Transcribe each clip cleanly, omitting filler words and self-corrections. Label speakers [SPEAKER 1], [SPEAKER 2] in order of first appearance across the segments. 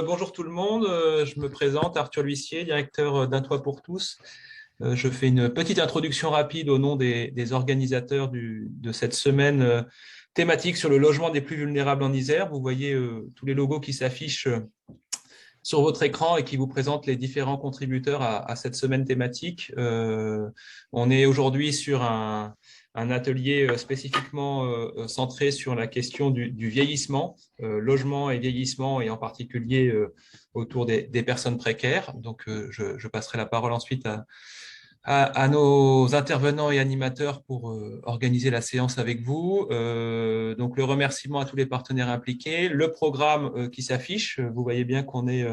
[SPEAKER 1] bonjour tout le monde. Je me présente, Arthur L'Huissier, directeur d'Un Toit pour tous. Je fais une petite introduction rapide au nom des organisateurs de cette semaine thématique sur le logement des plus vulnérables en Isère. Vous voyez tous les logos qui s'affichent sur votre écran et qui vous présentent les différents contributeurs à cette semaine thématique. On est aujourd'hui sur un atelier spécifiquement centré sur la question du vieillissement, logement et vieillissement, et en particulier autour des personnes précaires. Donc, je passerai la parole ensuite à nos intervenants et animateurs pour organiser la séance avec vous. Donc, le remerciement à tous les partenaires impliqués. Le programme qui s'affiche, vous voyez bien qu'on est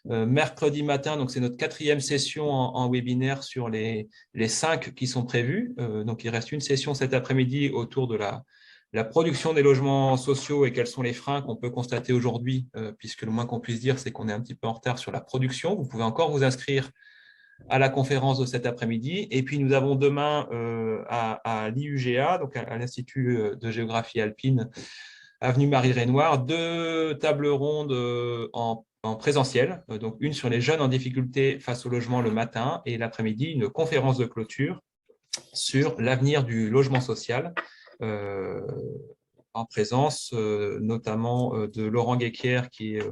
[SPEAKER 1] mercredi matin, donc c'est notre 4e session en webinaire sur les 5 qui sont prévues. Donc, il reste une session cet après-midi autour de la production des logements sociaux et quels sont les freins qu'on peut constater aujourd'hui, puisque le moins qu'on puisse dire, c'est qu'on est un petit peu en retard sur la production. Vous pouvez encore vous inscrire à la conférence de cet après-midi. Et puis, nous avons demain à l'IUGA, donc à l'Institut de géographie alpine, avenue Marie-Renoir, 2 tables rondes en présentiel, donc une sur les jeunes en difficulté face au logement le matin, et l'après-midi, une conférence de clôture sur l'avenir du logement social, en présence notamment de Laurent Guéquière, qui est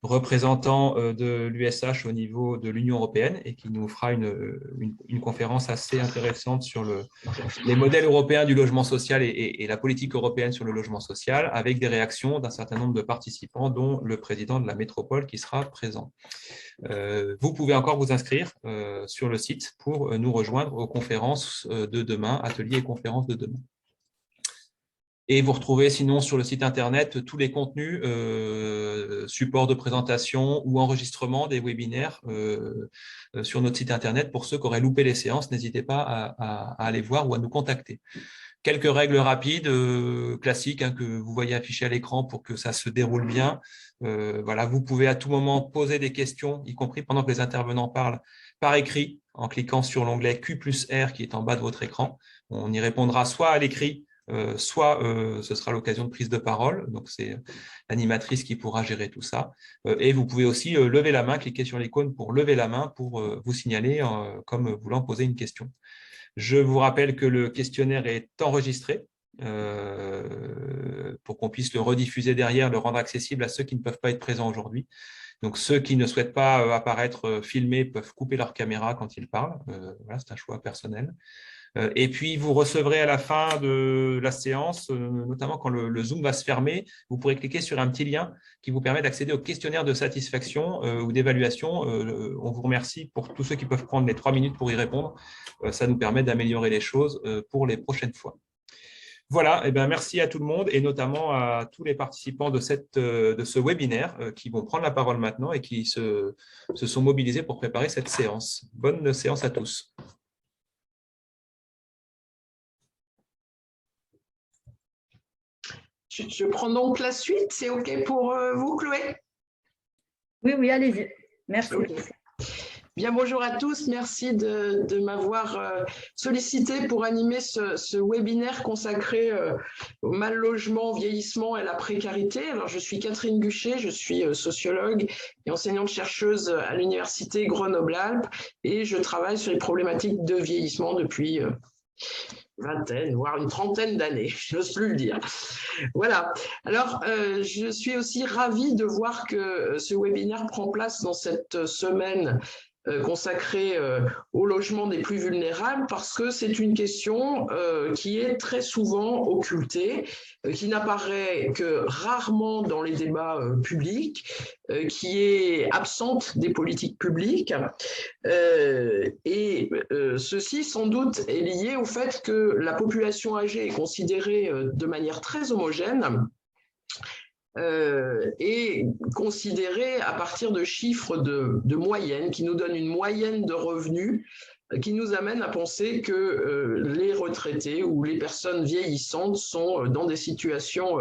[SPEAKER 1] représentant de l'USH au niveau de l'Union européenne et qui nous fera une conférence assez intéressante sur les modèles européens du logement social et la politique européenne sur le logement social, avec des réactions d'un certain nombre de participants, dont le président de la métropole qui sera présent. Vous pouvez encore vous inscrire sur le site pour nous rejoindre aux conférences de demain, ateliers et conférences de demain. Et vous retrouvez sinon sur le site internet tous les contenus, supports de présentation ou enregistrement des webinaires sur notre site internet. Pour ceux qui auraient loupé les séances, n'hésitez pas à aller voir ou à nous contacter. Quelques règles rapides, classiques, hein, que vous voyez affichées à l'écran pour que ça se déroule bien. Voilà, vous pouvez à tout moment poser des questions, y compris pendant que les intervenants parlent, par écrit, en cliquant sur l'onglet Q+R qui est en bas de votre écran. On y répondra soit à l'écrit, soit ce sera l'occasion de prise de parole, donc c'est l'animatrice qui pourra gérer tout ça. Et vous pouvez aussi lever la main, cliquer sur l'icône pour lever la main pour vous signaler comme voulant poser une question. Je vous rappelle que le questionnaire est enregistré pour qu'on puisse le rediffuser derrière, le rendre accessible à ceux qui ne peuvent pas être présents aujourd'hui. Donc, ceux qui ne souhaitent pas apparaître filmés peuvent couper leur caméra quand ils parlent. Voilà, c'est un choix personnel. Et puis, vous recevrez à la fin de la séance, notamment quand le Zoom va se fermer, vous pourrez cliquer sur un petit lien qui vous permet d'accéder au questionnaire de satisfaction ou d'évaluation. On vous remercie pour tous ceux qui peuvent prendre les 3 minutes pour y répondre. Ça nous permet d'améliorer les choses pour les prochaines fois. Voilà, et bien merci à tout le monde et notamment à tous les participants de ce webinaire qui vont prendre la parole maintenant et qui se sont mobilisés pour préparer cette séance. Bonne séance à tous.
[SPEAKER 2] Je prends donc la suite, c'est OK pour vous, Chloé?
[SPEAKER 3] Oui, allez-y. Merci.
[SPEAKER 2] Okay. Bien, bonjour à tous. Merci de m'avoir sollicité pour animer ce webinaire consacré au mal logement, au vieillissement et à la précarité. Alors, je suis Catherine Guchet, je suis sociologue et enseignante-chercheuse à l'Université Grenoble-Alpes et je travaille sur les problématiques de vieillissement depuis vingtaine, voire une trentaine d'années, je n'ose plus le dire. Voilà. Alors, je suis aussi ravie de voir que ce webinaire prend place dans cette semaine consacrée au logement des plus vulnérables parce que c'est une question qui est très souvent occultée, qui n'apparaît que rarement dans les débats publics, qui est absente des politiques publiques. Et ceci, sans doute, est lié au fait que la population âgée est considérée de manière très homogène et considérée à partir de chiffres de moyenne, qui nous donnent une moyenne de revenus, qui nous amène à penser que les retraités ou les personnes vieillissantes sont dans des situations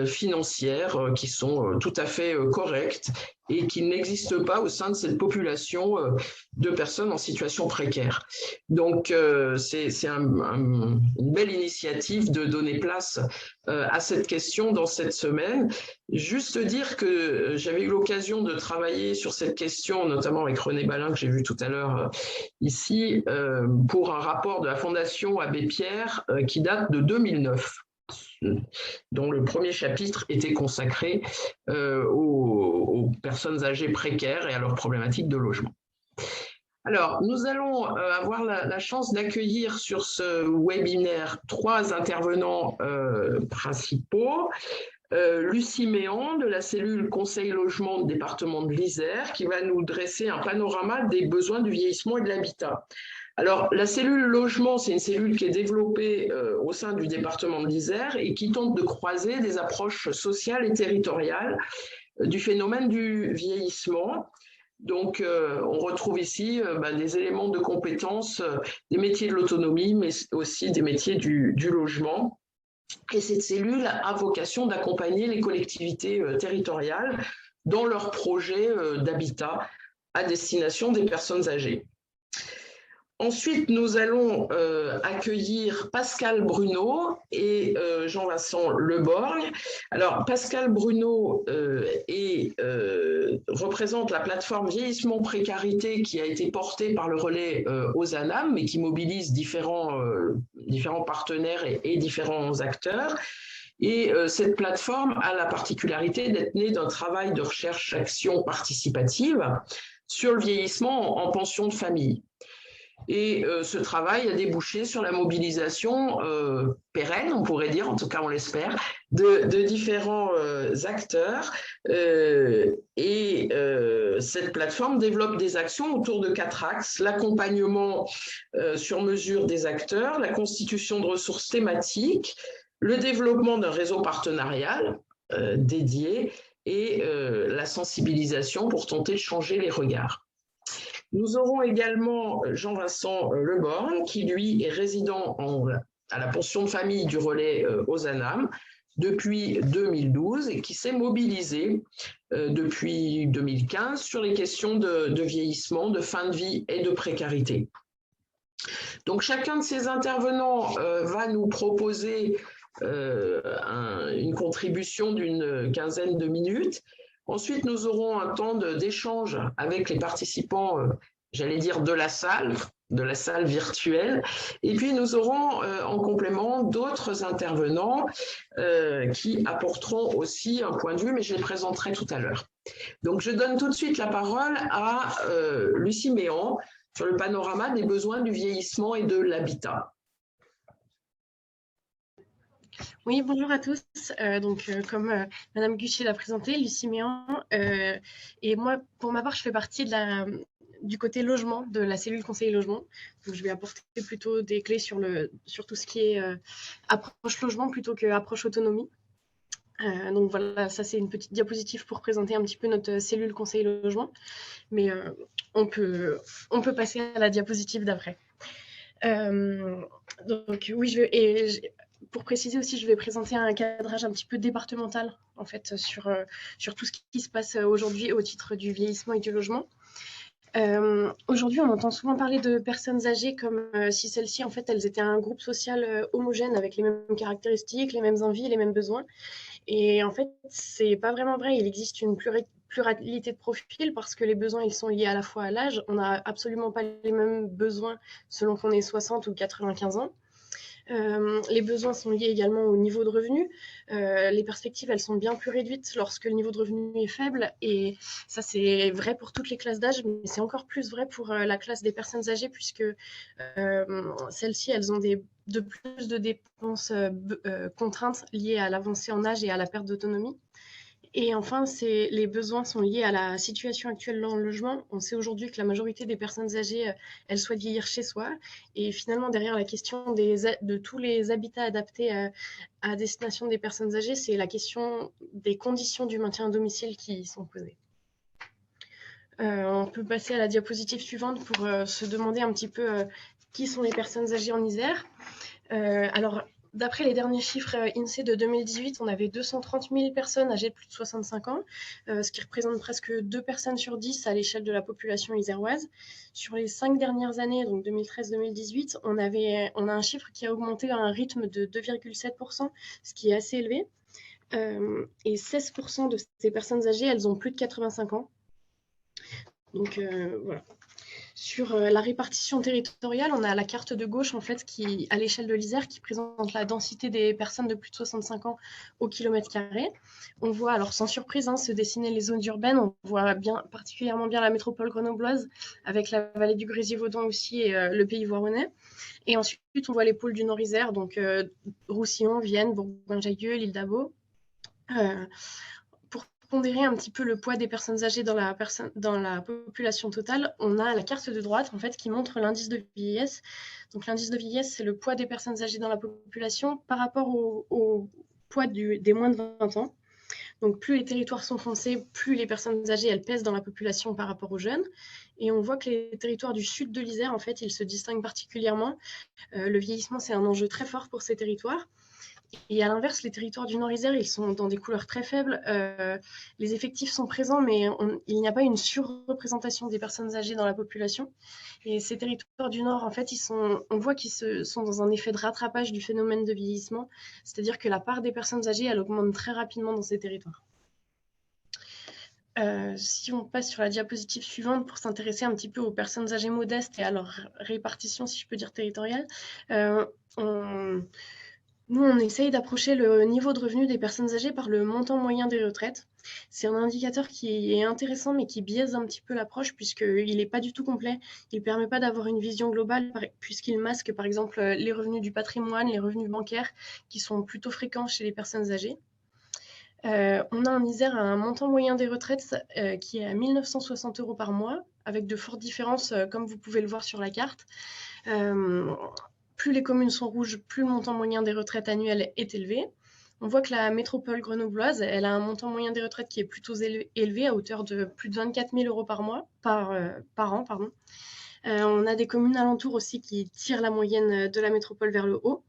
[SPEAKER 2] financières qui sont tout à fait correctes et qui n'existent pas au sein de cette population de personnes en situation précaire. Donc, c'est une belle initiative de donner place à cette question dans cette semaine. Juste dire que j'avais eu l'occasion de travailler sur cette question, notamment avec René Balin, que j'ai vu tout à l'heure ici, pour un rapport de la Fondation Abbé Pierre qui date de 2009. Dont le premier chapitre était consacré aux personnes âgées précaires et à leurs problématiques de logement. Alors, nous allons avoir la chance d'accueillir sur ce webinaire 3 intervenants principaux. Lucie Méan de la cellule Conseil Logement du département de l'Isère qui va nous dresser un panorama des besoins du vieillissement et de l'habitat. Alors, la cellule logement, c'est une cellule qui est développée au sein du département de l'Isère et qui tente de croiser des approches sociales et territoriales du phénomène du vieillissement. Donc, on retrouve ici des éléments de compétences des métiers de l'autonomie, mais aussi des métiers du logement. Et cette cellule a vocation d'accompagner les collectivités territoriales dans leurs projets d'habitat à destination des personnes âgées. Ensuite, nous allons accueillir Pascal Bruno et Jean-Vincent Leborgne. Alors, Pascal Bruno représente la plateforme Vieillissement Précarité qui a été portée par le relais Ozanam, mais qui mobilise différents partenaires et différents acteurs. Et cette plateforme a la particularité d'être née d'un travail de recherche-action participative sur le vieillissement en pension de famille. Et ce travail a débouché sur la mobilisation pérenne, on pourrait dire, en tout cas on l'espère, de différents acteurs. Cette plateforme développe des actions autour de 4 axes: l'accompagnement sur mesure des acteurs, la constitution de ressources thématiques, le développement d'un réseau partenarial dédié et la sensibilisation pour tenter de changer les regards. Nous aurons également Jean-Vincent Leborgne, qui lui est résident à la pension de famille du relais Ozanam depuis 2012 et qui s'est mobilisé depuis 2015 sur les questions de vieillissement, de fin de vie et de précarité. Donc chacun de ces intervenants va nous proposer une contribution d'une quinzaine de minutes. Ensuite, nous aurons un temps d'échange avec les participants, j'allais dire de la salle virtuelle. Et puis, nous aurons en complément d'autres intervenants qui apporteront aussi un point de vue, mais je les présenterai tout à l'heure. Donc, je donne tout de suite la parole à Lucie Méan sur le panorama des besoins du vieillissement et de l'habitat.
[SPEAKER 4] Oui, bonjour à tous. Comme Madame Guchet l'a présenté, Lucie Méan, et moi, pour ma part, je fais partie du côté logement de la cellule Conseil Logement. Donc, je vais apporter plutôt des clés sur tout ce qui est approche logement plutôt que approche autonomie. Donc voilà, ça c'est une petite diapositive pour présenter un petit peu notre cellule Conseil Logement, mais on peut passer à la diapositive d'après. Donc oui, pour préciser aussi, je vais présenter un cadrage un petit peu départemental en fait sur tout ce qui se passe aujourd'hui au titre du vieillissement et du logement. Aujourd'hui, on entend souvent parler de personnes âgées comme si celles-ci, en fait, elles étaient un groupe social homogène avec les mêmes caractéristiques, les mêmes envies, les mêmes besoins. Et en fait, c'est pas vraiment vrai. Il existe une pluralité de profils parce que les besoins, ils sont liés à la fois à l'âge. On n'a absolument pas les mêmes besoins selon qu'on ait 60 ou 95 ans. Les besoins sont liés également au niveau de revenu. Les perspectives, elles sont bien plus réduites lorsque le niveau de revenu est faible. Et ça, c'est vrai pour toutes les classes d'âge, mais c'est encore plus vrai pour la classe des personnes âgées, puisque celles-ci, elles ont de plus de dépenses contraintes liées à l'avancée en âge et à la perte d'autonomie. Et enfin, les besoins sont liés à la situation actuelle dans le logement. On sait aujourd'hui que la majorité des personnes âgées, elles souhaitent vieillir chez soi. Et finalement, derrière la question de tous les habitats adaptés à destination des personnes âgées, c'est la question des conditions du maintien à domicile qui sont posées. On peut passer à la diapositive suivante pour se demander un petit peu qui sont les personnes âgées en Isère. Alors, D'après les derniers chiffres INSEE de 2018, on avait 230 000 personnes âgées de plus de 65 ans, ce qui représente presque 2 personnes sur 10 à l'échelle de la population iséroise. Sur les 5 dernières années, donc 2013-2018, on a un chiffre qui a augmenté à un rythme de 2,7%, ce qui est assez élevé. Et 16% de ces personnes âgées, elles ont plus de 85 ans. Donc voilà. Sur la répartition territoriale, on a la carte de gauche, en fait, qui, à l'échelle de l'Isère, qui présente la densité des personnes de plus de 65 ans au kilomètre carré. On voit, alors sans surprise, se dessiner les zones urbaines. On voit particulièrement bien la métropole grenobloise, avec la vallée du Grésivaudan aussi et le Pays voironnais. Et ensuite, on voit les pôles du Nord-Isère, donc Roussillon, Vienne, Bourgoin-Jallieu, l'île d'Abo. Pour pondérer un petit peu le poids des personnes âgées dans la population totale, on a la carte de droite en fait qui montre l'indice de vieillesse. Donc l'indice de vieillesse, c'est le poids des personnes âgées dans la population par rapport au poids des moins de 20 ans. Donc plus les territoires sont foncés, plus les personnes âgées elles pèsent dans la population par rapport aux jeunes. Et on voit que les territoires du sud de l'Isère, en fait, ils se distinguent particulièrement. Le vieillissement, c'est un enjeu très fort pour ces territoires. Et à l'inverse, les territoires du Nord-Isère, ils sont dans des couleurs très faibles. Les effectifs sont présents, mais il n'y a pas une surreprésentation des personnes âgées dans la population. Et ces territoires du Nord, en fait, on voit qu'ils sont dans un effet de rattrapage du phénomène de vieillissement. C'est-à-dire que la part des personnes âgées, elle augmente très rapidement dans ces territoires. Si on passe sur la diapositive suivante pour s'intéresser un petit peu aux personnes âgées modestes et à leur répartition, si je peux dire, territoriale, nous, on essaye d'approcher le niveau de revenu des personnes âgées par le montant moyen des retraites. C'est un indicateur qui est intéressant, mais qui biaise un petit peu l'approche, puisqu'il n'est pas du tout complet. Il ne permet pas d'avoir une vision globale, puisqu'il masque, par exemple, les revenus du patrimoine, les revenus bancaires, qui sont plutôt fréquents chez les personnes âgées. On a en Isère un montant moyen des retraites qui est à 1 960 € par mois, avec de fortes différences, comme vous pouvez le voir sur la carte. Plus les communes sont rouges, plus le montant moyen des retraites annuelles est élevé. On voit que la métropole grenobloise, elle a un montant moyen des retraites qui est plutôt élevé, à hauteur de plus de 24 000 € par mois, par an. On a des communes alentours aussi qui tirent la moyenne de la métropole vers le haut.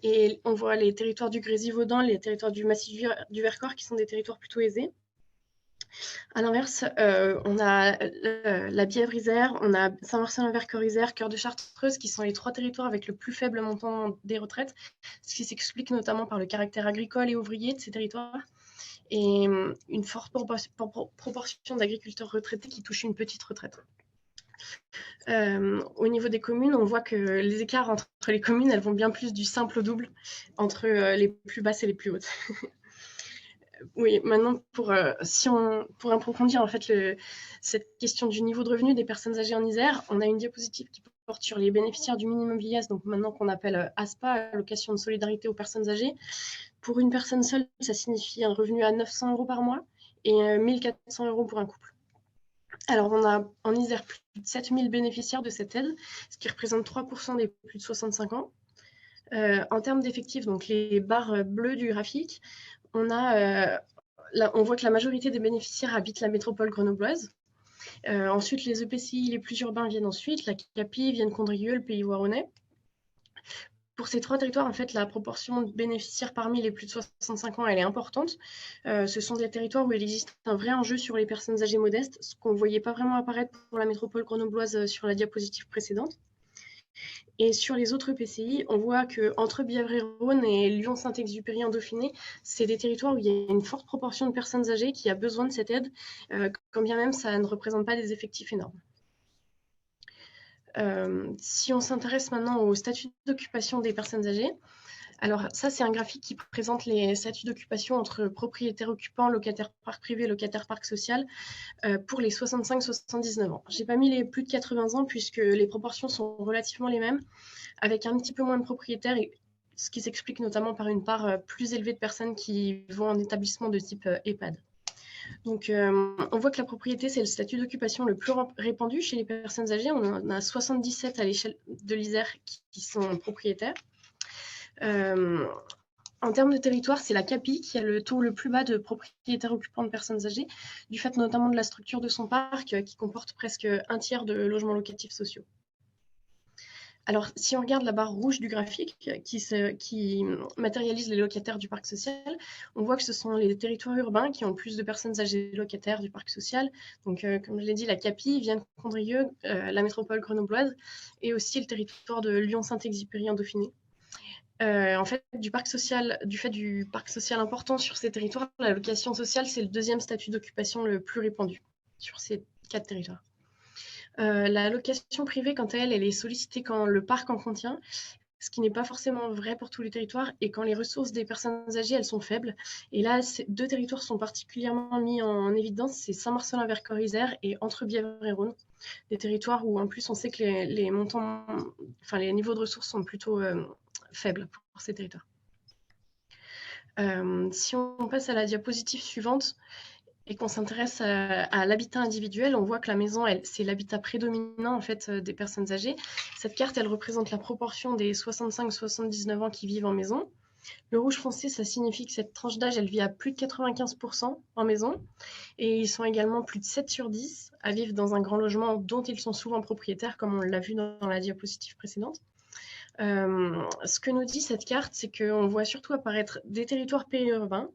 [SPEAKER 4] Et on voit les territoires du Grésivaudan, les territoires du massif du Vercors qui sont des territoires plutôt aisés. À l'inverse, on a la Bièvre-Isère, on a Saint-Marcellin-Vercors-Isère, Cœur de Chartreuse, qui sont les 3 territoires avec le plus faible montant des retraites, ce qui s'explique notamment par le caractère agricole et ouvrier de ces territoires, et une forte proportion d'agriculteurs retraités qui touchent une petite retraite. Au niveau des communes, on voit que les écarts entre les communes, elles vont bien plus du simple au double entre les plus basses et les plus hautes. Oui, maintenant, pour approfondir en fait cette question du niveau de revenu des personnes âgées en Isère, on a une diapositive qui porte sur les bénéficiaires du minimum vieillesse, donc maintenant qu'on appelle ASPA, allocation de solidarité aux personnes âgées. Pour une personne seule, ça signifie un revenu à 900 € par mois et 1 400 € pour un couple. Alors, on a en Isère plus de 7 000 bénéficiaires de cette aide, ce qui représente 3% des plus de 65 ans. En termes d'effectifs, donc les barres bleues du graphique, on voit que la majorité des bénéficiaires habitent la métropole grenobloise. Ensuite, les EPCI les plus urbains viennent ensuite, la CAPI, Vienne-Condrieu, le Pays voironnais. Pour ces 3 territoires, en fait, la proportion de bénéficiaires parmi les plus de 65 ans, elle est importante. Ce sont des territoires où il existe un vrai enjeu sur les personnes âgées modestes, ce qu'on ne voyait pas vraiment apparaître pour la métropole grenobloise sur la diapositive précédente. Et sur les autres PCI, on voit qu'entre Bièvre-et-Rhône et Lyon-Saint-Exupéry en Dauphiné, c'est des territoires où il y a une forte proportion de personnes âgées qui a besoin de cette aide, quand bien même ça ne représente pas des effectifs énormes. Si on s'intéresse maintenant au statut d'occupation des personnes âgées, alors ça c'est un graphique qui présente les statuts d'occupation entre propriétaires occupants, locataires parc privé, locataires parc social pour les 65-79 ans. J'ai pas mis les plus de 80 ans puisque les proportions sont relativement les mêmes, avec un petit peu moins de propriétaires, ce qui s'explique notamment par une part plus élevée de personnes qui vont en établissement de type EHPAD. Donc, on voit que la propriété, c'est le statut d'occupation le plus répandu chez les personnes âgées. On en a 77 à l'échelle de l'Isère qui sont propriétaires. En termes de territoire, c'est la CAPI qui a le taux le plus bas de propriétaires occupants de personnes âgées, du fait notamment de la structure de son parc qui comporte presque un tiers de logements locatifs sociaux. Alors, si on regarde la barre rouge du graphique qui matérialise les locataires du parc social, on voit que ce sont les territoires urbains qui ont le plus de personnes âgées locataires du parc social. Donc, comme je l'ai dit, la CAPI, Vienne-Condrieu, la métropole grenobloise et aussi le territoire de Lyon-Saint-Exupéry en Dauphiné. En fait, du fait du parc social important sur ces territoires, la location sociale, c'est le deuxième statut d'occupation le plus répandu sur ces 4 territoires. La location privée, quant à elle, elle est sollicitée quand le parc en contient, ce qui n'est pas forcément vrai pour tous les territoires, et quand les ressources des personnes âgées, elles sont faibles. Et là, ces 2 territoires sont particulièrement mis en évidence, c'est Saint-Marcellin-Vercors-Isère et Entre-Bièvre et Rhône, des territoires où en plus on sait que les montants, enfin les niveaux de ressources sont plutôt faibles pour ces territoires. Si on passe à la diapositive suivante, et qu'on s'intéresse à l'habitat individuel, on voit que la maison, c'est l'habitat prédominant en fait des personnes âgées. Cette carte, elle représente la proportion des 65-79 ans qui vivent en maison. Le rouge foncé, ça signifie que cette tranche d'âge, elle vit à plus de 95% en maison. Et ils sont également plus de 7 sur 10 à vivre dans un grand logement dont ils sont souvent propriétaires, comme on l'a vu dans la diapositive précédente. Ce que nous dit cette carte, c'est qu'on voit surtout apparaître des territoires périurbains.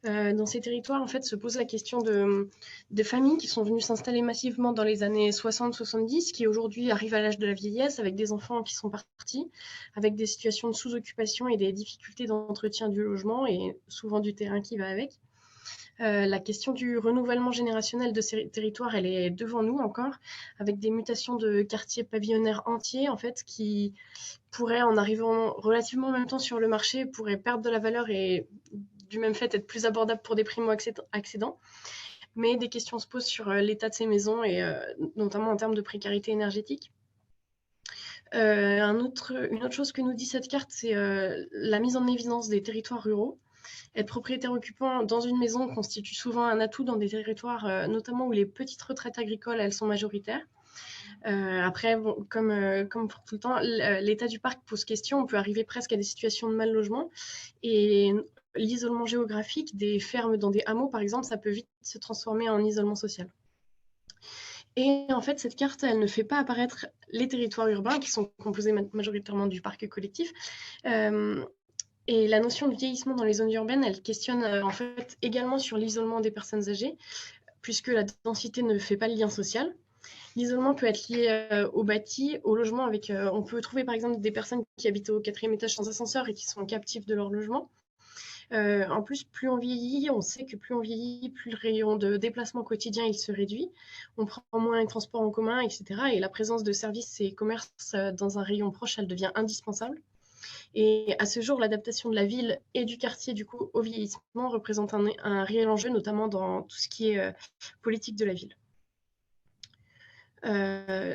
[SPEAKER 4] Dans ces territoires, en fait, se pose la question de familles qui sont venues s'installer massivement dans les années 60-70, qui aujourd'hui arrivent à l'âge de la vieillesse avec des enfants qui sont partis, avec des situations de sous-occupation et des difficultés d'entretien du logement et souvent du terrain qui va avec. La question du renouvellement générationnel de ces territoires, elle est devant nous encore, avec des mutations de quartiers pavillonnaires entiers, en fait, qui pourraient, en arrivant relativement en même temps sur le marché, pourraient perdre de la valeur et du même fait être plus abordables pour des primo-accédants. Mais des questions se posent sur l'état de ces maisons et notamment en termes de précarité énergétique. Une autre chose que nous dit cette carte, c'est la mise en évidence des territoires ruraux. Être propriétaire occupant dans une maison constitue souvent un atout dans des territoires, notamment où les petites retraites agricoles, elles sont majoritaires. Après, bon, comme pour tout le temps, l'état du parc pose question. On peut arriver presque à des situations de mal logement. Et l'isolement géographique des fermes dans des hameaux, par exemple, ça peut vite se transformer en isolement social. Et en fait, cette carte, elle ne fait pas apparaître les territoires urbains qui sont composés majoritairement du parc collectif. Et la notion de vieillissement dans les zones urbaines, elle questionne en fait également sur l'isolement des personnes âgées, puisque la densité ne fait pas le lien social. L'isolement peut être lié au bâti, au logement. On peut trouver par exemple des personnes qui habitent au 4e étage sans ascenseur et qui sont captives de leur logement. En plus, plus on vieillit, on sait que plus on vieillit, plus le rayon de déplacement quotidien il se réduit. On prend moins les transports en commun, etc. Et la présence de services et commerces dans un rayon proche, elle devient indispensable. Et à ce jour, l'adaptation de la ville et du quartier du coup, au vieillissement représente un réel enjeu, notamment dans tout ce qui est politique de la ville.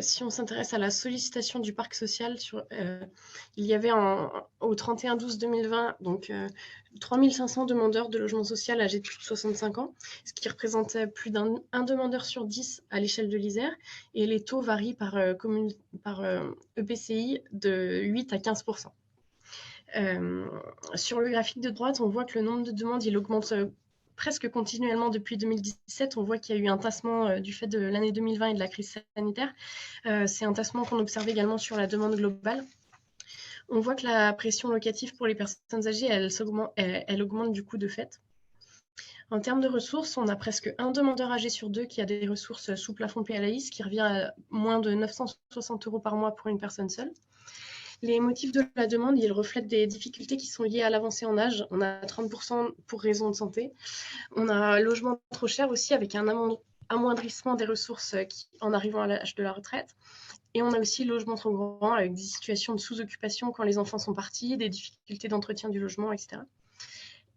[SPEAKER 4] Si on s'intéresse à la sollicitation du parc social, il y avait au 31/12/2020 donc 3500 demandeurs de logement social âgés de plus de 65 ans, ce qui représentait plus d'un demandeur sur 10 à l'échelle de l'Isère, et les taux varient par EPCI de 8 à 15%. Sur le graphique de droite, on voit que le nombre de demandes il augmente presque continuellement depuis 2017. On voit qu'il y a eu un tassement du fait de l'année 2020 et de la crise sanitaire. C'est un tassement qu'on observe également sur la demande globale. On voit que la pression locative pour les personnes âgées, elle augmente du coup de fait. En termes de ressources, on a presque un demandeur âgé sur 2 qui a des ressources sous plafond PLAI, ce qui revient à moins de 960 € par mois pour une personne seule. Les motifs de la demande, ils reflètent des difficultés qui sont liées à l'avancée en âge. On a 30% pour raison de santé. On a un logement trop cher aussi avec un amoindrissement des ressources en arrivant à l'âge de la retraite. Et on a aussi le logement trop grand avec des situations de sous-occupation quand les enfants sont partis, des difficultés d'entretien du logement, etc.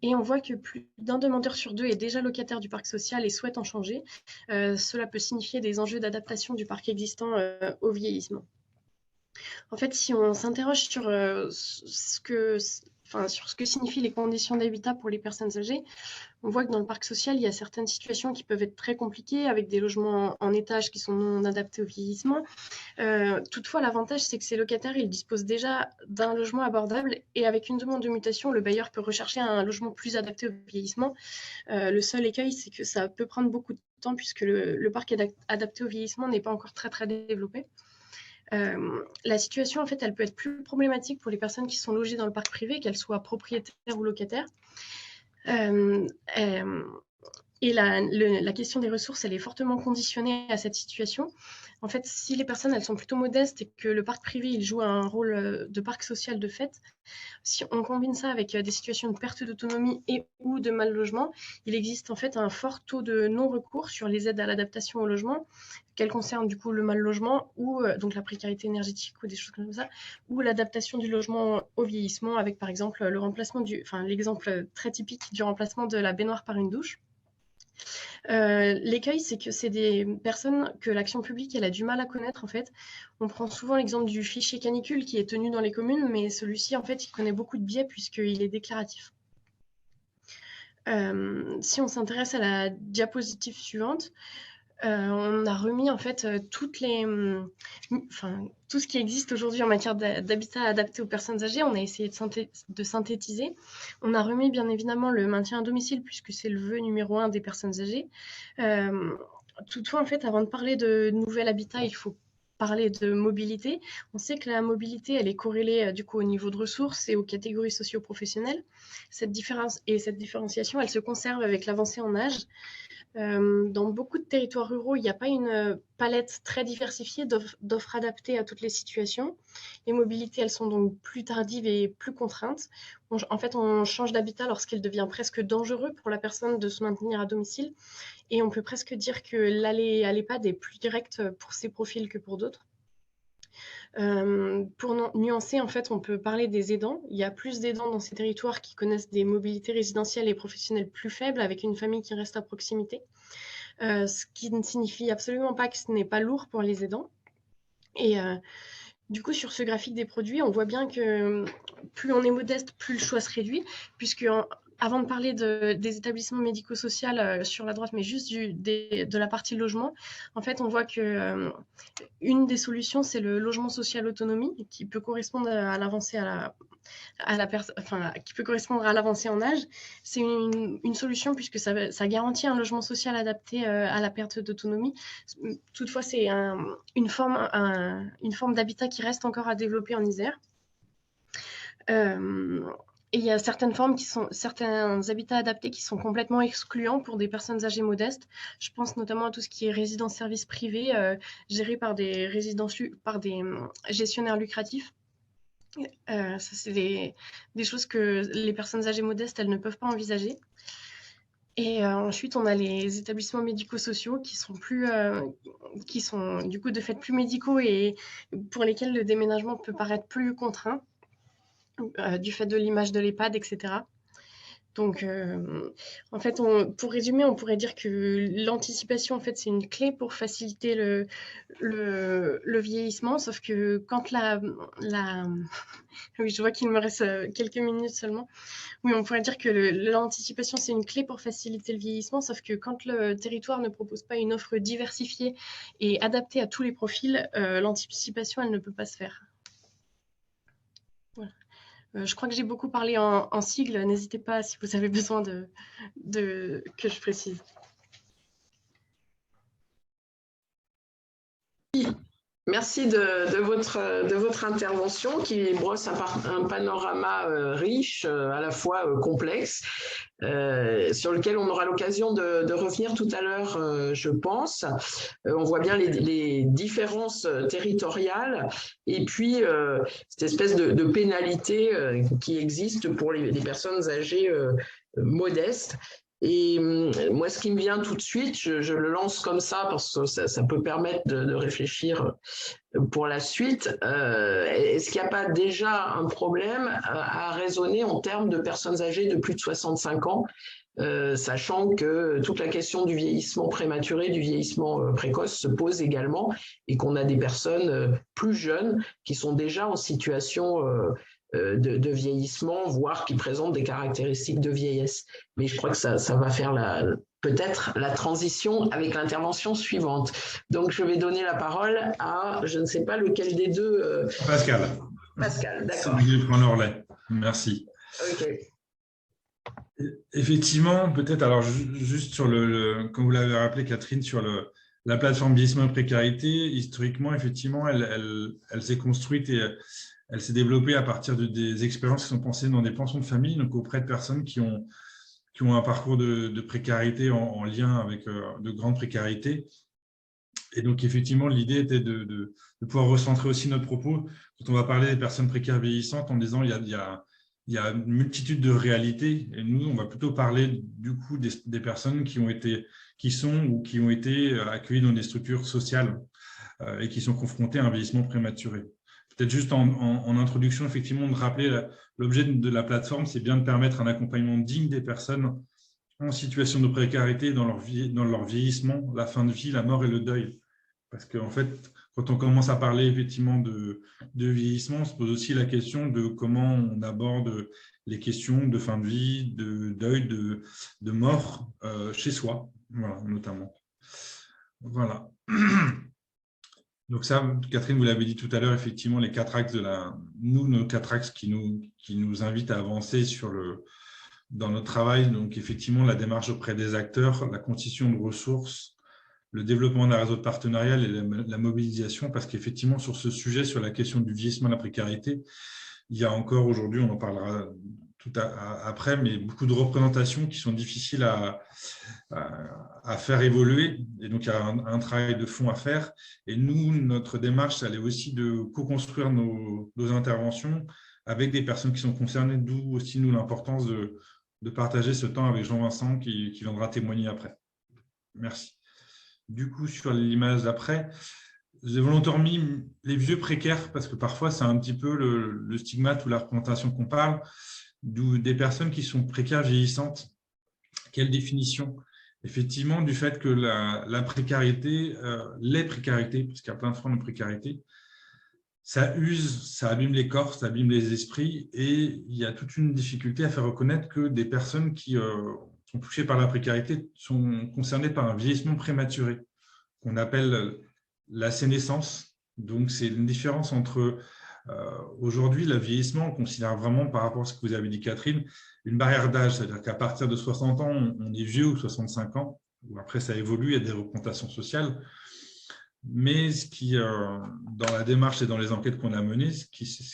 [SPEAKER 4] Et on voit que plus d'un demandeur sur 2 est déjà locataire du parc social et souhaite en changer. Cela peut signifier des enjeux d'adaptation du parc existant au vieillissement. En fait, si on s'interroge sur ce que signifient les conditions d'habitat pour les personnes âgées, on voit que dans le parc social, il y a certaines situations qui peuvent être très compliquées, avec des logements en étage qui sont non adaptés au vieillissement. Toutefois, l'avantage, c'est que ces locataires, ils disposent déjà d'un logement abordable, et avec une demande de mutation, le bailleur peut rechercher un logement plus adapté au vieillissement. Le seul écueil, c'est que ça peut prendre beaucoup de temps, puisque le parc adapté au vieillissement n'est pas encore très, très développé. La situation, en fait, elle peut être plus problématique pour les personnes qui sont logées dans le parc privé, qu'elles soient propriétaires ou locataires. Et la question des ressources, elle est fortement conditionnée à cette situation. En fait, si les personnes, elles sont plutôt modestes et que le parc privé, il joue un rôle de parc social de fait, si on combine ça avec des situations de perte d'autonomie et ou de mal logement, il existe en fait un fort taux de non-recours sur les aides à l'adaptation au logement, qu'elles concernent du coup le mal logement ou donc la précarité énergétique ou des choses comme ça, ou l'adaptation du logement au vieillissement avec par exemple le remplacement l'exemple très typique du remplacement de la baignoire par une douche. L'écueil, c'est que c'est des personnes que l'action publique elle a du mal à connaître en fait. On prend souvent l'exemple du fichier canicule qui est tenu dans les communes, mais celui-ci en fait il connaît beaucoup de biais puisqu'il est déclaratif. Si on s'intéresse à la diapositive suivante, on a remis en fait tout ce qui existe aujourd'hui en matière d'habitat adapté aux personnes âgées. On a essayé de synthétiser. On a remis bien évidemment le maintien à domicile puisque c'est le vœu numéro 1 des personnes âgées. Toutefois, en fait, avant de parler de nouvel habitat, il faut parler de mobilité. On sait que la mobilité, elle est corrélée du coup au niveau de ressources et aux catégories socio-professionnelles. Cette différenciation, elle se conserve avec l'avancée en âge. Dans beaucoup de territoires ruraux, il n'y a pas une palette très diversifiée d'offres adaptées à toutes les situations. Les mobilités, elles sont donc plus tardives et plus contraintes. En fait, on change d'habitat lorsqu'il devient presque dangereux pour la personne de se maintenir à domicile. Et on peut presque dire que l'aller à l'EHPAD est plus direct pour ces profils que pour d'autres. Pour nuancer, en fait, on peut parler des aidants. Il y a plus d'aidants dans ces territoires qui connaissent des mobilités résidentielles et professionnelles plus faibles, avec une famille qui reste à proximité. Ce qui ne signifie absolument pas que ce n'est pas lourd pour les aidants. Et du coup, sur ce graphique des produits, on voit bien que plus on est modeste, plus le choix se réduit, puisque avant de parler des établissements médico-sociaux sur la droite, mais juste de la partie logement, en fait, on voit que une des solutions, c'est le logement social autonomie, qui peut correspondre à l'avancée qui peut correspondre à l'avancée en âge. C'est une solution puisque ça garantit un logement social adapté à la perte d'autonomie. Toutefois, c'est une forme d'habitat qui reste encore à développer en Isère. Et il y a certains habitats adaptés qui sont complètement excluants pour des personnes âgées modestes. Je pense notamment à tout ce qui est résidence-service privé géré par des gestionnaires lucratifs. Ça, c'est des choses que les personnes âgées modestes, elles ne peuvent pas envisager. Et ensuite, on a les établissements médico-sociaux qui sont du coup de fait plus médicaux et pour lesquels le déménagement peut paraître plus contraint. Du fait de l'image de l'EHPAD, etc. Donc, en fait, pour résumer, on pourrait dire que l'anticipation, en fait, c'est une clé pour faciliter le vieillissement, sauf que quand oui, je vois qu'il me reste quelques minutes seulement. Oui, on pourrait dire que l'anticipation, c'est une clé pour faciliter le vieillissement, sauf que quand le territoire ne propose pas une offre diversifiée et adaptée à tous les profils, l'anticipation, elle ne peut pas se faire. Voilà. Je crois que j'ai beaucoup parlé en sigle. N'hésitez pas si vous avez besoin que je précise.
[SPEAKER 2] Merci de votre intervention qui brosse un panorama riche, à la fois complexe, sur lequel on aura l'occasion de revenir tout à l'heure, je pense. On voit bien les différences territoriales et puis cette espèce de pénalité qui existe pour les personnes âgées modestes. Et moi, ce qui me vient tout de suite, je le lance comme ça parce que ça peut permettre de réfléchir pour la suite. Est-ce qu'il n'y a pas déjà un problème à raisonner en termes de personnes âgées de plus de 65 ans, sachant que toute la question du vieillissement prématuré, du vieillissement précoce se pose également et qu'on a des personnes plus jeunes qui sont déjà en situation de vieillissement, voire qui présentent des caractéristiques de vieillesse. Mais je crois que ça va faire peut-être la transition avec l'intervention suivante. Donc, je vais donner la parole à, je ne sais pas lequel des deux.
[SPEAKER 5] Pascal.
[SPEAKER 2] Pascal, d'accord.
[SPEAKER 5] Je prends le relais. Merci.
[SPEAKER 2] Ok.
[SPEAKER 5] Effectivement, peut-être, alors juste sur comme vous l'avez rappelé, Catherine, sur La plateforme vieillissement et précarité, historiquement, effectivement, elle s'est construite et elle s'est développée à partir des expériences qui sont pensées dans des pensions de famille, donc auprès de personnes qui ont un parcours de précarité en lien avec de grande précarité. Et donc, effectivement, l'idée était de pouvoir recentrer aussi notre propos quand on va parler des personnes précaires vieillissantes en disant il y a une multitude de réalités. Et nous, on va plutôt parler du coup des personnes qui ont été accueillies dans des structures sociales et qui sont confrontées à un vieillissement prématuré. Peut-être juste en introduction, effectivement, de rappeler l'objet de la plateforme, c'est bien de permettre un accompagnement digne des personnes en situation de précarité dans leur vieillissement, la fin de vie, la mort et le deuil. Parce qu'en fait, quand on commence à parler effectivement de vieillissement, on se pose aussi la question de comment on aborde les questions de fin de vie, de deuil, de mort chez soi, voilà, notamment. Voilà. Donc ça, Catherine, vous l'avez dit tout à l'heure, effectivement, les 4 axes nos 4 axes qui nous invitent à avancer dans notre travail. Donc effectivement, la démarche auprès des acteurs, la constitution de ressources, le développement d'un réseau de partenariat et la mobilisation, parce qu'effectivement, sur ce sujet, sur la question du vieillissement et de la précarité, il y a encore aujourd'hui, on en parlera après, mais beaucoup de représentations qui sont difficiles à faire évoluer. Et donc, il y a un travail de fond à faire. Et nous, notre démarche, elle est aussi de co-construire nos interventions avec des personnes qui sont concernées, d'où aussi, nous, l'importance de partager ce temps avec Jean-Vincent qui viendra témoigner après. Merci. Du coup, sur l'image d'après, j'ai volontairement mis les vieux précaires parce que parfois, c'est un petit peu le stigmate ou la représentation qu'on parle, des personnes qui sont précaires vieillissantes. Quelle définition? Effectivement, du fait que la précarité, les précarités, parce qu'il y a plein de formes de précarité, ça use, ça abîme les corps, ça abîme les esprits et il y a toute une difficulté à faire reconnaître que des personnes qui sont touchées par la précarité sont concernées par un vieillissement prématuré, qu'on appelle la sénescence. Donc, c'est une différence entre aujourd'hui, le vieillissement, on considère vraiment, par rapport à ce que vous avez dit, Catherine, une barrière d'âge, c'est-à-dire qu'à partir de 60 ans, on est vieux ou 65 ans, ou après ça évolue, il y a des représentations sociales. Mais ce qui, dans la démarche et dans les enquêtes qu'on a menées, ce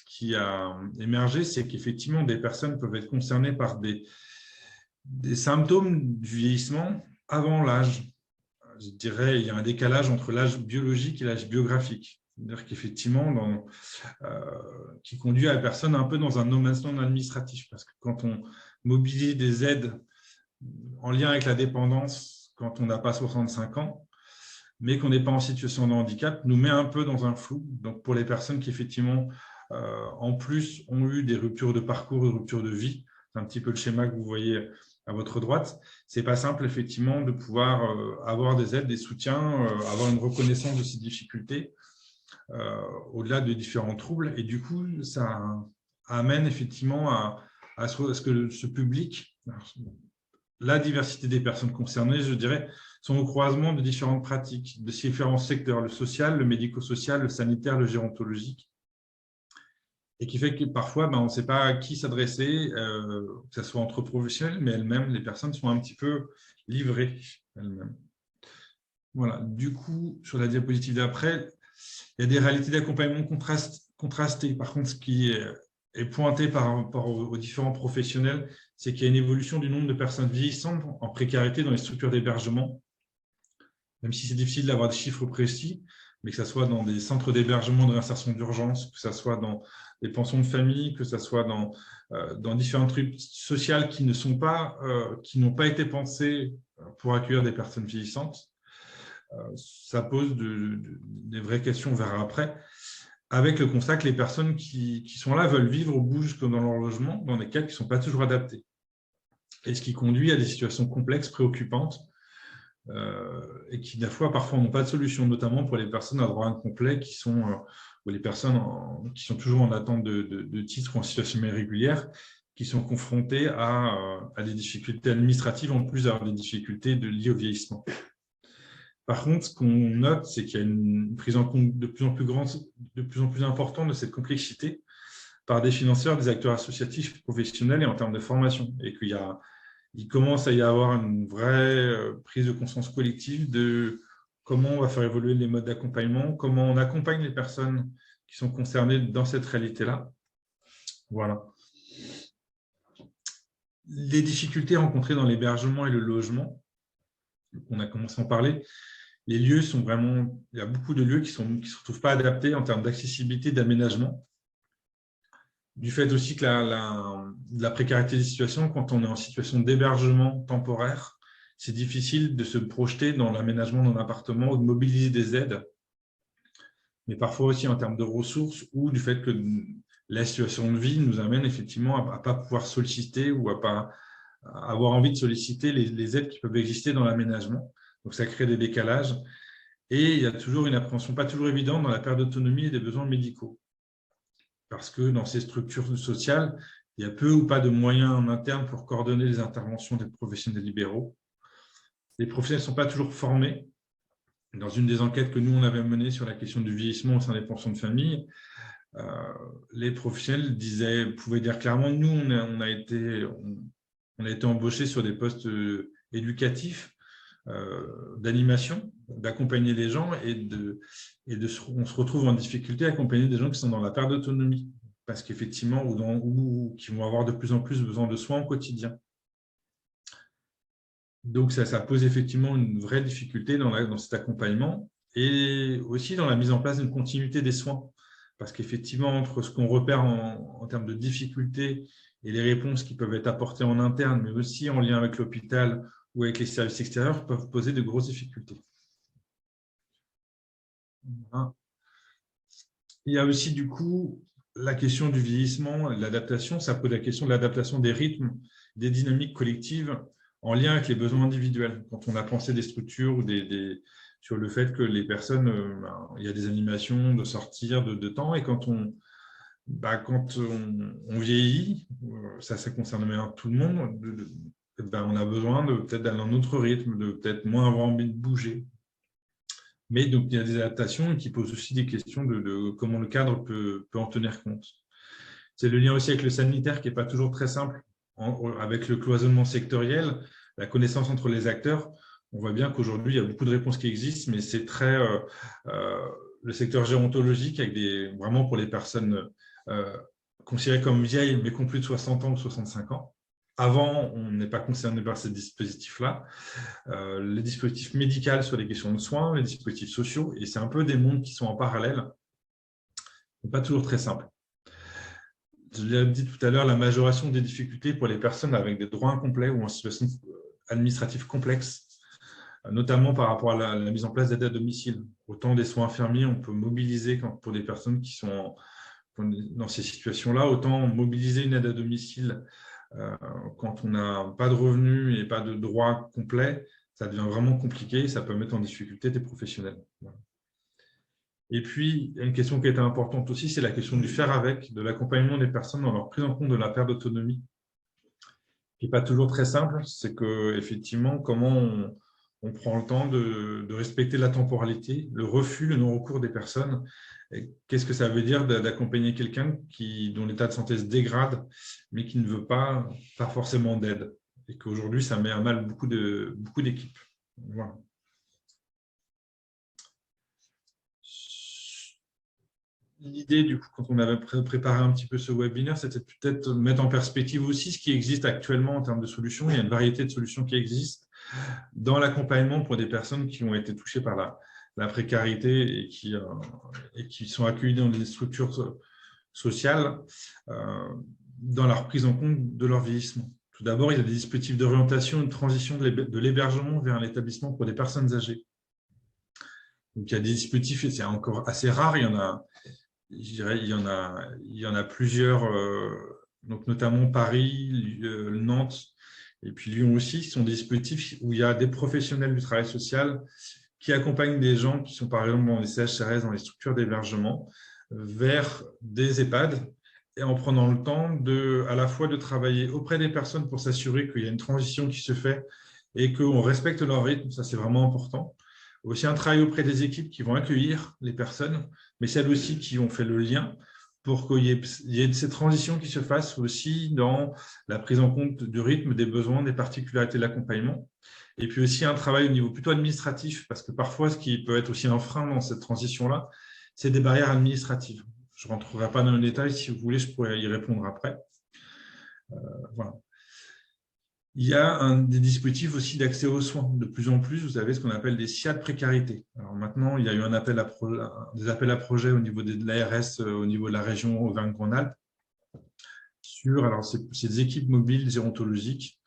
[SPEAKER 5] qui a émergé, c'est qu'effectivement, des personnes peuvent être concernées par des symptômes du vieillissement avant l'âge. Je dirais, il y a un décalage entre l'âge biologique et l'âge biographique. C'est-à-dire qu'effectivement, qui conduit à la personne un peu dans un nomadisme administratif. Parce que quand on mobilise des aides en lien avec la dépendance, quand on n'a pas 65 ans, mais qu'on n'est pas en situation de handicap, nous met un peu dans un flou. Donc, pour les personnes qui, effectivement, en plus, ont eu des ruptures de parcours, des ruptures de vie, c'est un petit peu le schéma que vous voyez à votre droite, ce n'est pas simple, effectivement, de pouvoir avoir des aides, des soutiens, avoir une reconnaissance de ces difficultés, au-delà de différents troubles. Et du coup, ça amène, effectivement, à ce que ce public, la diversité des personnes concernées, je dirais, sont au croisement de différentes pratiques, de différents secteurs, le social, le médico-social, le sanitaire, le gérontologique, et qui fait que parfois, on ne sait pas à qui s'adresser, que ce soit entre professionnels, mais elles-mêmes, les personnes sont un petit peu livrées elles-mêmes. Voilà. Du coup, sur la diapositive d'après, il y a des réalités d'accompagnement contrastées. Par contre, ce qui est pointé par rapport aux différents professionnels, c'est qu'il y a une évolution du nombre de personnes vieillissantes en précarité dans les structures d'hébergement, même si c'est difficile d'avoir des chiffres précis, mais que ce soit dans des centres d'hébergement de réinsertion d'urgence, que ce soit dans des pensions de famille, que ce soit dans différents trucs sociaux qui n'ont pas été pensés pour accueillir des personnes vieillissantes. Ça pose des vraies questions, on verra après, avec le constat que les personnes qui sont là veulent vivre au bout jusque dans leur logement, dans des cadres qui ne sont pas toujours adaptés. Et ce qui conduit à des situations complexes, préoccupantes, et qui, des fois, parfois, n'ont pas de solution, notamment pour les personnes à droit incomplet ou les personnes qui sont toujours en attente de titres ou en situation irrégulière, qui sont confrontées à des difficultés administratives, en plus d'avoir des difficultés liées au vieillissement. Par contre, ce qu'on note, c'est qu'il y a une prise en compte de plus en plus importante de cette complexité par des financeurs, des acteurs associatifs, professionnels et en termes de formation, et qu'il commence à y avoir une vraie prise de conscience collective comment on va faire évoluer les modes d'accompagnement, comment on accompagne les personnes qui sont concernées dans cette réalité-là. Voilà. Les difficultés rencontrées dans l'hébergement et le logement, on a commencé à en parler. Les lieux sont vraiment, il y a beaucoup de lieux qui ne se retrouvent pas adaptés en termes d'accessibilité, d'aménagement. Du fait aussi que la précarité des situations, quand on est en situation d'hébergement temporaire, c'est difficile de se projeter dans l'aménagement d'un appartement ou de mobiliser des aides, mais parfois aussi en termes de ressources ou du fait que la situation de vie nous amène effectivement à ne pas pouvoir solliciter ou à pas avoir envie de solliciter les aides qui peuvent exister dans l'aménagement. Donc, ça crée des décalages. Et il y a toujours une appréhension pas toujours évidente dans la perte d'autonomie et des besoins médicaux. Parce que dans ces structures sociales, il y a peu ou pas de moyens en interne pour coordonner les interventions des professionnels libéraux. Les professionnels ne sont pas toujours formés. Dans une des enquêtes que nous, on avait menées sur la question du vieillissement au sein des pensions de famille, les professionnels pouvaient dire clairement, nous, on a été embauchés sur des postes éducatifs, d'animation, d'accompagner les gens on se retrouve en difficulté à accompagner des gens qui sont dans la perte d'autonomie parce qu'effectivement, ou qui vont avoir de plus en plus besoin de soins au quotidien. Donc, ça pose effectivement une vraie difficulté dans cet accompagnement et aussi dans la mise en place d'une continuité des soins. Parce qu'effectivement, entre ce qu'on repère en termes de difficultés et les réponses qui peuvent être apportées en interne, mais aussi en lien avec l'hôpital ou avec les services extérieurs, peuvent poser de grosses difficultés. Il y a aussi, du coup, la question du vieillissement, l'adaptation. Ça pose la question de l'adaptation des rythmes, des dynamiques collectives en lien avec les besoins individuels. Quand on a pensé des structures ou sur le fait que les personnes, il y a des animations de sortir de temps, et quand on vieillit, ça concerne même tout le monde, on a besoin peut-être d'aller dans un autre rythme, de peut-être moins avoir envie de bouger. Mais donc, il y a des adaptations qui posent aussi des questions de comment le cadre peut en tenir compte. C'est le lien aussi avec le sanitaire qui n'est pas toujours très simple, avec le cloisonnement sectoriel, la connaissance entre les acteurs. On voit bien qu'aujourd'hui, il y a beaucoup de réponses qui existent, mais c'est très le secteur gérontologique, vraiment pour les personnes considérées comme vieilles, mais qui ont plus de 60 ans ou 65 ans. Avant, on n'est pas concerné par ces dispositifs-là. Les dispositifs médicaux sur les questions de soins, les dispositifs sociaux, et c'est un peu des mondes qui sont en parallèle. Ce n'est pas toujours très simple. Je l'ai dit tout à l'heure, la majoration des difficultés pour les personnes avec des droits incomplets ou en situation administrative complexe, notamment par rapport à la mise en place d'aides à domicile. Autant des soins infirmiers, on peut mobiliser pour des personnes qui sont dans ces situations-là, autant mobiliser une aide à domicile quand on n'a pas de revenus et pas de droits complets, ça devient vraiment compliqué, ça peut mettre en difficulté des professionnels. Voilà. Et puis, une question qui était importante aussi, c'est la question du faire avec, de l'accompagnement des personnes dans leur prise en compte de la perte d'autonomie. Ce qui n'est pas toujours très simple, c'est qu'effectivement, comment on prend le temps de respecter la temporalité, le refus, le non-recours des personnes. Qu'est-ce que ça veut dire d'accompagner quelqu'un dont l'état de santé se dégrade, mais qui ne veut pas forcément d'aide, et qu'aujourd'hui, ça met à mal beaucoup d'équipes. Voilà. L'idée, du coup, quand on avait préparé un petit peu ce webinaire, c'était peut-être mettre en perspective aussi ce qui existe actuellement en termes de solutions. Il y a une variété de solutions qui existent dans l'accompagnement pour des personnes qui ont été touchées par la précarité et qui sont accueillies dans des structures sociales dans la prise en compte de leur vieillissement. Tout d'abord, il y a des dispositifs d'orientation et de transition de l'hébergement vers un établissement pour des personnes âgées. Donc, il y a des dispositifs, et c'est encore assez rare, il y en a, je dirais, il y en a plusieurs, donc notamment Paris, Nantes, et puis Lyon aussi. Ce sont des dispositifs où il y a des professionnels du travail social qui accompagnent des gens qui sont par exemple dans les CHRS, dans les structures d'hébergement, vers des EHPAD, et en prenant le temps à la fois de travailler auprès des personnes pour s'assurer qu'il y a une transition qui se fait et qu'on respecte leur rythme, ça c'est vraiment important. Aussi un travail auprès des équipes qui vont accueillir les personnes, mais celles aussi qui ont fait le lien pour qu'il y ait ces transitions qui se fassent aussi dans la prise en compte du rythme, des besoins, des particularités de l'accompagnement. Et puis aussi un travail au niveau plutôt administratif, parce que parfois, ce qui peut être aussi un frein dans cette transition-là, c'est des barrières administratives. Je ne rentrerai pas dans le détail, si vous voulez, je pourrais y répondre après. Voilà. Il y a des dispositifs aussi d'accès aux soins. De plus en plus, vous avez ce qu'on appelle des SIA de précarité. Alors maintenant, il y a eu des appels à projets au niveau de l'ARS, au niveau de la région Auvergne-Rhône-Alpes, alors c'est des équipes mobiles gérontologiques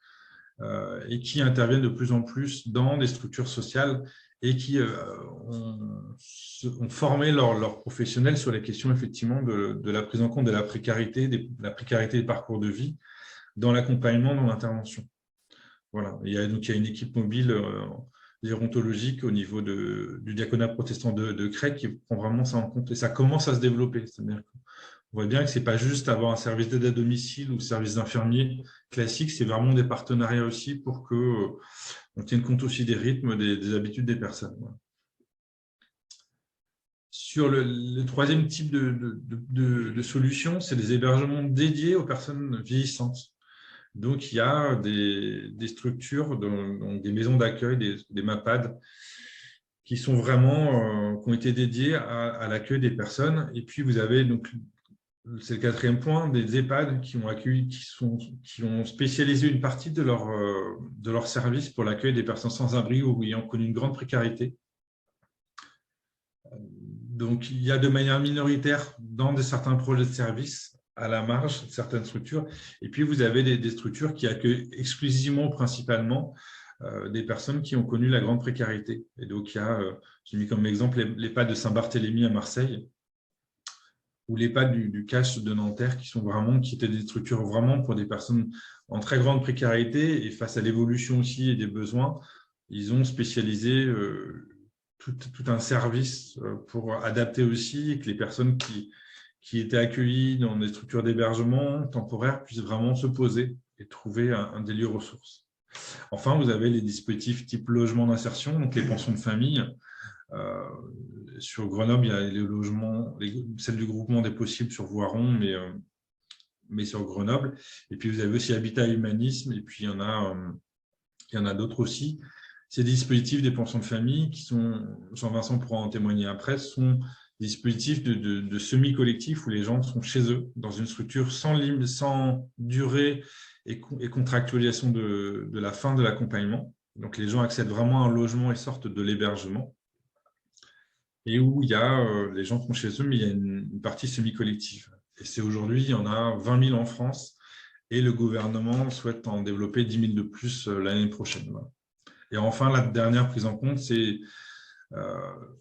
[SPEAKER 5] et qui interviennent de plus en plus dans des structures sociales et qui ont formé leurs professionnels sur les questions effectivement de la prise en compte de la précarité des parcours de vie dans l'accompagnement, dans l'intervention. Voilà. Il y a une équipe mobile gérontologique au niveau du diaconat protestant de Crète qui prend vraiment ça en compte et ça commence à se développer. C'est-à-dire qu'on voit bien que ce n'est pas juste avoir un service d'aide à domicile ou service d'infirmier classique, c'est vraiment des partenariats aussi pour qu'on tienne compte aussi des rythmes, des habitudes des personnes. Voilà. Sur le troisième type de solution, c'est des hébergements dédiés aux personnes vieillissantes. Donc, il y a des structures, donc des maisons d'accueil, des MAPAD, qui sont vraiment, qui ont été dédiées à l'accueil des personnes. Et puis, vous avez, donc, c'est le quatrième point, des EHPAD qui ont spécialisé une partie de leur service pour l'accueil des personnes sans abri ou ayant connu une grande précarité. Donc, il y a de manière minoritaire dans certains projets de service, à la marge, certaines structures. Et puis, vous avez des structures qui accueillent exclusivement, principalement, des personnes qui ont connu la grande précarité. Et donc, j'ai mis comme exemple l'EHPAD de Saint-Barthélemy à Marseille ou l'EHPAD du Cache de Nanterre, qui étaient des structures vraiment pour des personnes en très grande précarité. Et face à l'évolution aussi et des besoins, ils ont spécialisé tout un service pour adapter aussi et que les personnes qui étaient accueillis dans des structures d'hébergement temporaires puissent vraiment se poser et trouver un des lieux ressources. Enfin, vous avez les dispositifs type logement d'insertion, donc les pensions de famille. Sur Grenoble, il y a les logements, celle du groupement des possibles sur Voiron, mais sur Grenoble. Et puis, vous avez aussi Habitat et Humanisme, et puis il y en a d'autres aussi. Ces dispositifs des pensions de famille, qui sont, Jean-Vincent pourra en témoigner après, sont dispositifs de semi-collectif où les gens sont chez eux, dans une structure sans durée et contractualisation de la fin de l'accompagnement. Donc, les gens accèdent vraiment à un logement et sortent de l'hébergement. Et où il y a, les gens sont chez eux, mais il y a une partie semi-collective. Et c'est aujourd'hui, il y en a 20 000 en France et le gouvernement souhaite en développer 10 000 de plus l'année prochaine. Voilà. Et enfin, la dernière prise en compte, c'est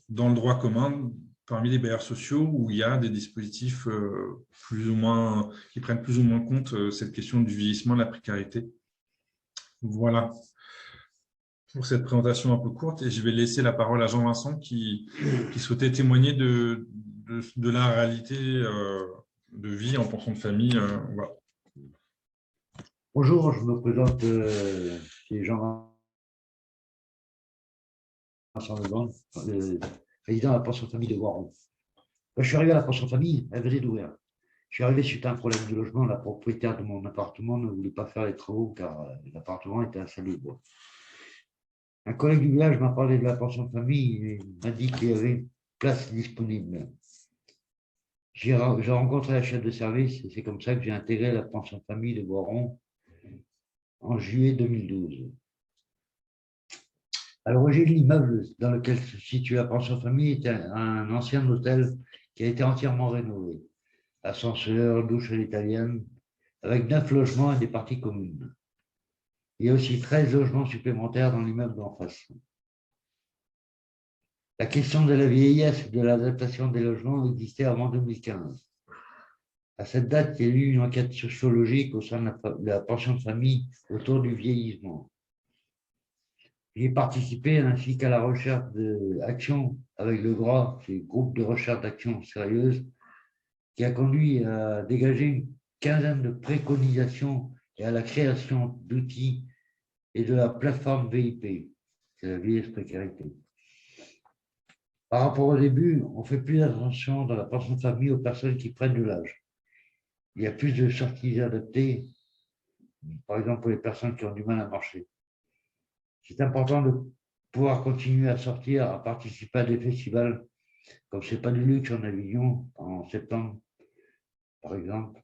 [SPEAKER 5] dans le droit commun, parmi les bailleurs sociaux, où il y a des dispositifs qui prennent plus ou moins compte cette question du vieillissement, de la précarité. Voilà pour cette présentation un peu courte. Et je vais laisser la parole à Jean-Vincent qui souhaitait témoigner de la réalité de vie en pension de famille. Voilà.
[SPEAKER 6] Bonjour, je me présente, c'est Jean-Vincent Lebon, président de la pension de famille de Voiron. Quand je suis arrivé à la pension de famille, elle venait d'ouvrir. Je suis arrivé suite à un problème de logement. La propriétaire de mon appartement ne voulait pas faire les travaux car l'appartement était insalubre. Un collègue du village m'a parlé de la pension de famille et m'a dit qu'il y avait une place disponible. J'ai rencontré la chef de service et c'est comme ça que j'ai intégré la pension de famille de Voiron en juillet 2012. À l'origine, l'immeuble dans lequel se situe la pension de famille était un ancien hôtel qui a été entièrement rénové. Ascenseur, douche à l'italienne, avec 9 logements et des parties communes. Il y a aussi 13 logements supplémentaires dans l'immeuble d'en face. La question de la vieillesse et de l'adaptation des logements existait avant 2015. À cette date, il y a eu une enquête sociologique au sein de la pension de famille autour du vieillissement. J'ai participé ainsi qu'à la recherche d'action avec le GRA, c'est le groupe de recherche d'action sérieuse, qui a conduit à dégager une quinzaine de préconisations et à la création d'outils et de la plateforme VIP, c'est la vieillesse précarité. Par rapport au début, on fait plus attention dans la pension de famille aux personnes qui prennent de l'âge. Il y a plus de sorties adaptées, par exemple pour les personnes qui ont du mal à marcher. C'est important de pouvoir continuer à sortir, à participer à des festivals, comme c'est pas du luxe en Avignon en septembre, par exemple.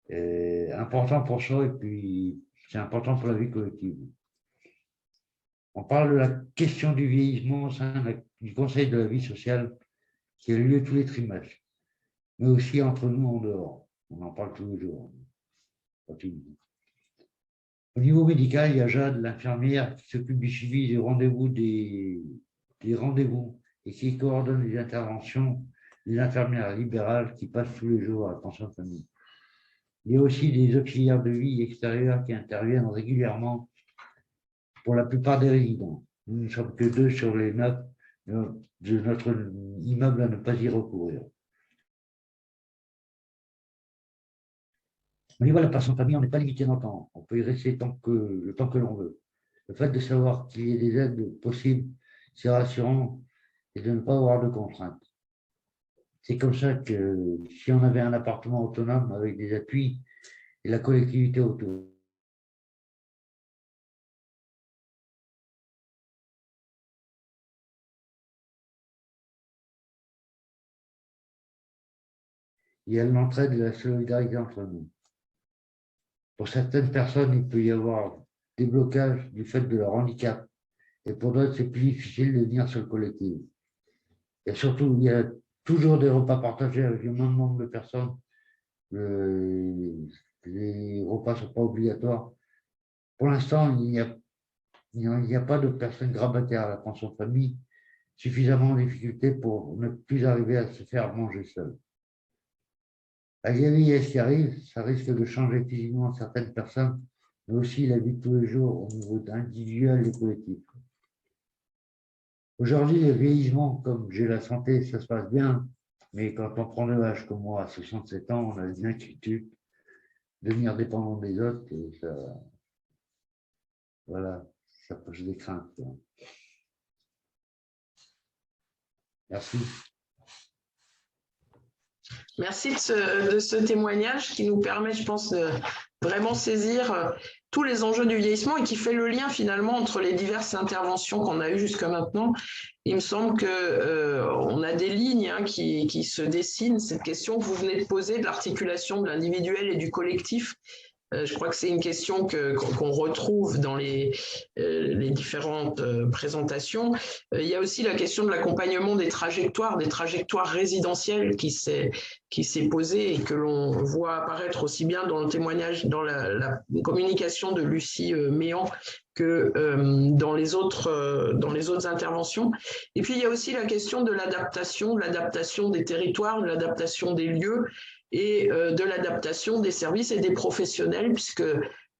[SPEAKER 6] C'est important pour soi et puis c'est important pour la vie collective. On parle de la question du vieillissement au sein du Conseil de la vie sociale qui a lieu tous les trimestres, mais aussi entre nous en dehors. On en parle tous les jours. Au niveau médical, il y a Jade, l'infirmière, qui s'occupe du suivi des rendez-vous et qui coordonne les interventions des infirmières libérales qui passent tous les jours à la pension de famille. Il y a aussi des auxiliaires de vie extérieurs qui interviennent régulièrement pour la plupart des résidents. Nous ne sommes que 2 sur les 9 de notre immeuble à ne pas y recourir. Au niveau de la pension de famille, on n'est pas limité dans le temps. On peut y rester le temps que l'on veut. Le fait de savoir qu'il y ait des aides possibles, c'est rassurant et de ne pas avoir de contraintes. C'est comme ça que si on avait un appartement autonome avec des appuis et la collectivité autour, il y a l'entraide et la solidarité entre nous. Pour certaines personnes, il peut y avoir des blocages du fait de leur handicap. Et pour d'autres, c'est plus difficile de venir sur le collectif. Et surtout, il y a toujours des repas partagés avec le même nombre de personnes. Les repas ne sont pas obligatoires. Pour l'instant, il n'y a pas de personnes grabataires à la pension de famille, suffisamment en difficulté pour ne plus arriver à se faire manger seul. La vieillesse qui arrive, ça risque de changer physiquement certaines personnes, mais aussi la vie de tous les jours au niveau individuel et collectif. Aujourd'hui, le vieillissement, comme j'ai la santé, ça se passe bien, mais quand on prend de l'âge comme moi, à 67 ans, on a une inquiétude, devenir dépendant des autres, et ça, voilà, ça pose des craintes. Merci.
[SPEAKER 2] Merci de ce témoignage qui nous permet, je pense, de vraiment saisir tous les enjeux du vieillissement et qui fait le lien finalement entre les diverses interventions qu'on a eues jusqu'à maintenant. Il me semble qu'on a des lignes qui se dessinent. Cette question que vous venez de poser de l'articulation de l'individuel et du collectif, je crois que c'est une question qu'on retrouve dans les différentes présentations. Il y a aussi la question de l'accompagnement des trajectoires résidentielles qui s'est posée et que l'on voit apparaître aussi bien dans le témoignage, dans la communication de Lucie Méan que dans les autres interventions. Et puis, il y a aussi la question de l'adaptation des territoires, de l'adaptation des lieux, et de l'adaptation des services et des professionnels, puisque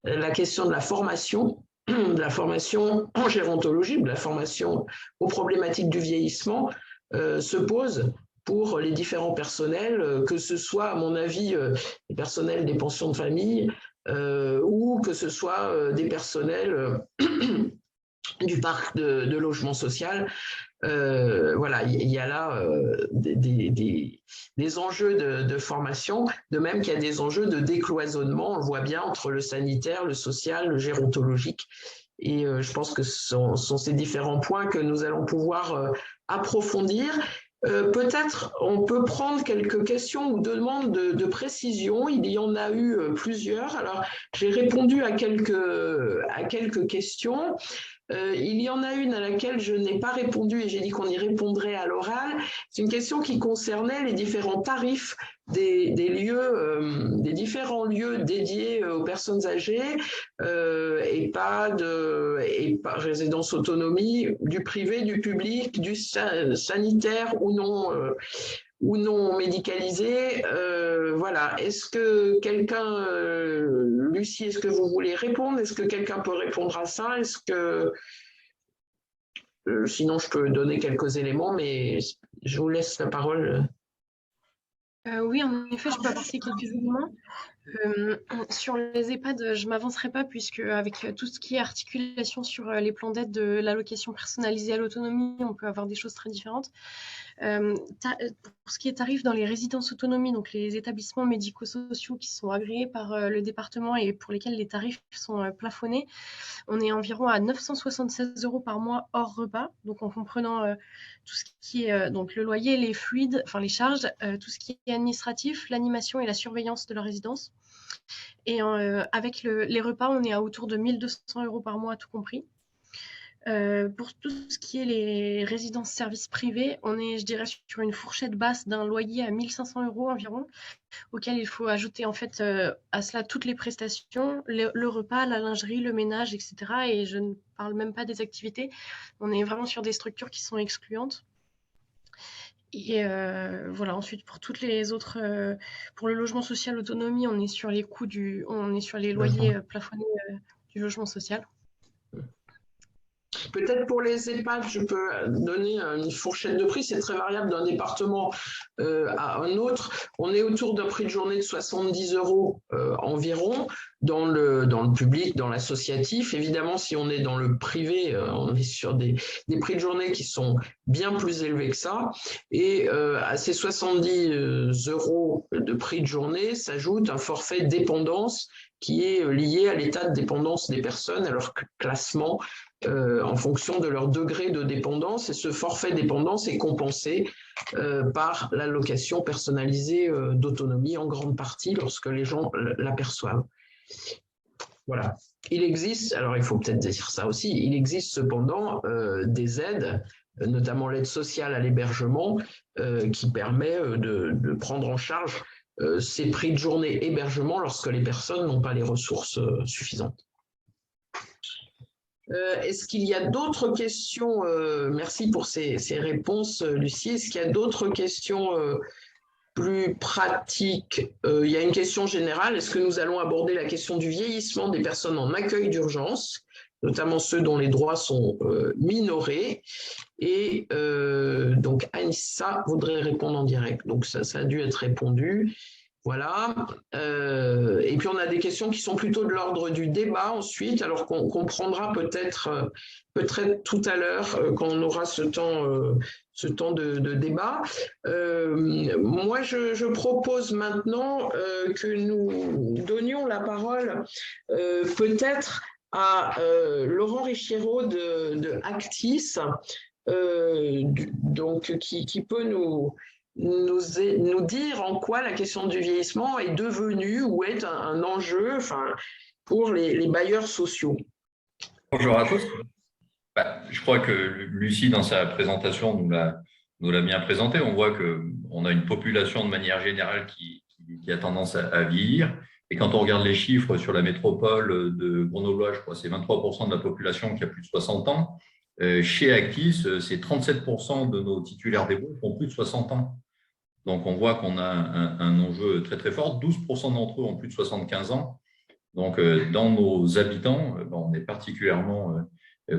[SPEAKER 2] la question de la formation en gérontologie, de la formation aux problématiques du vieillissement se pose pour les différents personnels, que ce soit, à mon avis, les personnels des pensions de famille ou que ce soit des personnels du parc de logement social. Voilà, il y a là des enjeux de formation, de même qu'il y a des enjeux de décloisonnement, on le voit bien, entre le sanitaire, le social, le gérontologique. Et je pense que ce sont ces différents points que nous allons pouvoir approfondir. Peut-être on peut prendre quelques questions ou demandes de précision. Il y en a eu plusieurs. Alors, j'ai répondu à quelques questions. Il y en a une à laquelle je n'ai pas répondu et j'ai dit qu'on y répondrait à l'oral. C'est une question qui concernait les différents tarifs des différents lieux dédiés aux personnes âgées, EHPAD, résidence autonomie, du privé, du public, du sanitaire ou non médicalisé. Voilà. Est-ce que quelqu'un, Lucie, est-ce que vous voulez répondre? Est-ce que quelqu'un peut répondre à ça? Est-ce que sinon je peux donner quelques éléments, mais je vous laisse la parole.
[SPEAKER 4] Oui, en effet, je peux apporter quelques éléments. Sur les EHPAD, je ne m'avancerai pas puisque avec tout ce qui est articulation sur les plans d'aide de l'allocation personnalisée à l'autonomie, on peut avoir des choses très différentes. Pour ce qui est tarif dans les résidences autonomie, donc les établissements médico-sociaux qui sont agréés par le département et pour lesquels les tarifs sont plafonnés, on est environ à 976 € par mois hors repas, donc en comprenant tout ce qui est donc le loyer, les fluides, enfin les charges, tout ce qui est administratif, l'animation et la surveillance de la résidence. Et avec les repas, on est à autour de 1 200 € par mois, tout compris. Pour tout ce qui est les résidences services privés, on est, je dirais, sur une fourchette basse d'un loyer à 1 500 € environ, auquel il faut ajouter en fait à cela toutes les prestations, le repas, la lingerie, le ménage, etc. Et je ne parle même pas des activités. On est vraiment sur des structures qui sont excluantes. Et voilà. Ensuite, pour toutes les autres, pour le logement social autonomie, on est sur les coûts on est sur les loyers plafonnés du logement social.
[SPEAKER 2] Peut-être pour les EHPAD, je peux donner une fourchette de prix. C'est très variable d'un département à un autre. On est autour d'un prix de journée de 70 € environ dans le public, dans l'associatif. Évidemment, si on est dans le privé, on est sur des prix de journée qui sont bien plus élevés que ça. Et à ces 70 € de prix de journée s'ajoute un forfait dépendance qui est lié à l'état de dépendance des personnes, à leur classement en fonction de leur degré de dépendance. Et ce forfait dépendance est compensé par l'allocation personnalisée d'autonomie en grande partie lorsque les gens l'aperçoivent. Voilà. Il existe, alors il faut peut-être dire ça aussi, il existe cependant des aides, notamment l'aide sociale à l'hébergement, qui permet de prendre en charge ces prix de journée hébergement lorsque les personnes n'ont pas les ressources suffisantes. Est-ce qu'il y a d'autres questions? Merci pour ces réponses, Lucie. Est-ce qu'il y a d'autres questions plus pratiques? Il y a une question générale. Est-ce que nous allons aborder la question du vieillissement des personnes en accueil d'urgence, notamment ceux dont les droits sont minorés? Et donc, Anissa voudrait répondre en direct. Donc, ça a dû être répondu. Voilà. Et puis, on a des questions qui sont plutôt de l'ordre du débat ensuite, alors qu'on prendra peut-être tout à l'heure quand on aura ce temps de débat. Moi, je propose maintenant que nous donnions la parole peut-être à Laurent Richiero de Actis, donc qui peut nous dire en quoi la question du vieillissement est devenue ou est un enjeu pour les bailleurs sociaux.
[SPEAKER 7] Bonjour à tous. Je crois que Lucie, dans sa présentation, nous l'a bien présenté. On voit qu'on a une population de manière générale qui a tendance à vieillir. Et quand on regarde les chiffres sur la métropole de Grenoble, je crois que c'est 23% de la population qui a plus de 60 ans. Chez Actis, c'est 37% de nos titulaires des baux qui ont plus de 60 ans. Donc, on voit qu'on a un enjeu très, très fort. 12% d'entre eux ont plus de 75 ans. Donc, dans nos habitants, on est particulièrement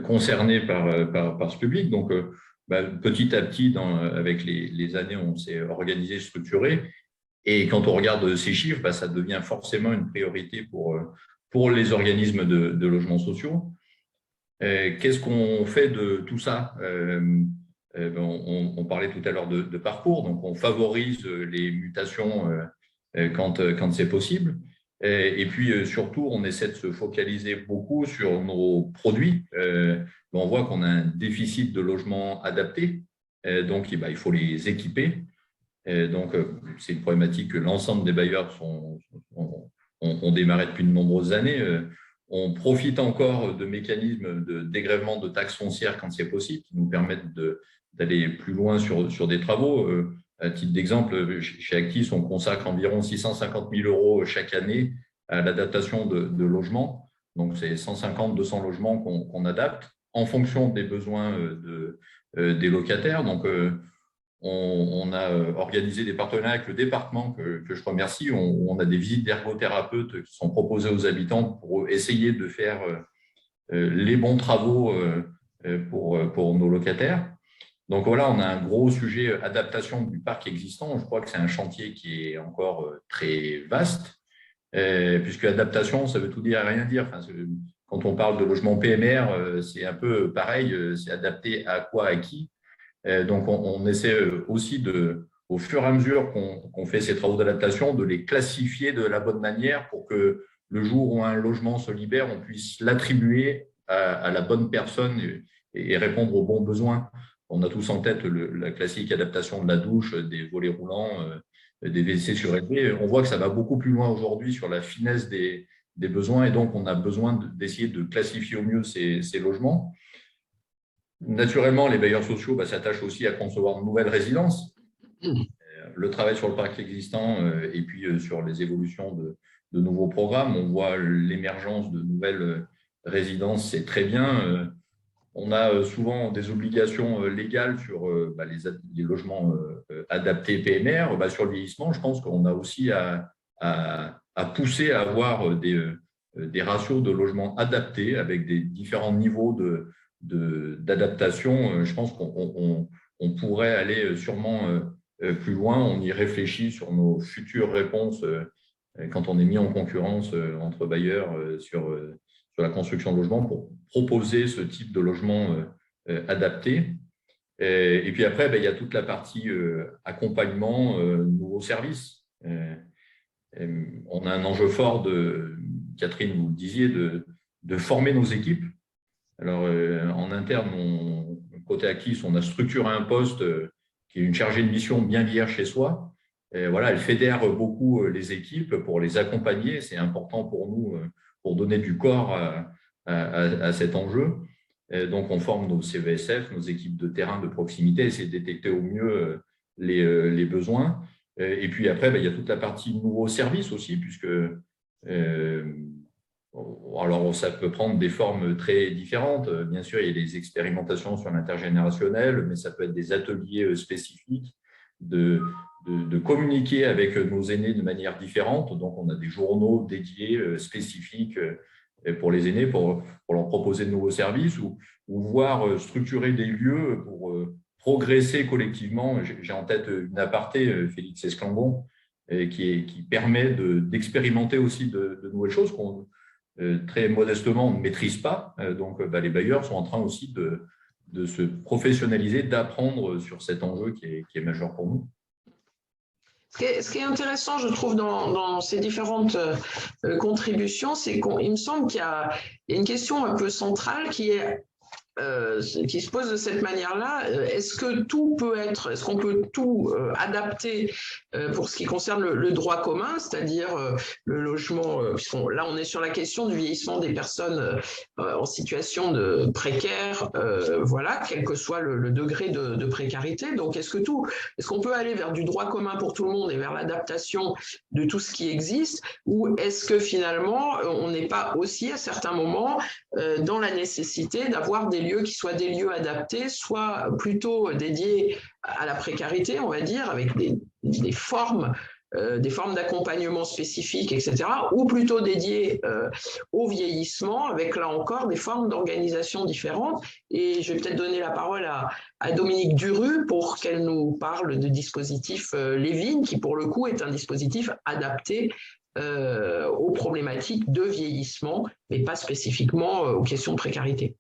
[SPEAKER 7] concernés par ce public. Donc, petit à petit, avec les années, on s'est organisé, structuré. Et quand on regarde ces chiffres, ça devient forcément une priorité pour les organismes de logements sociaux. Qu'est-ce qu'on fait de tout ça? On parlait tout à l'heure de parcours, donc on favorise les mutations quand c'est possible. Et puis surtout, on essaie de se focaliser beaucoup sur nos produits. On voit qu'on a un déficit de logements adaptés, donc il faut les équiper. Donc c'est une problématique que l'ensemble des bailleurs ont démarré depuis de nombreuses années. On profite encore de mécanismes de dégrèvement de taxes foncières quand c'est possible, qui nous permettent d'aller plus loin sur des travaux. À titre d'exemple, chez Actis, on consacre environ 650 000 € chaque année à l'adaptation de logements. Donc, c'est 150-200 logements qu'on adapte en fonction des besoins des locataires. Donc, on a organisé des partenariats avec le département que je remercie. On a des visites d'ergothérapeutes qui sont proposées aux habitants pour essayer de faire les bons travaux pour nos locataires. Donc voilà, on a un gros sujet adaptation du parc existant. Je crois que c'est un chantier qui est encore très vaste. puisque adaptation, ça veut tout dire et rien dire. Enfin, quand on parle de logement PMR, c'est un peu pareil, c'est adapté à quoi, à qui. Donc, on essaie aussi au fur et à mesure qu'on fait ces travaux d'adaptation, de les classifier de la bonne manière pour que le jour où un logement se libère, on puisse l'attribuer à la bonne personne et répondre aux bons besoins. On a tous en tête la classique adaptation de la douche, des volets roulants, des WC surélevés. On voit que ça va beaucoup plus loin aujourd'hui sur la finesse des besoins et donc on a besoin d'essayer de classifier au mieux ces logements. Naturellement, les bailleurs sociaux s'attachent aussi à concevoir de nouvelles résidences. Le travail sur le parc existant et puis sur les évolutions de nouveaux programmes, on voit l'émergence de nouvelles résidences, c'est très bien. On a souvent des obligations légales sur les logements adaptés PMR. Sur le vieillissement, je pense qu'on a aussi à pousser à avoir des ratios de logements adaptés avec des différents niveaux d'adaptation. Je pense qu'on pourrait aller sûrement plus loin. On y réfléchit sur nos futures réponses quand on est mis en concurrence entre bailleurs sur la construction de logements pour proposer ce type de logement adapté. Et puis après, il y a toute la partie accompagnement, nouveaux services. On a un enjeu fort, Catherine, vous le disiez, de former nos équipes. Alors, en interne, côté Acquis, on a structuré un poste qui est une chargée de mission bien vieille chez soi. Et voilà, elle fédère beaucoup les équipes pour les accompagner. C'est important pour nous pour donner du corps à cet enjeu. Et donc, on forme nos CVSF, nos équipes de terrain de proximité, essayer de détecter au mieux les besoins. Et puis après, il y a toute la partie nouveaux services aussi, puisque alors ça peut prendre des formes très différentes. Bien sûr, il y a des expérimentations sur l'intergénérationnel, mais ça peut être des ateliers spécifiques de communiquer avec nos aînés de manière différente. Donc, on a des journaux dédiés, spécifiques pour les aînés, pour leur proposer de nouveaux services ou voir structurer des lieux pour progresser collectivement. J'ai en tête une aparté, Félix Esclangon, qui permet d'expérimenter aussi de nouvelles choses qu'on très modestement on ne maîtrise pas. Donc, les bailleurs sont en train aussi de se professionnaliser, d'apprendre sur cet enjeu qui est majeur pour nous.
[SPEAKER 2] Ce qui est intéressant, je trouve, dans ces différentes contributions, c'est qu'il me semble qu'il y a une question un peu centrale qui se pose de cette manière-là. Est-ce qu'on peut tout adapter pour ce qui concerne le droit commun, c'est-à-dire le logement, là on est sur la question du vieillissement des personnes en situation de précaire, voilà, quel que soit le degré de précarité. Donc est-ce qu'on peut aller vers du droit commun pour tout le monde et vers l'adaptation de tout ce qui existe, ou est-ce que finalement on n'est pas aussi à certains moments dans la nécessité d'avoir des lieux qui soient des lieux adaptés, soit plutôt dédiés à la précarité, on va dire, avec des formes d'accompagnement spécifiques, etc., ou plutôt dédiés au vieillissement, avec là encore des formes d'organisation différentes. Et je vais peut-être donner la parole à Dominique Duru pour qu'elle nous parle du dispositif Lévin, qui pour le coup est un dispositif adapté aux problématiques de vieillissement, mais pas spécifiquement aux questions de précarité.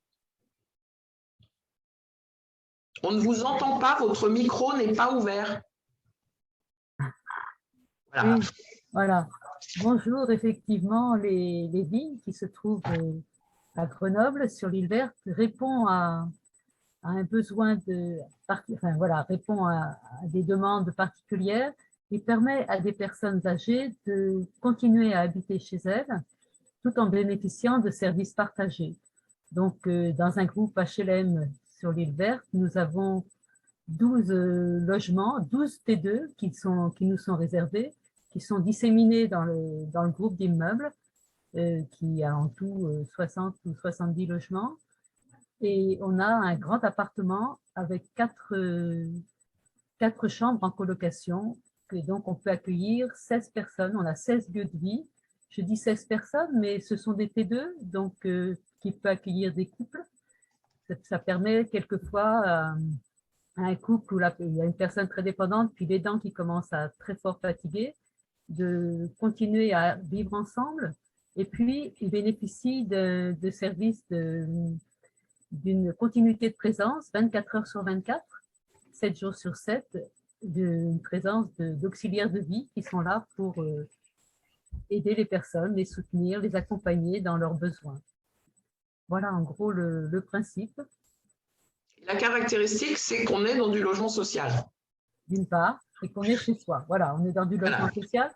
[SPEAKER 2] On ne vous entend pas, votre micro n'est pas ouvert.
[SPEAKER 3] Voilà. Oui, voilà. Bonjour, effectivement, les vignes qui se trouvent à Grenoble, sur l'île verte, répond à un besoin répond à des demandes particulières et permet à des personnes âgées de continuer à habiter chez elles tout en bénéficiant de services partagés. Donc, dans un groupe HLM sur l'île verte, nous avons 12 logements, 12 T2 qui nous sont réservés, qui sont disséminés dans le groupe d'immeubles, qui a en tout 60 ou 70 logements. Et on a un grand appartement avec 4 chambres en colocation, et donc on peut accueillir 16 personnes, on a 16 lieux de vie. Je dis 16 personnes, mais ce sont des T2, donc qui peut accueillir des couples. Ça permet quelquefois à un couple où il y a une personne très dépendante, puis l'aidant qui commence à très fort fatiguer, de continuer à vivre ensemble. Et puis, ils bénéficient de services d'une continuité de présence 24 heures sur 24, 7 jours sur 7, d'une présence d'auxiliaires de vie qui sont là pour aider les personnes, les soutenir, les accompagner dans leurs besoins. Voilà en gros le principe.
[SPEAKER 2] La caractéristique, c'est qu'on est dans du logement social.
[SPEAKER 3] D'une part, et qu'on est chez soi. Voilà, on est dans du logement social.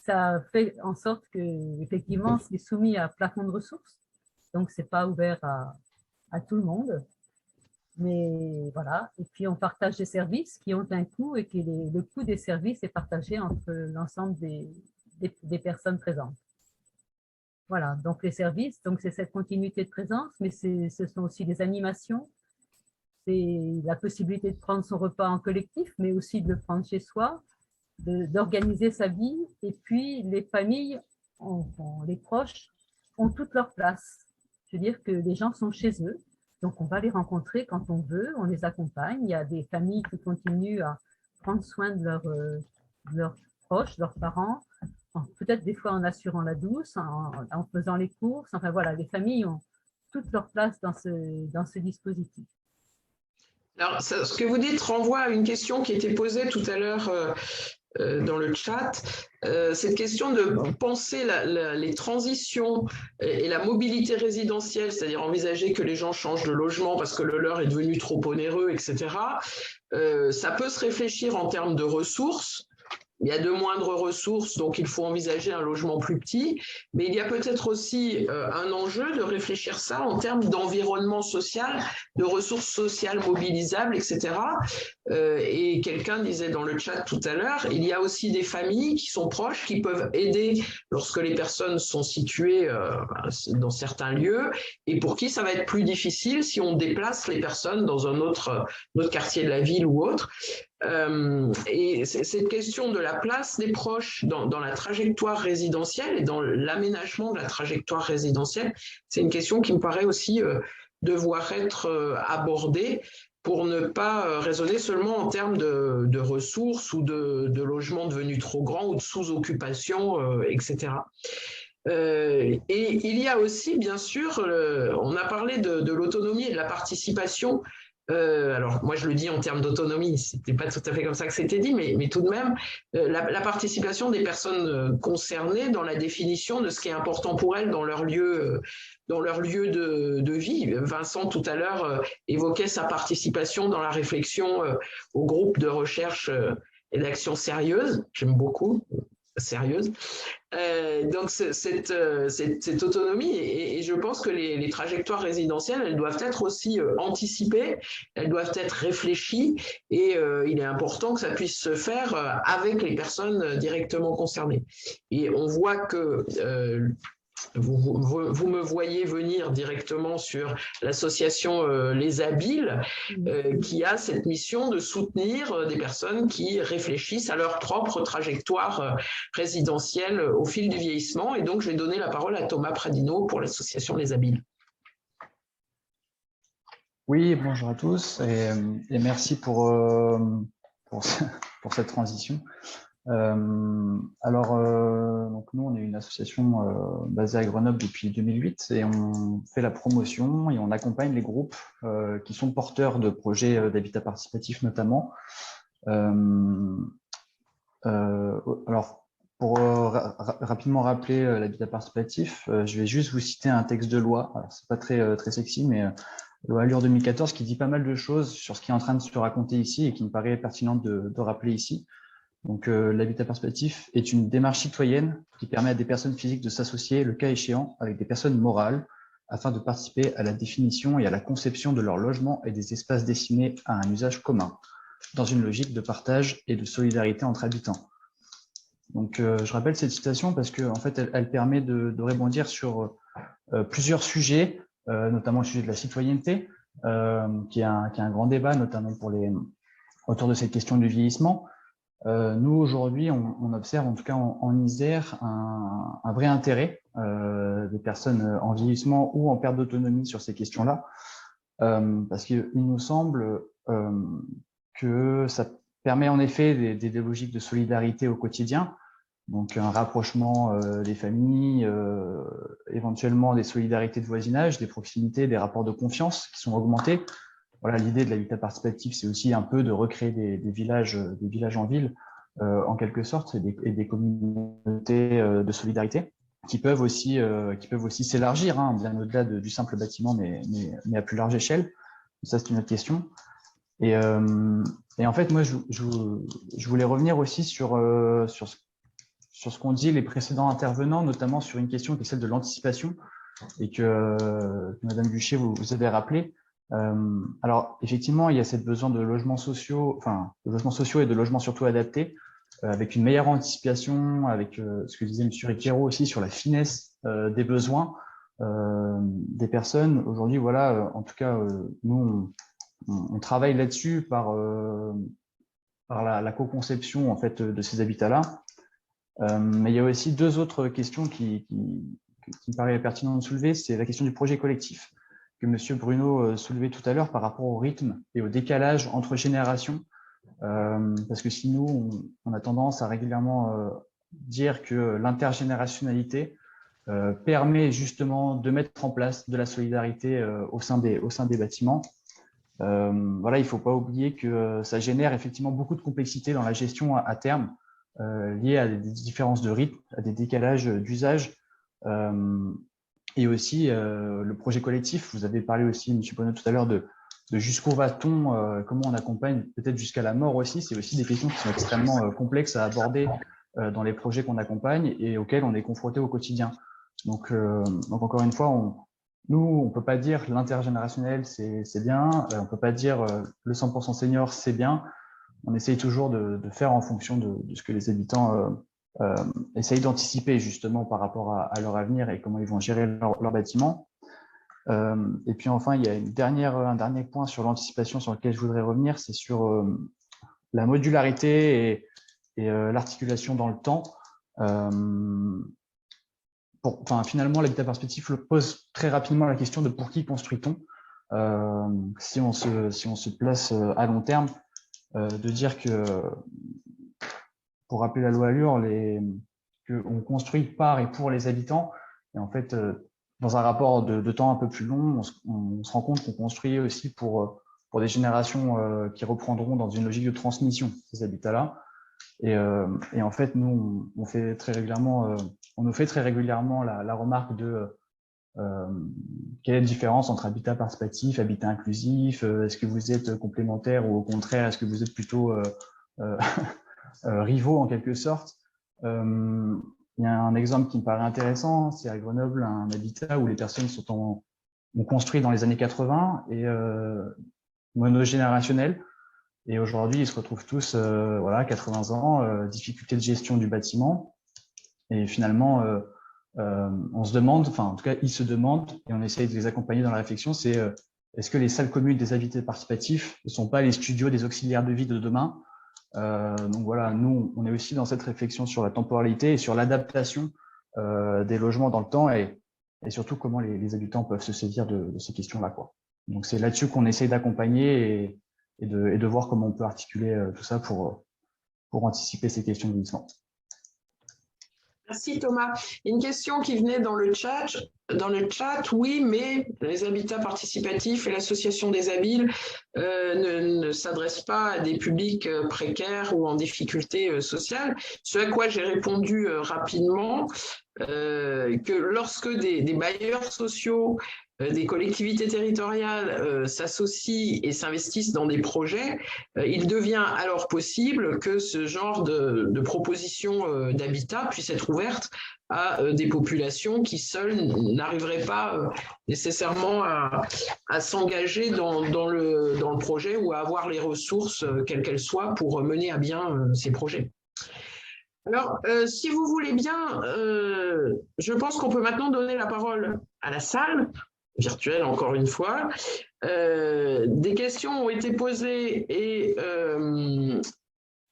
[SPEAKER 3] Ça fait en sorte que, effectivement, c'est soumis à plafond de ressources. Donc, ce n'est pas ouvert à tout le monde. Mais voilà. Et puis, on partage des services qui ont un coût et que le coût des services est partagé entre l'ensemble des personnes présentes. Voilà. Donc, les services, donc c'est cette continuité de présence, mais ce sont aussi des animations. C'est la possibilité de prendre son repas en collectif, mais aussi de le prendre chez soi, d'organiser sa vie. Et puis, les familles, les proches, ont toute leur place. Je veux dire que les gens sont chez eux, donc on va les rencontrer quand on veut, on les accompagne. Il y a des familles qui continuent à prendre soin de leurs proches, leurs parents, peut-être des fois en assurant la douce, en faisant les courses. Enfin voilà, les familles ont toute leur place dans ce dispositif.
[SPEAKER 2] Alors, ce que vous dites renvoie à une question qui était posée tout à l'heure dans le chat. Cette question de penser les transitions et la mobilité résidentielle, c'est-à-dire envisager que les gens changent de logement parce que le leur est devenu trop onéreux, etc. Ça peut se réfléchir en termes de ressources. Il y a de moindres ressources, donc il faut envisager un logement plus petit. Mais il y a peut-être aussi un enjeu de réfléchir ça en termes d'environnement social, de ressources sociales mobilisables, etc. Et quelqu'un disait dans le chat tout à l'heure, il y a aussi des familles qui sont proches, qui peuvent aider lorsque les personnes sont situées dans certains lieux, et pour qui ça va être plus difficile si on déplace les personnes dans un autre quartier de la ville ou autre. Et cette question de la place des proches dans la trajectoire résidentielle et dans l'aménagement de la trajectoire résidentielle, c'est une question qui me paraît aussi devoir être abordée pour ne pas raisonner seulement en termes de ressources ou de logements devenus trop grands ou de sous-occupation, etc. Et il y a aussi, bien sûr, on a parlé de l'autonomie et de la participation. Alors, moi, je le dis en termes d'autonomie, c'était pas tout à fait comme ça que c'était dit, mais tout de même, la participation des personnes concernées dans la définition de ce qui est important pour elles dans leur lieu de vie. Vincent, tout à l'heure, évoquait sa participation dans la réflexion au groupe de recherche et d'action sérieuse. J'aime beaucoup. Sérieuse. Donc, cette autonomie, et je pense que les trajectoires résidentielles, elles doivent être aussi anticipées, elles doivent être réfléchies, et il est important que ça puisse se faire avec les personnes directement concernées. Et on voit que vous me voyez venir directement sur l'association Les Habiles, qui a cette mission de soutenir des personnes qui réfléchissent à leur propre trajectoire résidentielle au fil du vieillissement. Et donc, je vais donner la parole à Thomas Pradino pour l'association Les Habiles.
[SPEAKER 8] Oui, bonjour à tous et merci pour cette transition. Donc nous, on est une association basée à Grenoble depuis 2008 et on fait la promotion et on accompagne les groupes qui sont porteurs de projets d'habitat participatif notamment. Alors, pour rapidement rappeler l'habitat participatif, je vais juste vous citer un texte de loi. C'est pas très sexy, mais loi Allure 2014 qui dit pas mal de choses sur ce qui est en train de se raconter ici et qui me paraît pertinent de rappeler ici. Donc, l'habitat participatif est une démarche citoyenne qui permet à des personnes physiques de s'associer, le cas échéant, avec des personnes morales afin de participer à la définition et à la conception de leur logement et des espaces destinés à un usage commun, dans une logique de partage et de solidarité entre habitants. Donc, je rappelle cette citation parce qu'en fait, elle permet de rebondir sur plusieurs sujets, notamment le sujet de la citoyenneté, qui est un grand débat, notamment autour de cette question du vieillissement. Nous, aujourd'hui, on observe, en tout cas en Isère, un vrai intérêt des personnes en vieillissement ou en perte d'autonomie sur ces questions-là, parce qu'il nous semble que ça permet en effet des logiques de solidarité au quotidien, Donc, un rapprochement des familles, éventuellement des solidarités de voisinage, des proximités, des rapports de confiance qui sont augmentés. Voilà, l'idée de l'habitat participatif, c'est aussi un peu de recréer des villages en ville, en quelque sorte, et des communautés de solidarité qui peuvent aussi s'élargir, hein, bien au-delà du simple bâtiment, mais à plus large échelle. Ça, c'est une autre question. Et en fait, moi, je voulais revenir aussi sur ce qu'ont dit les précédents intervenants, notamment sur une question qui est celle de l'anticipation, et que Madame Buchet, vous avez rappelé. Alors, effectivement, il y a cette besoin de logements sociaux, et de logements surtout adaptés, avec une meilleure anticipation, avec ce que disait M. Riquero aussi sur la finesse des besoins des personnes. Aujourd'hui, voilà, en tout cas, nous, on travaille là-dessus par la co-conception en fait, de ces habitats-là. Mais il y a aussi deux autres questions qui me paraît pertinent de soulever. C'est la question du projet collectif que M. Bruno soulevait tout à l'heure par rapport au rythme et au décalage entre générations. Parce que si nous, on a tendance à régulièrement dire que l'intergénérationnalité permet justement de mettre en place de la solidarité au sein des bâtiments. Voilà, il ne faut pas oublier que ça génère effectivement beaucoup de complexité dans la gestion à terme, liées à des différences de rythme, à des décalages d'usage. Et aussi, le projet collectif, vous avez parlé aussi, M. Bonneau, tout à l'heure, de jusqu'où va-t-on, comment on accompagne, peut-être jusqu'à la mort aussi. C'est aussi des questions qui sont extrêmement complexes à aborder dans les projets qu'on accompagne et auxquels on est confronté au quotidien. Donc encore une fois, nous, on ne peut pas dire l'intergénérationnel, c'est bien, on ne peut pas dire le 100% senior, c'est bien. On essaye toujours de faire en fonction de ce que les habitants essayent d'anticiper justement par rapport à leur avenir et comment ils vont gérer leur bâtiment. Et puis enfin, il y a un dernier point sur l'anticipation sur lequel je voudrais revenir, c'est sur la modularité et l'articulation dans le temps. Finalement, l'habitat participatif pose très rapidement la question de pour qui construit-on, si on se place à long terme, de dire que, pour rappeler la loi Allure, qu'on construit par et pour les habitants, et en fait, dans un rapport de temps un peu plus long, on se rend compte qu'on construit aussi pour des générations qui reprendront dans une logique de transmission ces habitats-là. Et en fait, nous, on nous fait très régulièrement la remarque de quelle est la différence entre habitat participatif, habitat inclusif, est-ce que vous êtes complémentaires ou au contraire, est-ce que vous êtes plutôt rivaux en quelque sorte. Il y a un exemple qui me paraît intéressant, c'est à Grenoble, un habitat où les personnes ont construit dans les années 80 et monogénérationnel. Et aujourd'hui, ils se retrouvent tous, 80 ans, difficulté de gestion du bâtiment. Et finalement, on se demande, enfin, en tout cas, ils se demandent, et on essaye de les accompagner dans la réflexion, c'est est-ce que les salles communes des habitats participatifs ne sont pas les studios des auxiliaires de vie de demain? Donc voilà, nous, on est aussi dans cette réflexion sur la temporalité et sur l'adaptation des logements dans le temps et surtout comment les habitants peuvent se saisir de ces questions-là, quoi. Donc c'est là-dessus qu'on essaye d'accompagner et de voir comment on peut articuler tout ça pour anticiper ces questions de vieillissement.
[SPEAKER 2] Merci Thomas. Une question qui venait dans le chat, oui, mais les habitats participatifs et l'association des habiles ne s'adressent pas à des publics précaires ou en difficulté sociale. Ce à quoi j'ai répondu rapidement, que lorsque des bailleurs sociaux, des collectivités territoriales s'associent et s'investissent dans des projets, il devient alors possible que ce genre de proposition d'habitat puisse être ouverte à des populations qui seules n'arriveraient pas nécessairement à s'engager dans le projet ou à avoir les ressources, quelles qu'elles soient, pour mener à bien ces projets. Alors, si vous voulez bien, je pense qu'on peut maintenant donner la parole à la salle virtuelle, encore une fois. Des questions ont été posées et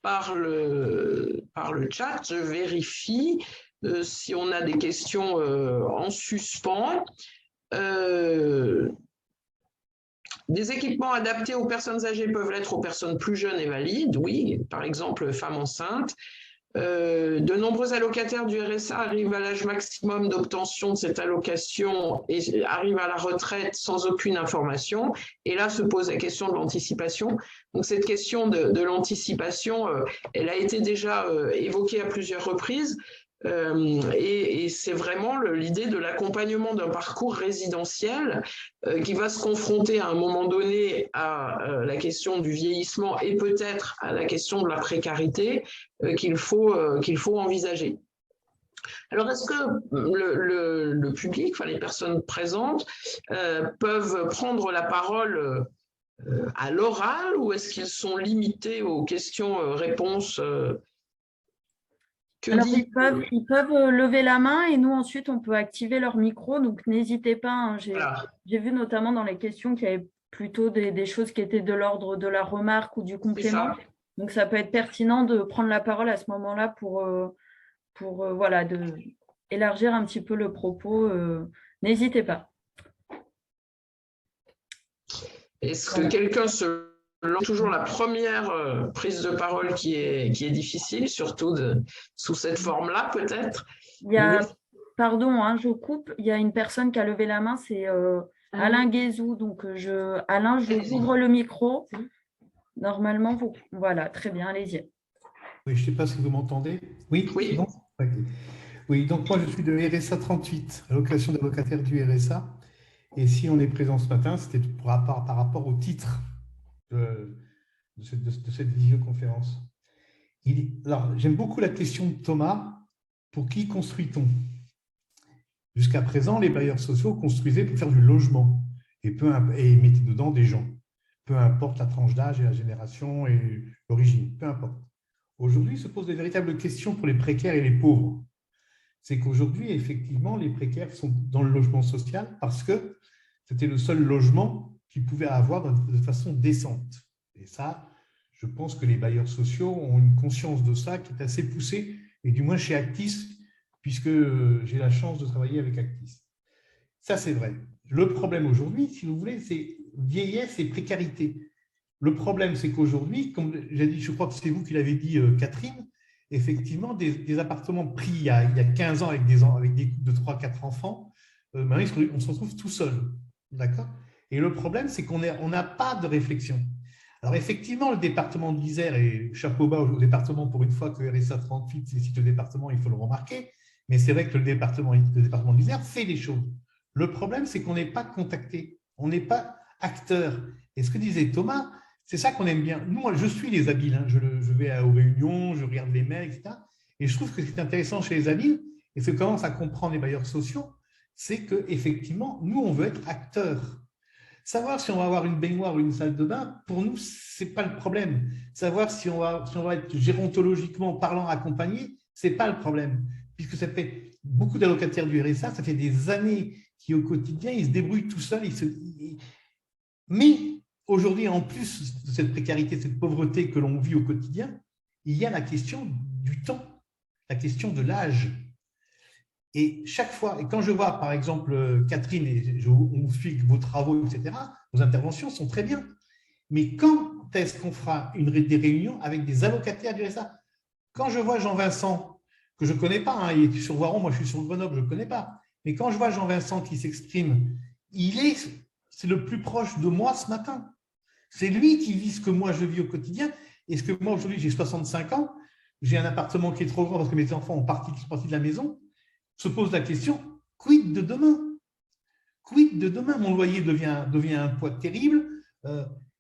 [SPEAKER 2] par le chat, je vérifie si on a des questions en suspens. Des équipements adaptés aux personnes âgées peuvent l'être aux personnes plus jeunes et valides, oui, par exemple femmes enceintes. De nombreux allocataires du RSA arrivent à l'âge maximum d'obtention de cette allocation et arrivent à la retraite sans aucune information. Et là se pose la question de l'anticipation. Donc cette question de l'anticipation, elle a été déjà évoquée à plusieurs reprises. Et c'est vraiment l'idée de l'accompagnement d'un parcours résidentiel qui va se confronter à un moment donné à la question du vieillissement et peut-être à la question de la précarité qu'il faut envisager. Alors, est-ce que le public, enfin les personnes présentes, peuvent prendre la parole à l'oral ou est-ce qu'ils sont limités aux questions-réponses
[SPEAKER 9] Alors, ils peuvent lever la main et nous, ensuite, on peut activer leur micro. Donc, n'hésitez pas. Hein, j'ai vu notamment dans les questions qu'il y avait plutôt des choses qui étaient de l'ordre de la remarque ou du complément. Donc, ça peut être pertinent de prendre la parole à ce moment-là pour voilà, élargir un petit peu le propos. N'hésitez pas.
[SPEAKER 2] Est-ce que quelqu'un se... Toujours la première prise de parole qui est difficile, surtout sous cette forme-là, peut-être.
[SPEAKER 9] Pardon, hein, je coupe. Il y a une personne qui a levé la main, c'est Alain Guézou. Donc, Alain, je ouvre le micro. Normalement, voilà, très bien, allez-y.
[SPEAKER 10] Oui, je ne sais pas si vous m'entendez. Oui,
[SPEAKER 2] oui.
[SPEAKER 10] Bon, okay. Oui, donc moi, je suis de RSA 38, allocation d'allocataire du RSA. Et si on est présent ce matin, c'était par rapport au titre de cette visioconférence. Alors, j'aime beaucoup la question de Thomas. Pour qui construit-on? Jusqu'à présent, les bailleurs sociaux construisaient pour faire du logement et mettaient dedans des gens. Peu importe la tranche d'âge et la génération et l'origine, peu importe. Aujourd'hui, se posent de véritables questions pour les précaires et les pauvres. C'est qu'aujourd'hui, effectivement, les précaires sont dans le logement social parce que c'était le seul logement qu'ils pouvaient avoir de façon décente. Et ça, je pense que les bailleurs sociaux ont une conscience de ça qui est assez poussée, et du moins chez Actis, puisque j'ai la chance de travailler avec Actis. Ça, c'est vrai. Le problème aujourd'hui, si vous voulez, c'est vieillesse et précarité. Le problème, c'est qu'aujourd'hui, comme j'ai dit, je crois que c'est vous qui l'avez dit, Catherine, effectivement, des appartements pris il y a 15 ans avec des couples de 3-4 enfants, maintenant, on se retrouve tout seul. D'accord? Et le problème, c'est qu'on n'a pas de réflexion. Alors, effectivement, le département de l'Isère, et chapeau bas au département, pour une fois que RSA 38, c'est site le département, il faut le remarquer, mais c'est vrai que le département de l'Isère fait des choses. Le problème, c'est qu'on n'est pas contacté, on n'est pas acteur. Et ce que disait Thomas, c'est ça qu'on aime bien. Nous, je suis les habiles, hein. Je vais aux réunions, je regarde les mails, etc. Et je trouve que ce qui est intéressant chez les habiles, et ce que commencent à comprendre les bailleurs sociaux, c'est qu'effectivement, nous, on veut être acteurs. Savoir si on va avoir une baignoire ou une salle de bain, pour nous, ce n'est pas le problème. Savoir si on va être gérontologiquement parlant accompagné, ce n'est pas le problème. Puisque ça fait beaucoup d'allocataires du RSA, ça fait des années qui, au quotidien, ils se débrouillent tout seuls. Mais aujourd'hui, en plus de cette précarité, de cette pauvreté que l'on vit au quotidien, il y a la question du temps, la question de l'âge. Et chaque fois, et quand je vois par exemple Catherine, et on suit vos travaux, etc., vos interventions sont très bien. Mais quand est-ce qu'on fera des réunions avec des allocataires du RSA? Quand je vois Jean-Vincent, que je ne connais pas, hein, il est sur Voiron, moi je suis sur Grenoble, je ne connais pas. Mais quand je vois Jean-Vincent qui s'exprime, c'est le plus proche de moi ce matin. C'est lui qui vit ce que moi je vis au quotidien. Et ce que moi aujourd'hui, j'ai 65 ans, j'ai un appartement qui est trop grand parce que mes enfants sont partis de la maison. Se pose la question, quid de demain? Quid de demain? Mon loyer devient un poids terrible,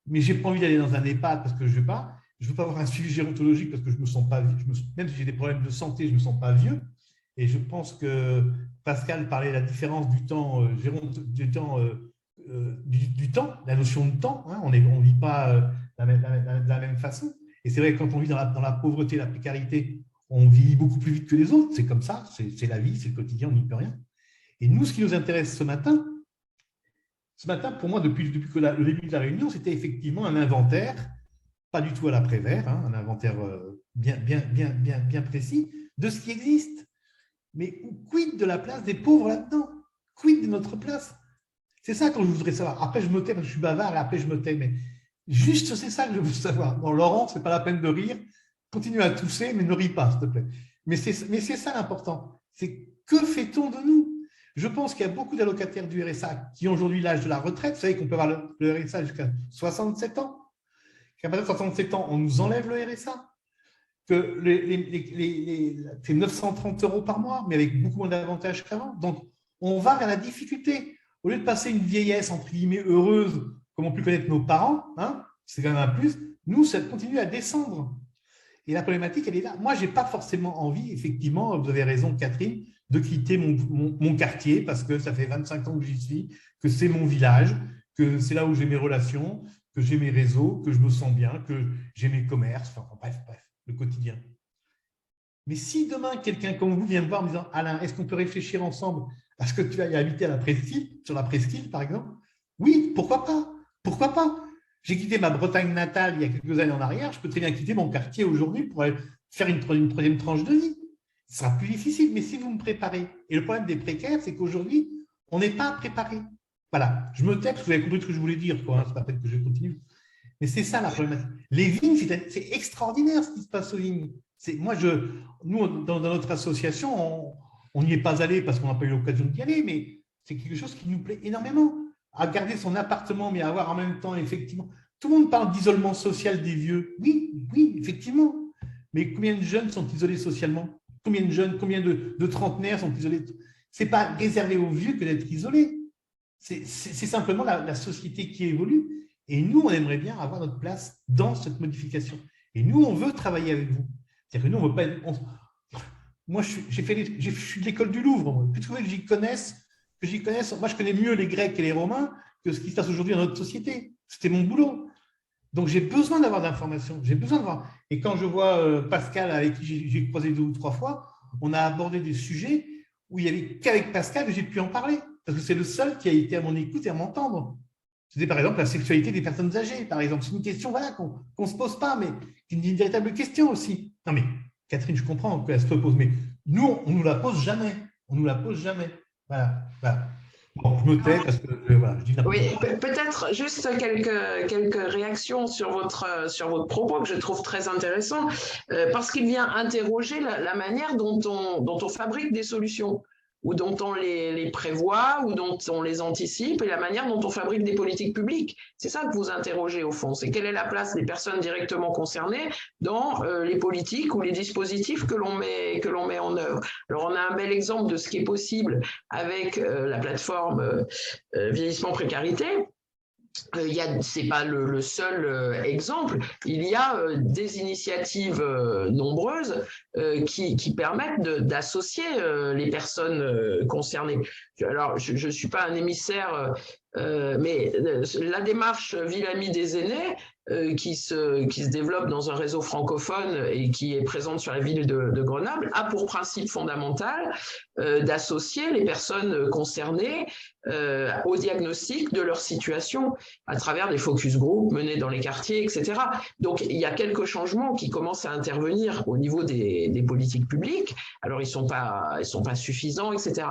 [SPEAKER 10] mais je n'ai pas envie d'aller dans un EHPAD parce que je ne veux pas avoir un suivi gérontologique parce que je ne me sens pas vieux. Même si j'ai des problèmes de santé, je ne me sens pas vieux. Et je pense que Pascal parlait de la différence du temps, la notion de temps. Hein, on ne vit pas de la même façon. Et c'est vrai que quand on vit dans la pauvreté, la précarité, on vit beaucoup plus vite que les autres, c'est comme ça, c'est la vie, c'est le quotidien, on n'y peut rien. Et nous, ce qui nous intéresse ce matin, pour moi, depuis que le début de la réunion, c'était effectivement un inventaire, pas du tout à l'après-vert, hein, un inventaire bien précis de ce qui existe. Mais quid de la place des pauvres là-dedans? Quid de notre place? C'est ça que je voudrais savoir. Après, je me tais parce que je suis bavard et après, je me tais. Mais juste, c'est ça que je veux savoir. Dans Laurent, ce n'est pas la peine de rire. continue à tousser, mais ne ris pas, s'il te plaît. Mais c'est ça l'important. C'est que fait-on de nous? Je pense qu'il y a beaucoup d'allocataires du RSA qui ont aujourd'hui l'âge de la retraite. Vous savez qu'on peut avoir le RSA jusqu'à 67 ans. Qu'à partir de 67 ans, on nous enlève le RSA. Que c'est 930 € par mois, mais avec beaucoup moins d'avantages qu'avant. Donc, on va vers la difficulté. Au lieu de passer une vieillesse, entre guillemets, heureuse, comme on peut connaître nos parents, hein, c'est quand même un plus, nous, ça continue à descendre. Et la problématique, elle est là. Moi, je n'ai pas forcément envie, effectivement, vous avez raison, Catherine, de quitter mon quartier parce que ça fait 25 ans que j'y suis, que c'est mon village, que c'est là où j'ai mes relations, que j'ai mes réseaux, que je me sens bien, que j'ai mes commerces, enfin bref, le quotidien. Mais si demain, quelqu'un comme vous vient me voir en me disant « Alain, est-ce qu'on peut réfléchir ensemble à ce que tu ailles habiter à la Presqu'île, sur la Presqu'île, par exemple ?» Oui, pourquoi pas? Pourquoi pas? J'ai quitté ma Bretagne natale il y a quelques années en arrière, je peux très bien quitter mon quartier aujourd'hui pour aller faire une troisième tranche de vie. Ce sera plus difficile, mais si vous me préparez. Et le problème des précaires, c'est qu'aujourd'hui, on n'est pas préparé. Voilà, je me tais parce que vous avez compris ce que je voulais dire, quoi. Hein, c'est pas peut-être que je continue. Mais c'est ça la problématique. Les vignes, c'est extraordinaire ce qui se passe aux vignes. Nous, dans notre association, on n'y est pas allé parce qu'on n'a pas eu l'occasion d'y aller, mais c'est quelque chose qui nous plaît énormément. À garder son appartement, mais avoir en même temps, effectivement… Tout le monde parle d'isolement social des vieux. Oui, effectivement. Mais combien de jeunes sont isolés socialement? Combien de jeunes, combien de trentenaires sont isolés? Ce n'est pas réservé aux vieux que d'être isolés. C'est simplement la société qui évolue. Et nous, on aimerait bien avoir notre place dans cette modification. Et nous, on veut travailler avec vous. C'est-à-dire que nous, on ne veut pas être… Moi, je suis de l'école du Louvre. Moi. Plus que j'y connaisse, moi, je connais mieux les Grecs et les Romains que ce qui se passe aujourd'hui dans notre société. C'était mon boulot. Donc, j'ai besoin d'avoir d'informations. J'ai besoin de voir. Et quand je vois Pascal, avec qui j'ai croisé 2 ou 3 fois, on a abordé des sujets où il n'y avait qu'avec Pascal que j'ai pu en parler. Parce que c'est le seul qui a été à mon écoute et à m'entendre. C'était par exemple la sexualité des personnes âgées, par exemple. C'est une question voilà, qu'on ne se pose pas, mais qui est une véritable question aussi. Non, mais Catherine, je comprends qu'elle se pose, mais nous, on ne nous la pose jamais. On ne nous la pose jamais. Voilà. Bon, je me tais parce que voilà, je dis n'importe quoi.
[SPEAKER 2] Oui, peut-être juste quelques réactions sur votre propos que je trouve très intéressant, parce qu'il vient interroger la manière dont on fabrique des solutions, ou dont on les prévoit, ou dont on les anticipe, et la manière dont on fabrique des politiques publiques. C'est ça que vous interrogez au fond, c'est quelle est la place des personnes directement concernées dans les politiques ou les dispositifs que l'on met en œuvre. Alors on a un bel exemple de ce qui est possible avec la plateforme Vieillissement Précarité. Ce n'est pas le seul exemple, il y a des initiatives nombreuses qui permettent d'associer les personnes concernées. Alors, je ne suis pas un émissaire, mais la démarche Ville Amie des aînés, qui se développe dans un réseau francophone et qui est présente sur la ville de Grenoble, a pour principe fondamental d'associer les personnes concernées au diagnostic de leur situation à travers des focus group menés dans les quartiers, etc. Donc, il y a quelques changements qui commencent à intervenir au niveau des politiques publiques. Alors, ils sont pas suffisants, etc.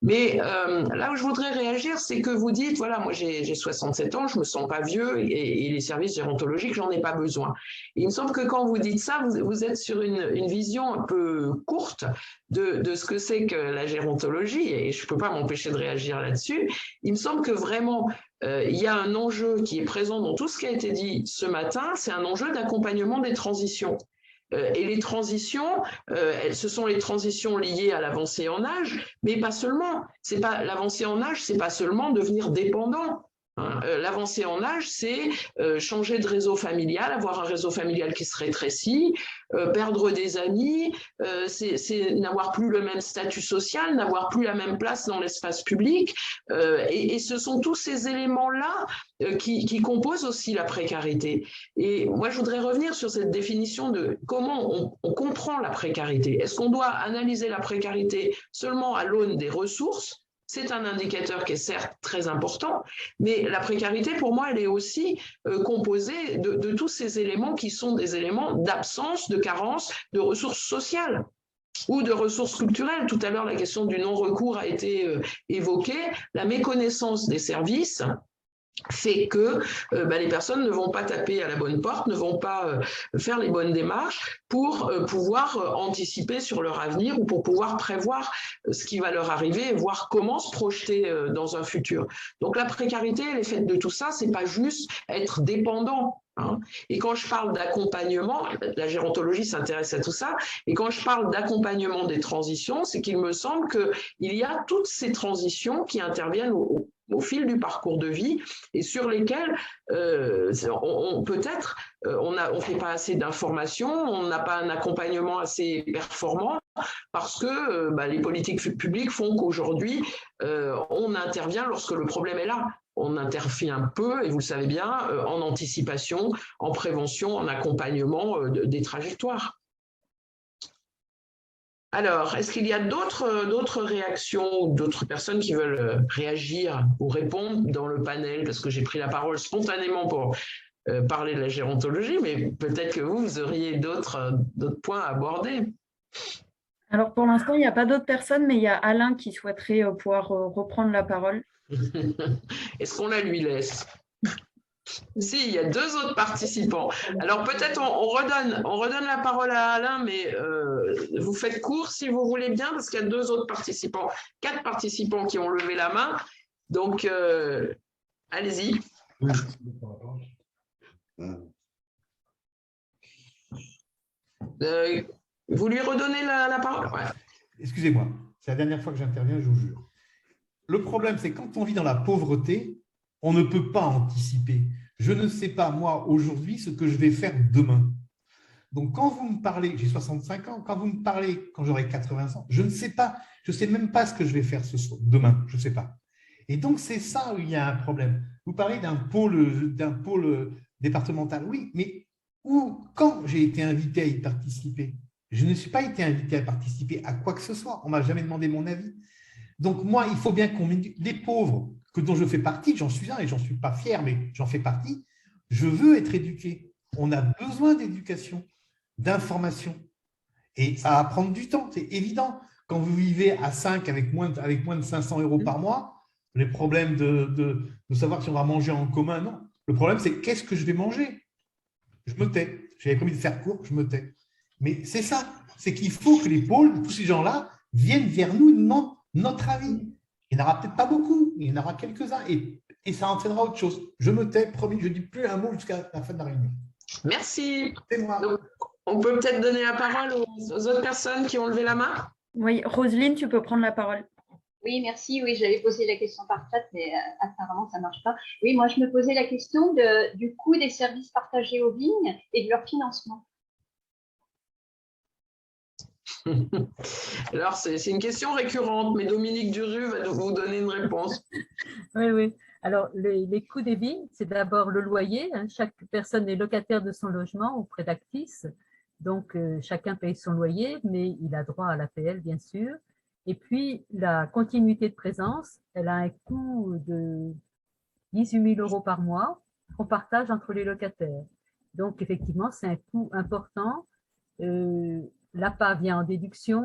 [SPEAKER 2] Mais là où je voudrais réagir, c'est que vous dites, voilà, moi j'ai 67 ans, je me sens pas vieux et les services gérontologiques, j'en ai pas besoin. Et il me semble que quand vous dites ça, vous êtes sur une vision un peu courte de ce que c'est que la gérontologie, et je peux pas m'empêcher de réagir là-dessus. Il me semble que vraiment, il y a un enjeu qui est présent dans tout ce qui a été dit ce matin, c'est un enjeu d'accompagnement des transitions. Et les transitions, ce sont les transitions liées à l'avancée en âge, mais pas seulement. L'avancée en âge, c'est pas seulement devenir dépendant. L'avancée en âge, c'est changer de réseau familial, avoir un réseau familial qui se rétrécit, perdre des amis, c'est n'avoir plus le même statut social, n'avoir plus la même place dans l'espace public. Et ce sont tous ces éléments-là qui composent aussi la précarité. Et moi, je voudrais revenir sur cette définition de comment on comprend la précarité. Est-ce qu'on doit analyser la précarité seulement à l'aune des ressources ? C'est un indicateur qui est certes très important, mais la précarité, pour moi, elle est aussi composée de tous ces éléments qui sont des éléments d'absence, de carence, de ressources sociales ou de ressources culturelles. Tout à l'heure, la question du non-recours a été évoquée, la méconnaissance des services fait que les personnes ne vont pas taper à la bonne porte, ne vont pas faire les bonnes démarches pour pouvoir anticiper sur leur avenir ou pour pouvoir prévoir ce qui va leur arriver et voir comment se projeter dans un futur. Donc la précarité, elle est faite de tout ça, c'est pas juste être dépendant. Hein. Et quand je parle d'accompagnement, la gérontologie s'intéresse à tout ça, et quand je parle d'accompagnement des transitions, c'est qu'il me semble qu'il y a toutes ces transitions qui interviennent au fil du parcours de vie et sur lesquelles peut-être on ne fait pas assez d'informations, on n'a pas un accompagnement assez performant parce que les politiques publiques font qu'aujourd'hui on intervient lorsque le problème est là. On intervient peu, et vous le savez bien, en anticipation, en prévention, en accompagnement des trajectoires. Alors, est-ce qu'il y a d'autres réactions ou d'autres personnes qui veulent réagir ou répondre dans le panel? Parce que j'ai pris la parole spontanément pour parler de la gérontologie, mais peut-être que vous auriez d'autres points à aborder.
[SPEAKER 9] Alors, pour l'instant, il n'y a pas d'autres personnes, mais il y a Alain qui souhaiterait pouvoir reprendre la parole.
[SPEAKER 2] Est-ce qu'on la lui laisse? Si, il y a 2 autres participants. Alors peut-être on redonne la parole à Alain, mais vous faites court si vous voulez bien, parce qu'il y a 2 autres participants, 4 participants qui ont levé la main. Donc, allez-y. Vous lui redonnez la parole? Ouais.
[SPEAKER 10] Excusez-moi, c'est la dernière fois que j'interviens, je vous jure. Le problème, c'est quand on vit dans la pauvreté, on ne peut pas anticiper. Je ne sais pas, moi, aujourd'hui, ce que je vais faire demain. Donc, quand vous me parlez, j'ai 65 ans, quand vous me parlez quand j'aurai 80 ans, je ne sais pas, je ne sais même pas ce que je vais faire demain, je ne sais pas. Et donc, c'est ça où il y a un problème. Vous parlez d'un pôle départemental, oui, mais quand j'ai été invité à y participer? Je ne suis pas été invité à participer à quoi que ce soit. On ne m'a jamais demandé mon avis. Donc, moi, il faut bien qu'on m'éduque. Les pauvres, dont je fais partie, j'en suis un et j'en suis pas fier, mais j'en fais partie, je veux être éduqué. On a besoin d'éducation, d'information. Et ça va prendre du temps, c'est évident. Quand vous vivez à 5 avec moins de 500 € par mois, les problèmes de savoir si on va manger en commun, non. Le problème, c'est qu'est-ce que je vais manger? Je me tais. J'avais promis de faire court, je me tais. Mais c'est ça, c'est qu'il faut que les pôles, tous ces gens-là, viennent vers nous et nous demandent notre avis. Il n'y en aura peut-être pas beaucoup, il y en aura quelques-uns et ça entraînera autre chose. Je me tais, promis, je ne dis plus un mot jusqu'à la fin de la réunion.
[SPEAKER 2] Merci.
[SPEAKER 10] C'est moi.
[SPEAKER 2] Donc, on peut peut-être donner la parole aux autres personnes qui ont levé la main?
[SPEAKER 9] Oui, Roselyne, tu peux prendre la parole.
[SPEAKER 11] Oui, merci. Oui, j'avais posé la question par chat, mais apparemment, ça ne marche pas. Oui, moi, je me posais la question du coût des services partagés aux vignes et de leur financement.
[SPEAKER 2] Alors, c'est une question récurrente, mais Dominique Duru va vous donner une réponse.
[SPEAKER 3] Oui, oui. Alors, les coûts des vignes, c'est d'abord le loyer. Hein. Chaque personne est locataire de son logement auprès d'Actis. Donc, chacun paye son loyer, mais il a droit à l'APL, bien sûr. Et puis, la continuité de présence, elle a un coût de 18 000 € par mois qu'on partage entre les locataires. Donc, effectivement, c'est un coût important. L'APA vient en déduction.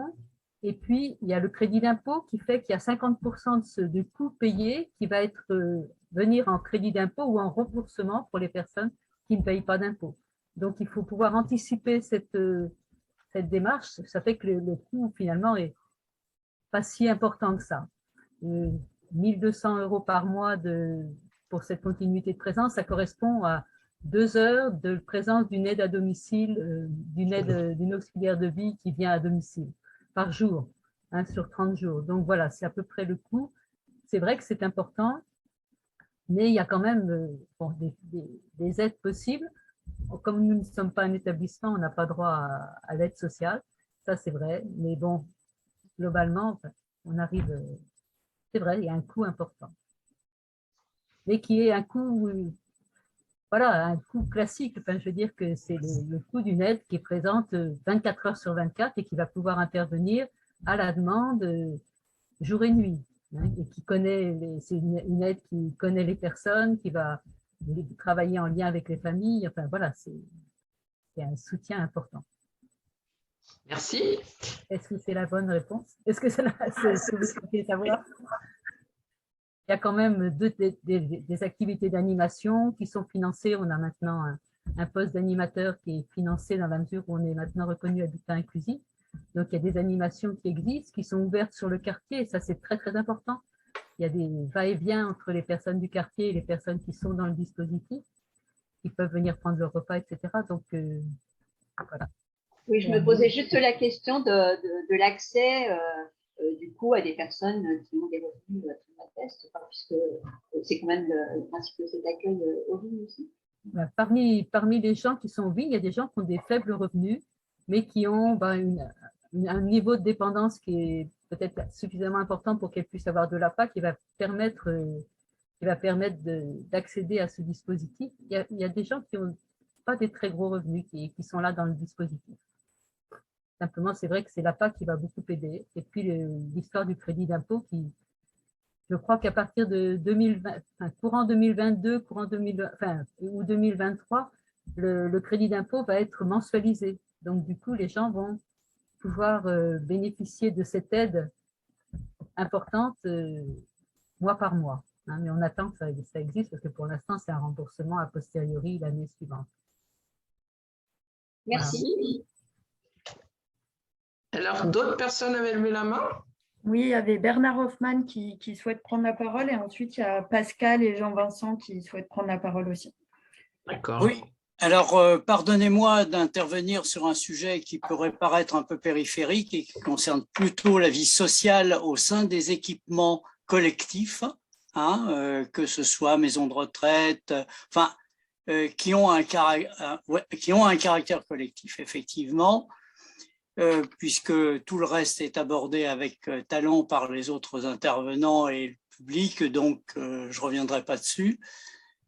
[SPEAKER 3] Et puis, il y a le crédit d'impôt qui fait qu'il y a 50% du coût payé qui va venir en crédit d'impôt ou en remboursement pour les personnes qui ne payent pas d'impôt. Donc, il faut pouvoir anticiper cette démarche. Ça fait que le coût, finalement, est pas si important que ça. 1 200 € par mois pour cette continuité de présence, ça correspond à 2 heures de présence d'une aide à domicile, d'une auxiliaire de vie qui vient à domicile par jour, hein, sur 30 jours. Donc voilà, c'est à peu près le coût. C'est vrai que c'est important, mais il y a quand même des aides possibles. Comme nous ne sommes pas un établissement, on n'a pas droit à l'aide sociale, ça c'est vrai, mais bon, globalement, on arrive, c'est vrai, il y a un coût important. Mais qui est un coût, voilà, un coût classique. Enfin, je veux dire que c'est le coût d'une aide qui est présente 24 heures sur 24 et qui va pouvoir intervenir à la demande jour et nuit. Hein, et qui c'est une aide qui connaît les personnes, qui va travailler en lien avec les familles. Enfin, voilà, c'est un soutien important.
[SPEAKER 2] Merci.
[SPEAKER 3] Est-ce que c'est la bonne réponse? Est-ce que c'est ce que vous souhaitez savoir? y a quand même des activités d'animation qui sont financées. On a maintenant un poste d'animateur qui est financé dans la mesure où on est maintenant reconnu habitat inclusif. Donc, il y a des animations qui existent, qui sont ouvertes sur le quartier, et ça, c'est très, très important. Il y a des va-et-vient entre les personnes du quartier et les personnes qui sont dans le dispositif, qui peuvent venir prendre leur repas, etc. Donc, voilà.
[SPEAKER 11] Oui, je me posais juste la question de l'accès, du coup, à des personnes qui ont des revenus très modestes, puisque c'est quand même le principe de cet accueil au vignes aussi.
[SPEAKER 3] Parmi les gens qui sont au vignes, il y a des gens qui ont des faibles revenus, mais qui ont un niveau de dépendance qui est peut-être suffisamment important pour qu'elles puissent avoir de l'APA qui va permettre d'accéder à ce dispositif. Il y a des gens qui n'ont pas des très gros revenus qui sont là dans le dispositif. Simplement, c'est vrai que c'est l'APA qui va beaucoup aider. Et puis, l'histoire du crédit d'impôt qui, je crois qu'à partir de courant 2022, ou 2023, le crédit d'impôt va être mensualisé. Donc, du coup, les gens vont pouvoir bénéficier de cette aide importante mois par mois. Hein, mais on attend que ça existe parce que pour l'instant, c'est un remboursement a posteriori l'année suivante.
[SPEAKER 11] Merci.
[SPEAKER 2] Voilà. Alors, d'autres personnes avaient levé la main?
[SPEAKER 9] Oui, il y avait Bernard Hoffmann qui souhaite prendre la parole et ensuite il y a Pascal et Jean-Vincent qui souhaitent prendre la parole aussi.
[SPEAKER 2] D'accord.
[SPEAKER 12] Oui, alors pardonnez-moi d'intervenir sur un sujet qui pourrait paraître un peu périphérique et qui concerne plutôt la vie sociale au sein des équipements collectifs, hein, que ce soit maisons de retraite, qui ont un caractère collectif, effectivement. Puisque tout le reste est abordé avec talent par les autres intervenants et le public, donc je ne reviendrai pas dessus.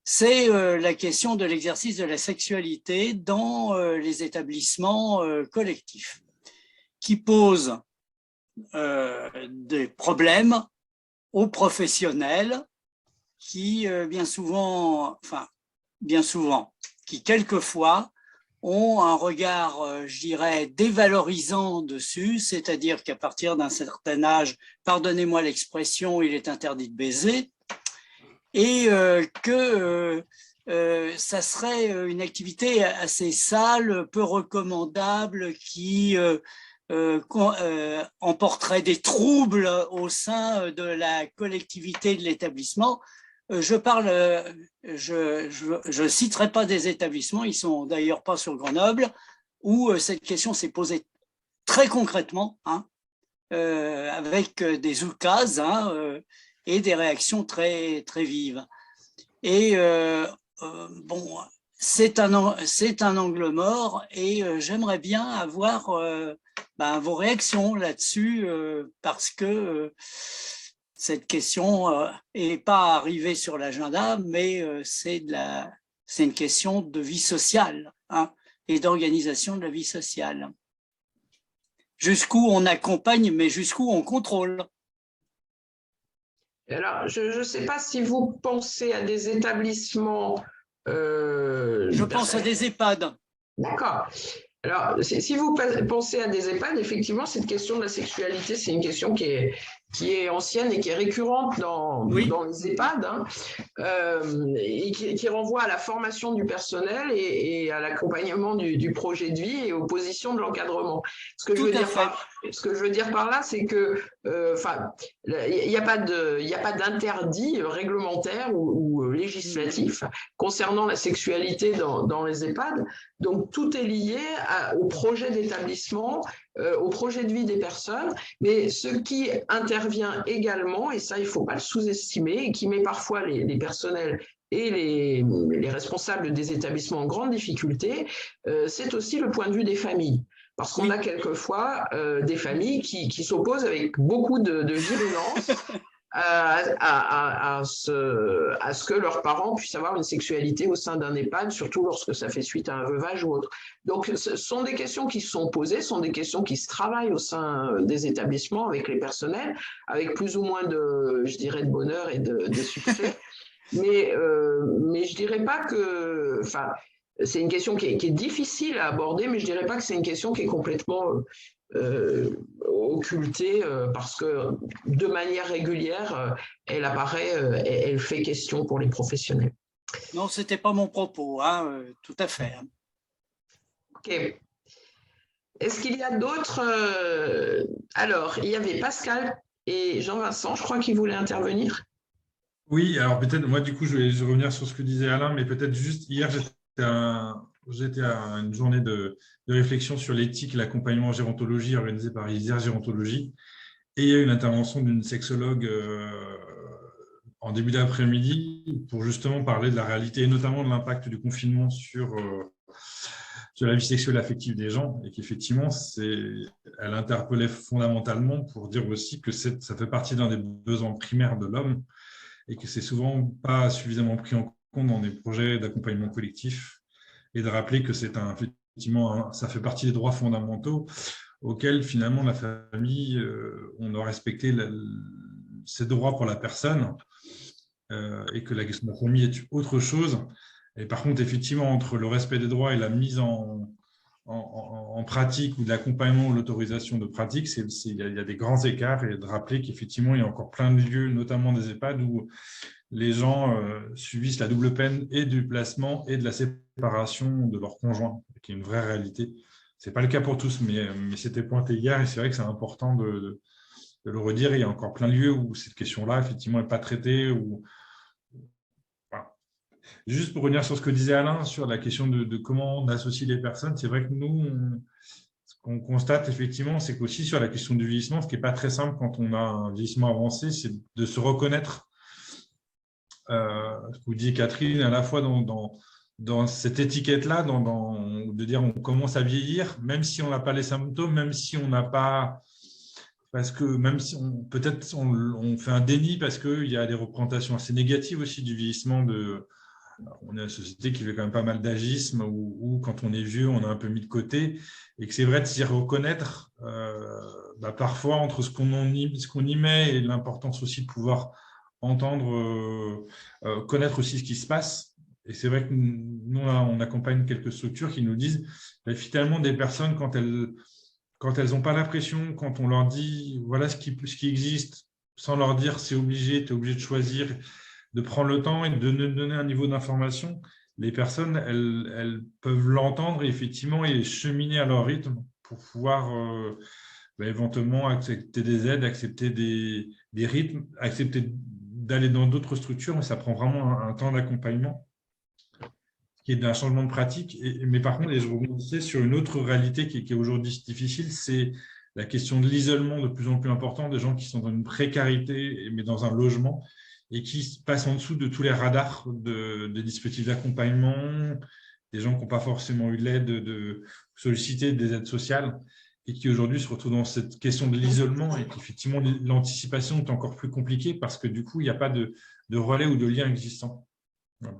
[SPEAKER 12] C'est la question de l'exercice de la sexualité dans les établissements collectifs, qui pose des problèmes aux professionnels qui bien souvent, qui quelquefois ont un regard, je dirais, dévalorisant dessus, c'est-à-dire qu'à partir d'un certain âge, pardonnez-moi l'expression, il est interdit de baiser, et que ça serait une activité assez sale, peu recommandable, qui emporterait des troubles au sein de la collectivité de l'établissement. Je citerai pas des établissements, ils sont d'ailleurs pas sur Grenoble, où cette question s'est posée très concrètement, hein, avec des oukases et des réactions très, très vives. Et bon, c'est un angle mort et j'aimerais bien avoir vos réactions là-dessus parce que cette question n'est pas arrivée sur l'agenda, mais c'est une question de vie sociale, hein, et d'organisation de la vie sociale. Jusqu'où on accompagne, mais jusqu'où on contrôle.
[SPEAKER 2] Alors, je ne sais pas si vous pensez à des établissements…
[SPEAKER 12] je pense à des EHPAD.
[SPEAKER 2] D'accord. Alors, si vous pensez à des EHPAD, effectivement, cette question de la sexualité, c'est une question qui est ancienne et qui est récurrente dans les EHPAD, hein, et qui renvoie à la formation du personnel et à l'accompagnement du projet de vie et aux positions de l'encadrement. Ce que je veux dire par là, c'est que il n'y a pas d'interdit réglementaire ou législatif concernant la sexualité dans les EHPAD. Donc, tout est lié au projet d'établissement, au projet de vie des personnes, mais ce qui intervient également, et ça il ne faut pas le sous-estimer, et qui met parfois les personnels et les responsables des établissements en grande difficulté, c'est aussi le point de vue des familles. Parce qu'on a quelquefois des familles qui s'opposent avec beaucoup de virulence à ce que leurs parents puissent avoir une sexualité au sein d'un EHPAD, surtout lorsque ça fait suite à un veuvage ou autre. Donc, ce sont des questions qui se sont posées, ce sont des questions qui se travaillent au sein des établissements avec les personnels, avec plus ou moins de bonheur et de succès. Mais je dirais pas que… c'est une question qui est difficile à aborder, mais je ne dirais pas que c'est une question qui est complètement occultée, parce que de manière régulière, elle apparaît, elle fait question pour les professionnels.
[SPEAKER 12] Non, ce n'était pas mon propos, hein, tout à fait.
[SPEAKER 2] Ok. Est-ce qu'il y a d'autres Alors, il y avait Pascal et Jean-Vincent, je crois qu'ils voulaient intervenir.
[SPEAKER 5] Oui, alors peut-être, moi du coup, je vais revenir sur ce que disait Alain, mais peut-être juste hier, j'étais à une journée de réflexion sur l'éthique et l'accompagnement en gérontologie organisée par Isère Gérontologie. Et il y a eu une intervention d'une sexologue en début d'après-midi pour justement parler de la réalité et notamment de l'impact du confinement sur la vie sexuelle et affective des gens. Et qu'effectivement, elle interpellait fondamentalement pour dire aussi que ça fait partie d'un des besoins primaires de l'homme et que c'est souvent pas suffisamment pris en compte dans des projets d'accompagnement collectif, et de rappeler que effectivement, ça fait partie des droits fondamentaux auxquels finalement la famille, on doit respecter ses droits pour la personne, et que la question de la famille est autre chose. Et par contre, effectivement, entre le respect des droits et la mise en pratique ou de l'accompagnement ou l'autorisation de pratique, il y a des grands écarts, et de rappeler qu'effectivement, il y a encore plein de lieux, notamment des EHPAD, où les gens subissent la double peine et du placement et de la séparation de leur conjoint, qui est une vraie réalité. Ce n'est pas le cas pour tous, mais c'était pointé hier, et c'est vrai que c'est important de le redire. Il y a encore plein de lieux où cette question-là, effectivement, n'est pas traitée. Voilà. Juste pour revenir sur ce que disait Alain, sur la question de comment on associe les personnes, c'est vrai que nous, ce qu'on constate effectivement, c'est qu'aussi sur la question du vieillissement, ce qui n'est pas très simple quand on a un vieillissement avancé, c'est de se reconnaître. Ce que vous disiez, Catherine, à la fois dans cette étiquette-là, de dire on commence à vieillir, même si on n'a pas les symptômes, même si on n'a pas… Parce que même si peut-être on fait un déni parce qu'il y a des représentations assez négatives aussi du vieillissement. On est une société qui fait quand même pas mal d'agisme, où quand on est vieux, on est un peu mis de côté, et que c'est vrai de s'y reconnaître parfois entre ce qu'on y met et l'importance aussi de pouvoir entendre, connaître aussi ce qui se passe. Et c'est vrai que nous, on accompagne quelques structures qui nous disent finalement des personnes, quand elles n'ont pas l'impression, quand on leur dit voilà ce qui existe, sans leur dire c'est obligé, tu es obligé de choisir, de prendre le temps et de donner un niveau d'information, les personnes, elles peuvent l'entendre effectivement et cheminer à leur rythme pour pouvoir éventuellement accepter des aides, accepter des rythmes, accepter d'aller dans d'autres structures, mais ça prend vraiment un temps d'accompagnement qui est d'un changement de pratique. Mais par contre, et je rebondissais sur une autre réalité qui est aujourd'hui difficile, c'est la question de l'isolement de plus en plus important des gens qui sont dans une précarité, mais dans un logement, et qui passent en dessous de tous les radars des dispositifs d'accompagnement, des gens qui n'ont pas forcément eu l'aide de solliciter des aides sociales, et qui aujourd'hui se retrouvent dans cette question de l'isolement, et qu'effectivement l'anticipation est encore plus compliquée parce que du coup, il n'y a pas de relais ou de lien existant. Voilà.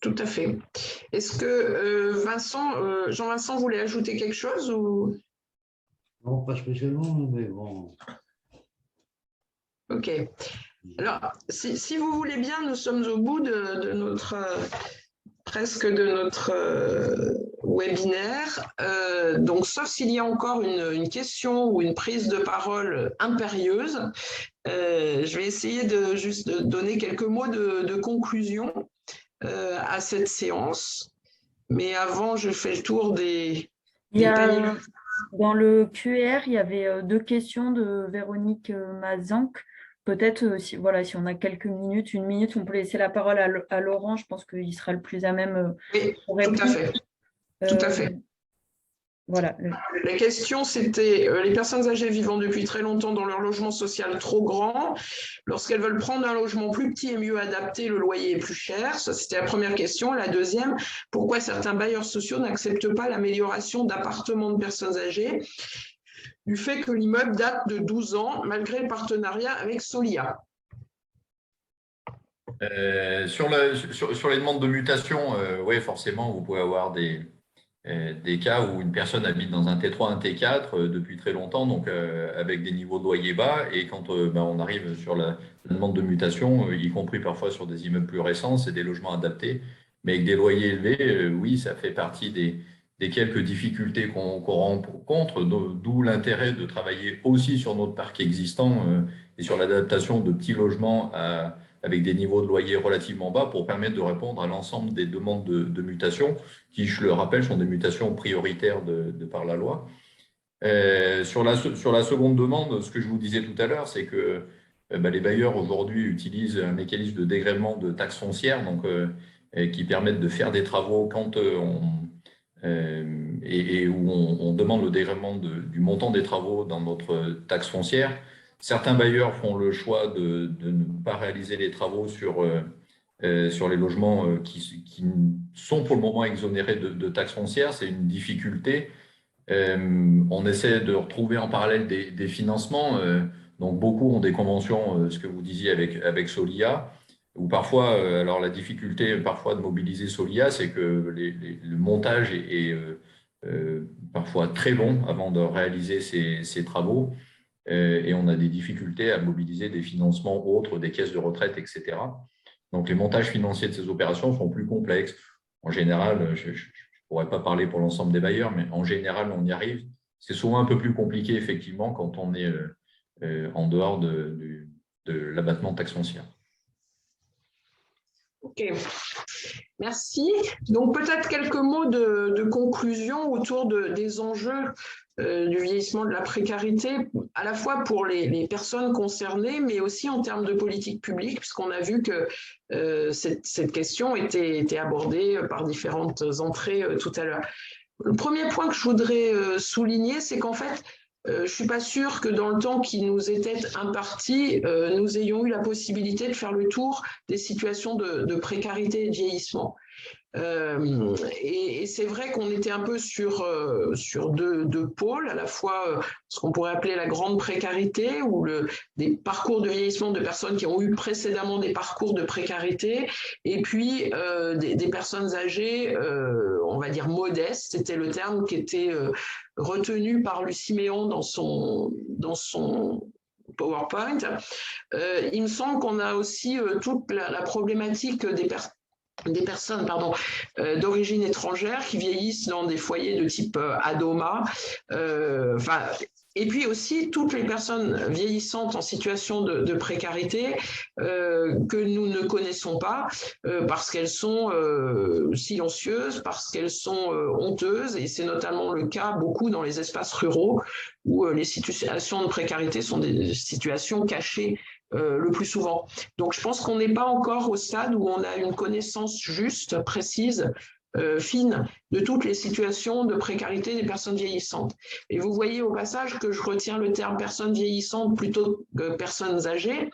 [SPEAKER 2] Tout à fait. Est-ce que Jean-Vincent voulait ajouter quelque chose ou…
[SPEAKER 6] Non, pas spécialement, mais bon.
[SPEAKER 2] Ok. Alors, si vous voulez bien, nous sommes au bout de notre… presque de notre webinaire. Donc, sauf s'il y a encore une question ou une prise de parole impérieuse, je vais essayer de juste donner quelques mots de conclusion à cette séance. Mais avant, je fais le tour des panels.
[SPEAKER 9] Dans le QR, il y avait 2 questions de Véronique Mazanc. Peut-être, si on a quelques minutes, 1 minute, on peut laisser la parole à Laurent. Je pense qu'il sera le plus à même pour répondre.
[SPEAKER 2] Tout à fait. Tout à fait.
[SPEAKER 9] Voilà.
[SPEAKER 2] La question, c'était les personnes âgées vivant depuis très longtemps dans leur logement social trop grand, lorsqu'elles veulent prendre un logement plus petit et mieux adapté, le loyer est plus cher. Ça, c'était la première question. La deuxième, pourquoi certains bailleurs sociaux n'acceptent pas l'amélioration d'appartements de personnes âgées du fait que l'immeuble date de 12 ans, malgré le partenariat avec Solia.
[SPEAKER 7] Sur les demandes de mutation, oui, forcément, vous pouvez avoir des cas où une personne habite dans un T3, un T4 depuis très longtemps, donc avec des niveaux de loyer bas, et quand on arrive sur la demande de mutation, y compris parfois sur des immeubles plus récents, c'est des logements adaptés, mais avec des loyers élevés, oui, ça fait partie des quelques difficultés qu'on rencontre, d'où l'intérêt de travailler aussi sur notre parc existant et sur l'adaptation de petits logements avec des niveaux de loyer relativement bas pour permettre de répondre à l'ensemble des demandes de mutation, qui, je le rappelle, sont des mutations prioritaires de par la loi. Sur la seconde demande, ce que je vous disais tout à l'heure, c'est que les bailleurs aujourd'hui utilisent un mécanisme de dégrèvement de taxes foncières, donc, qui permettent de faire des travaux quand et où on demande le dégrèvement du montant des travaux dans notre taxe foncière. Certains bailleurs font le choix de ne pas réaliser les travaux sur les logements qui sont pour le moment exonérés de taxes foncières. C'est une difficulté. On essaie de retrouver en parallèle des financements. Donc, beaucoup ont des conventions, ce que vous disiez avec Solia, ou parfois, alors la difficulté parfois de mobiliser Solia, c'est que le montage est parfois très long avant de réaliser ces travaux. Et on a des difficultés à mobiliser des financements autres, des caisses de retraite, etc. Donc, les montages financiers de ces opérations sont plus complexes. En général, je ne pourrais pas parler pour l'ensemble des bailleurs, mais en général, on y arrive. C'est souvent un peu plus compliqué, effectivement, quand on est en dehors de l'abattement de taxe foncière.
[SPEAKER 2] Ok, merci. Donc peut-être quelques mots de conclusion autour des enjeux du vieillissement, de la précarité, à la fois pour les personnes concernées, mais aussi en termes de politique publique, puisqu'on a vu que cette question était abordée par différentes entrées tout à l'heure. Le premier point que je voudrais souligner, c'est qu'en fait, je ne suis pas sûre que dans le temps qui nous était imparti, nous ayons eu la possibilité de faire le tour des situations de précarité et de vieillissement. Et c'est vrai qu'on était un peu sur deux pôles, à la fois ce qu'on pourrait appeler la grande précarité, ou des parcours de vieillissement de personnes qui ont eu précédemment des parcours de précarité, et puis des personnes âgées, on va dire modestes, c'était le terme qui était retenu par Lucie Méon dans son PowerPoint. Il me semble qu'on a aussi toute la problématique des personnes d'origine étrangère qui vieillissent dans des foyers de type ADOMA, et puis aussi toutes les personnes vieillissantes en situation de précarité que nous ne connaissons pas parce qu'elles sont silencieuses, parce qu'elles sont honteuses, et c'est notamment le cas beaucoup dans les espaces ruraux où les situations de précarité sont des situations cachées le plus souvent. Donc je pense qu'on n'est pas encore au stade où on a une connaissance juste, précise, fine de toutes les situations de précarité des personnes vieillissantes. Et vous voyez au passage que je retiens le terme personnes vieillissantes plutôt que personnes âgées,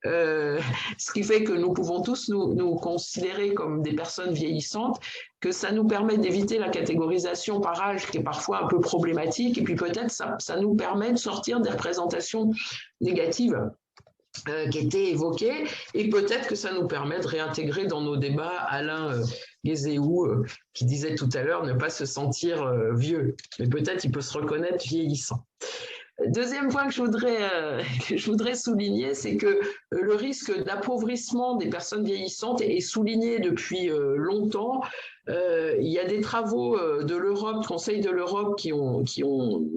[SPEAKER 2] ce qui fait que nous pouvons tous nous considérer comme des personnes vieillissantes, que ça nous permet d'éviter la catégorisation par âge qui est parfois un peu problématique, et puis peut-être ça nous permet de sortir des représentations négatives qui étaient évoquées, et peut-être que ça nous permet de réintégrer dans nos débats Alain Guézéou, qui disait tout à l'heure ne pas se sentir vieux, mais peut-être il peut se reconnaître vieillissant. Deuxième point que je voudrais souligner, c'est que le risque d'appauvrissement des personnes vieillissantes est souligné depuis longtemps. Il y a des travaux de l'Europe, Conseil de l'Europe, qui ont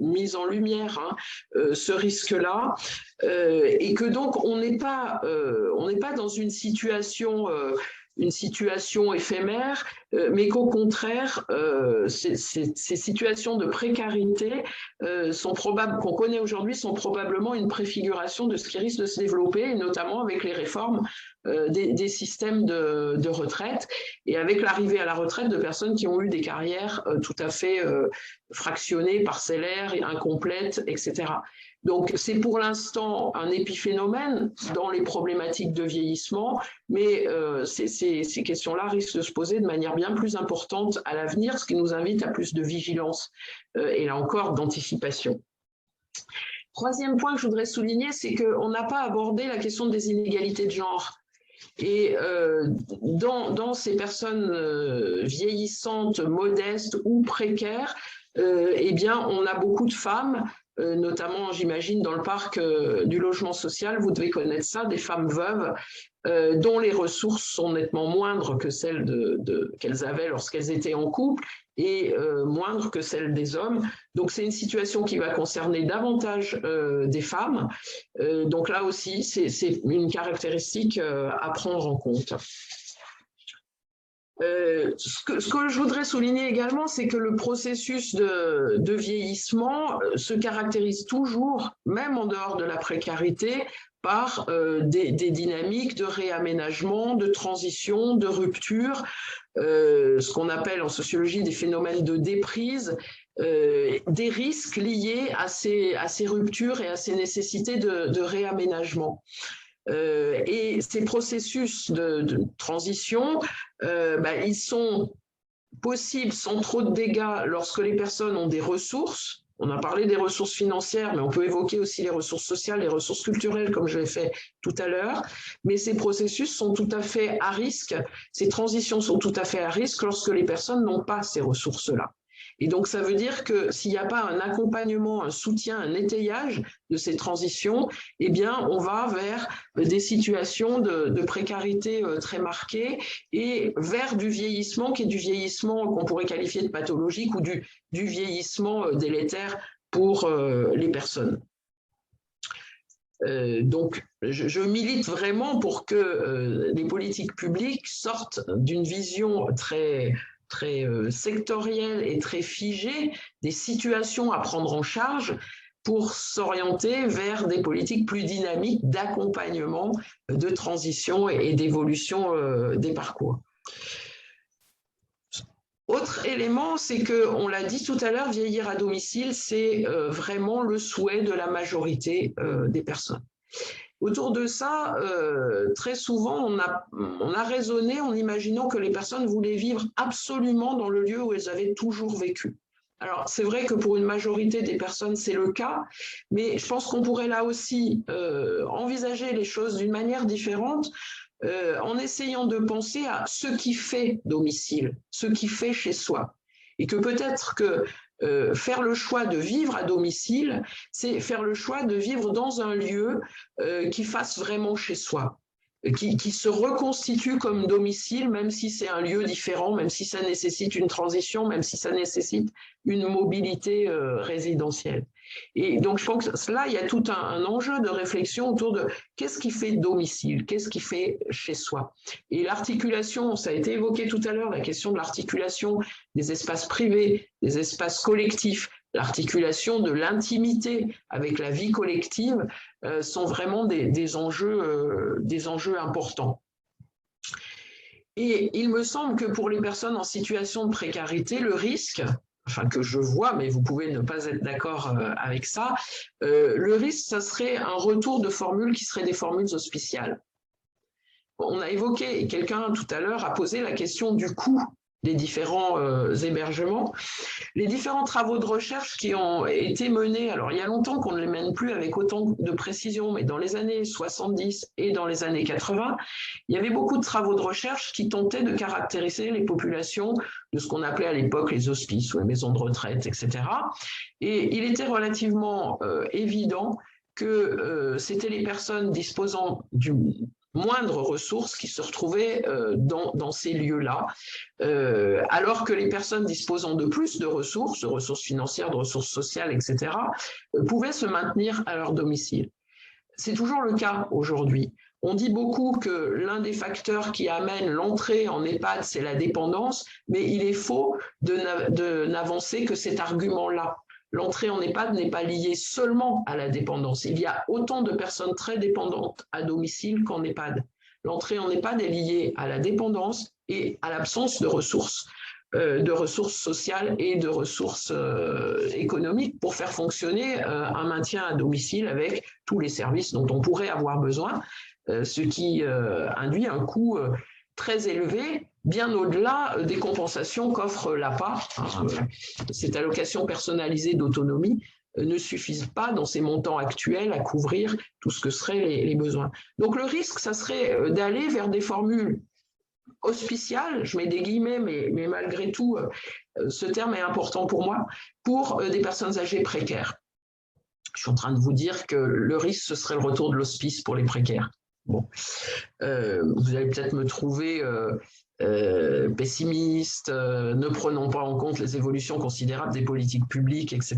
[SPEAKER 2] mis en lumière ce risque-là, et que donc on n'est pas dans une situation éphémère, mais qu'au contraire, ces situations de précarité qu'on connaît aujourd'hui sont probablement une préfiguration de ce qui risque de se développer, et notamment avec les réformes des systèmes de retraite, et avec l'arrivée à la retraite de personnes qui ont eu des carrières tout à fait fractionnées, parcellaires, incomplètes, etc. Donc, c'est pour l'instant un épiphénomène dans les problématiques de vieillissement, mais ces questions-là risquent de se poser de manière bien plus importante à l'avenir, ce qui nous invite à plus de vigilance et là encore d'anticipation. Troisième point que je voudrais souligner, c'est qu'on n'a pas abordé la question des inégalités de genre. Et dans ces personnes vieillissantes, modestes ou précaires, eh bien, on a beaucoup de femmes, notamment, j'imagine, dans le parc du logement social, vous devez connaître ça, des femmes veuves, dont les ressources sont nettement moindres que celles qu'elles avaient lorsqu'elles étaient en couple et moindres que celles des hommes. Donc, c'est une situation qui va concerner davantage des femmes. Donc là aussi, c'est une caractéristique à prendre en compte. Ce que je voudrais souligner également, c'est que le processus de vieillissement se caractérise toujours, même en dehors de la précarité, par des dynamiques de réaménagement, de transition, de rupture, ce qu'on appelle en sociologie des phénomènes de déprise, des risques liés à ces ruptures et à ces nécessités de réaménagement. Et ces processus de transition, ils sont possibles sans trop de dégâts lorsque les personnes ont des ressources. On a parlé des ressources financières, mais on peut évoquer aussi les ressources sociales, les ressources culturelles, comme je l'ai fait tout à l'heure. Mais ces processus sont tout à fait à risque, ces transitions sont tout à fait à risque lorsque les personnes n'ont pas ces ressources-là. Et donc, ça veut dire que s'il n'y a pas un accompagnement, un soutien, un étayage de ces transitions, eh bien, on va vers des situations de précarité très marquées et vers du vieillissement qui est du vieillissement qu'on pourrait qualifier de pathologique ou du vieillissement délétère pour les personnes. Donc, je milite vraiment pour que les politiques publiques sortent d'une vision très sectorielle et très figée des situations à prendre en charge pour s'orienter vers des politiques plus dynamiques d'accompagnement, de transition et d'évolution des parcours. Autre élément, c'est que, on l'a dit tout à l'heure, vieillir à domicile, c'est vraiment le souhait de la majorité des personnes. Autour de ça, très souvent, on a raisonné en imaginant que les personnes voulaient vivre absolument dans le lieu où elles avaient toujours vécu. Alors, c'est vrai que pour une majorité des personnes, c'est le cas, mais je pense qu'on pourrait là aussi envisager les choses d'une manière différente en essayant de penser à ce qui fait domicile, ce qui fait chez soi. Et que peut-être que faire le choix de vivre à domicile, c'est faire le choix de vivre dans un lieu qui fasse vraiment chez soi, qui se reconstitue comme domicile, même si c'est un lieu différent, même si ça nécessite une transition, même si ça nécessite une mobilité résidentielle. Et donc, je pense que là, il y a tout un enjeu de réflexion autour de qu'est-ce qui fait domicile, qu'est-ce qui fait chez soi. Et l'articulation, ça a été évoqué tout à l'heure, la question de l'articulation des espaces privés, des espaces collectifs, l'articulation de l'intimité avec la vie collective sont vraiment des enjeux importants. Et il me semble que pour les personnes en situation de précarité, le risque, enfin que je vois, mais vous pouvez ne pas être d'accord avec ça, le risque, ça serait un retour de formules qui seraient des formules hospiciales. On a évoqué, et quelqu'un tout à l'heure a posé la question du coût des différents hébergements. Les différents travaux de recherche qui ont été menés, alors il y a longtemps qu'on ne les mène plus avec autant de précision, mais dans les années 70 et dans les années 80, il y avait beaucoup de travaux de recherche qui tentaient de caractériser les populations de ce qu'on appelait à l'époque les hospices ou les maisons de retraite, etc. Et il était relativement évident que c'était les personnes disposant du moindres ressources qui se retrouvaient dans ces lieux-là, alors que les personnes disposant de plus de ressources financières, de ressources sociales, etc., pouvaient se maintenir à leur domicile. C'est toujours le cas aujourd'hui. On dit beaucoup que l'un des facteurs qui amène l'entrée en EHPAD, c'est la dépendance, mais il est faux de n'avancer que cet argument-là. L'entrée en EHPAD n'est pas liée seulement à la dépendance. Il y a autant de personnes très dépendantes à domicile qu'en EHPAD. L'entrée en EHPAD est liée à la dépendance et à l'absence de ressources sociales et de ressources économiques pour faire fonctionner un maintien à domicile avec tous les services dont on pourrait avoir besoin, ce qui induit un coût très élevé, bien au-delà des compensations qu'offre l'APA, cette allocation personnalisée d'autonomie, ne suffisent pas dans ces montants actuels à couvrir tout ce que seraient les besoins. Donc le risque, ça serait d'aller vers des formules hospiciales, je mets des guillemets, mais malgré tout, ce terme est important pour moi, pour des personnes âgées précaires. Je suis en train de vous dire que le risque, ce serait le retour de l'hospice pour les précaires. Bon. Vous allez peut-être me trouver pessimiste, ne prenons pas en compte les évolutions considérables des politiques publiques, etc.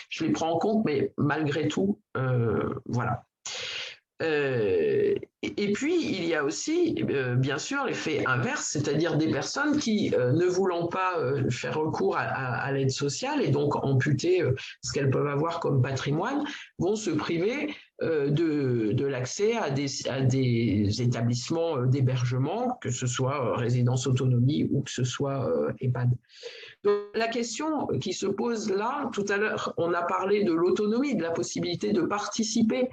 [SPEAKER 2] Je les prends en compte, mais malgré tout, voilà. Et puis, il y a aussi, bien sûr, l'effet inverse, c'est-à-dire des personnes qui, ne voulant pas faire recours à l'aide sociale et donc amputer ce qu'elles peuvent avoir comme patrimoine, vont se priver de l'accès à des établissements d'hébergement, que ce soit résidence autonomie ou que ce soit EHPAD. Donc, la question qui se pose là, tout à l'heure, on a parlé de l'autonomie, de la possibilité de participer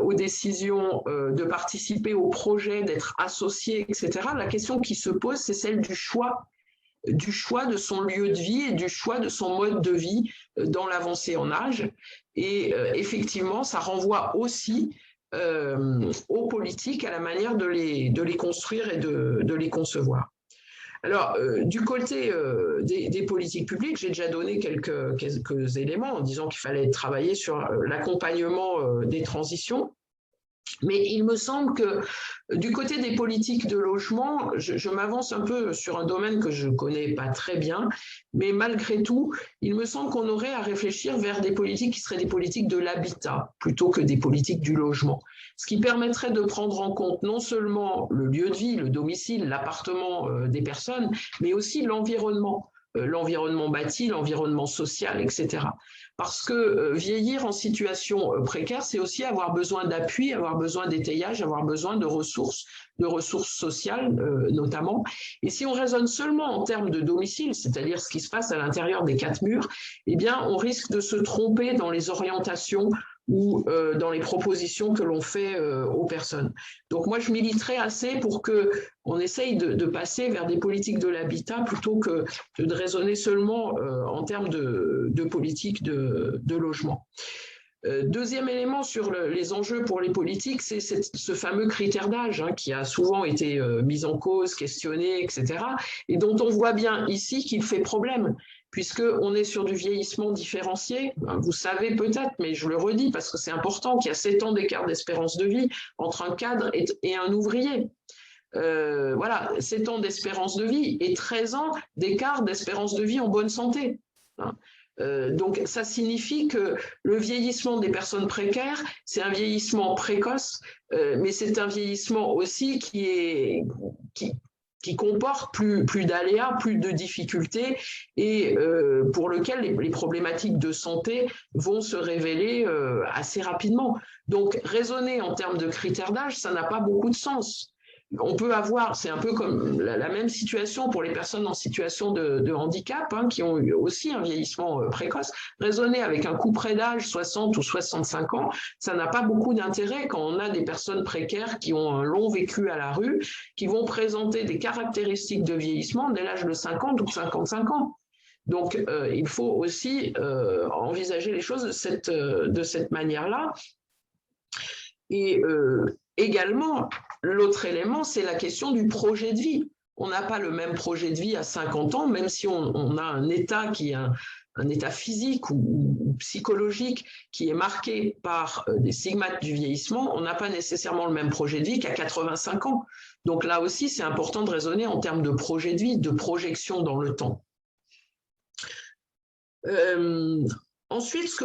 [SPEAKER 2] aux décisions, de participer aux projets, d'être associé, etc. La question qui se pose, c'est celle du choix de son lieu de vie et du choix de son mode de vie dans l'avancée en âge. Et effectivement, ça renvoie aussi aux politiques, à la manière de les construire et de les concevoir. Alors, du côté des politiques publiques, j'ai déjà donné quelques éléments en disant qu'il fallait travailler sur l'accompagnement des transitions. Mais il me semble que du côté des politiques de logement, je m'avance un peu sur un domaine que je ne connais pas très bien, mais malgré tout, il me semble qu'on aurait à réfléchir vers des politiques qui seraient des politiques de l'habitat plutôt que des politiques du logement. Ce qui permettrait de prendre en compte non seulement le lieu de vie, le domicile, l'appartement des personnes, mais aussi l'environnement bâti, l'environnement social, etc. Parce que vieillir en situation précaire, c'est aussi avoir besoin d'appui, avoir besoin d'étayage, avoir besoin de ressources sociales notamment. Et si on raisonne seulement en termes de domicile, c'est-à-dire ce qui se passe à l'intérieur des quatre murs, eh bien, on risque de se tromper dans les orientations ou dans les propositions que l'on fait aux personnes. Donc moi, je militerais assez pour qu'on essaye de passer vers des politiques de l'habitat plutôt que de raisonner seulement en termes de politique de logement. Deuxième élément sur les enjeux pour les politiques, c'est ce fameux critère d'âge qui a souvent été mis en cause, questionné, etc. et dont on voit bien ici qu'il fait problème, puisqu'on est sur du vieillissement différencié. Vous savez peut-être, mais je le redis parce que c'est important, qu'il y a 7 ans d'écart d'espérance de vie entre un cadre et un ouvrier. Voilà, 7 ans d'espérance de vie et 13 ans d'écart d'espérance de vie en bonne santé. Donc, ça signifie que le vieillissement des personnes précaires, c'est un vieillissement précoce, mais c'est un vieillissement aussi qui comporte plus d'aléas, plus de difficultés et pour lequel les problématiques de santé vont se révéler assez rapidement. Donc, raisonner en termes de critères d'âge, ça n'a pas beaucoup de sens. On peut avoir, c'est un peu comme la même situation pour les personnes en situation de handicap, qui ont aussi un vieillissement précoce. Raisonner avec un couperet d'âge, 60 ou 65 ans, ça n'a pas beaucoup d'intérêt quand on a des personnes précaires qui ont un long vécu à la rue, qui vont présenter des caractéristiques de vieillissement dès l'âge de 50 ou 55 ans. Donc, il faut aussi envisager les choses de cette manière-là. Et également, l'autre élément, c'est la question du projet de vie. On n'a pas le même projet de vie à 50 ans, même si on a un état qui est un état physique ou psychologique qui est marqué par des stigmates du vieillissement, on n'a pas nécessairement le même projet de vie qu'à 85 ans. Donc là aussi, c'est important de raisonner en termes de projet de vie, de projection dans le temps. Ensuite, ce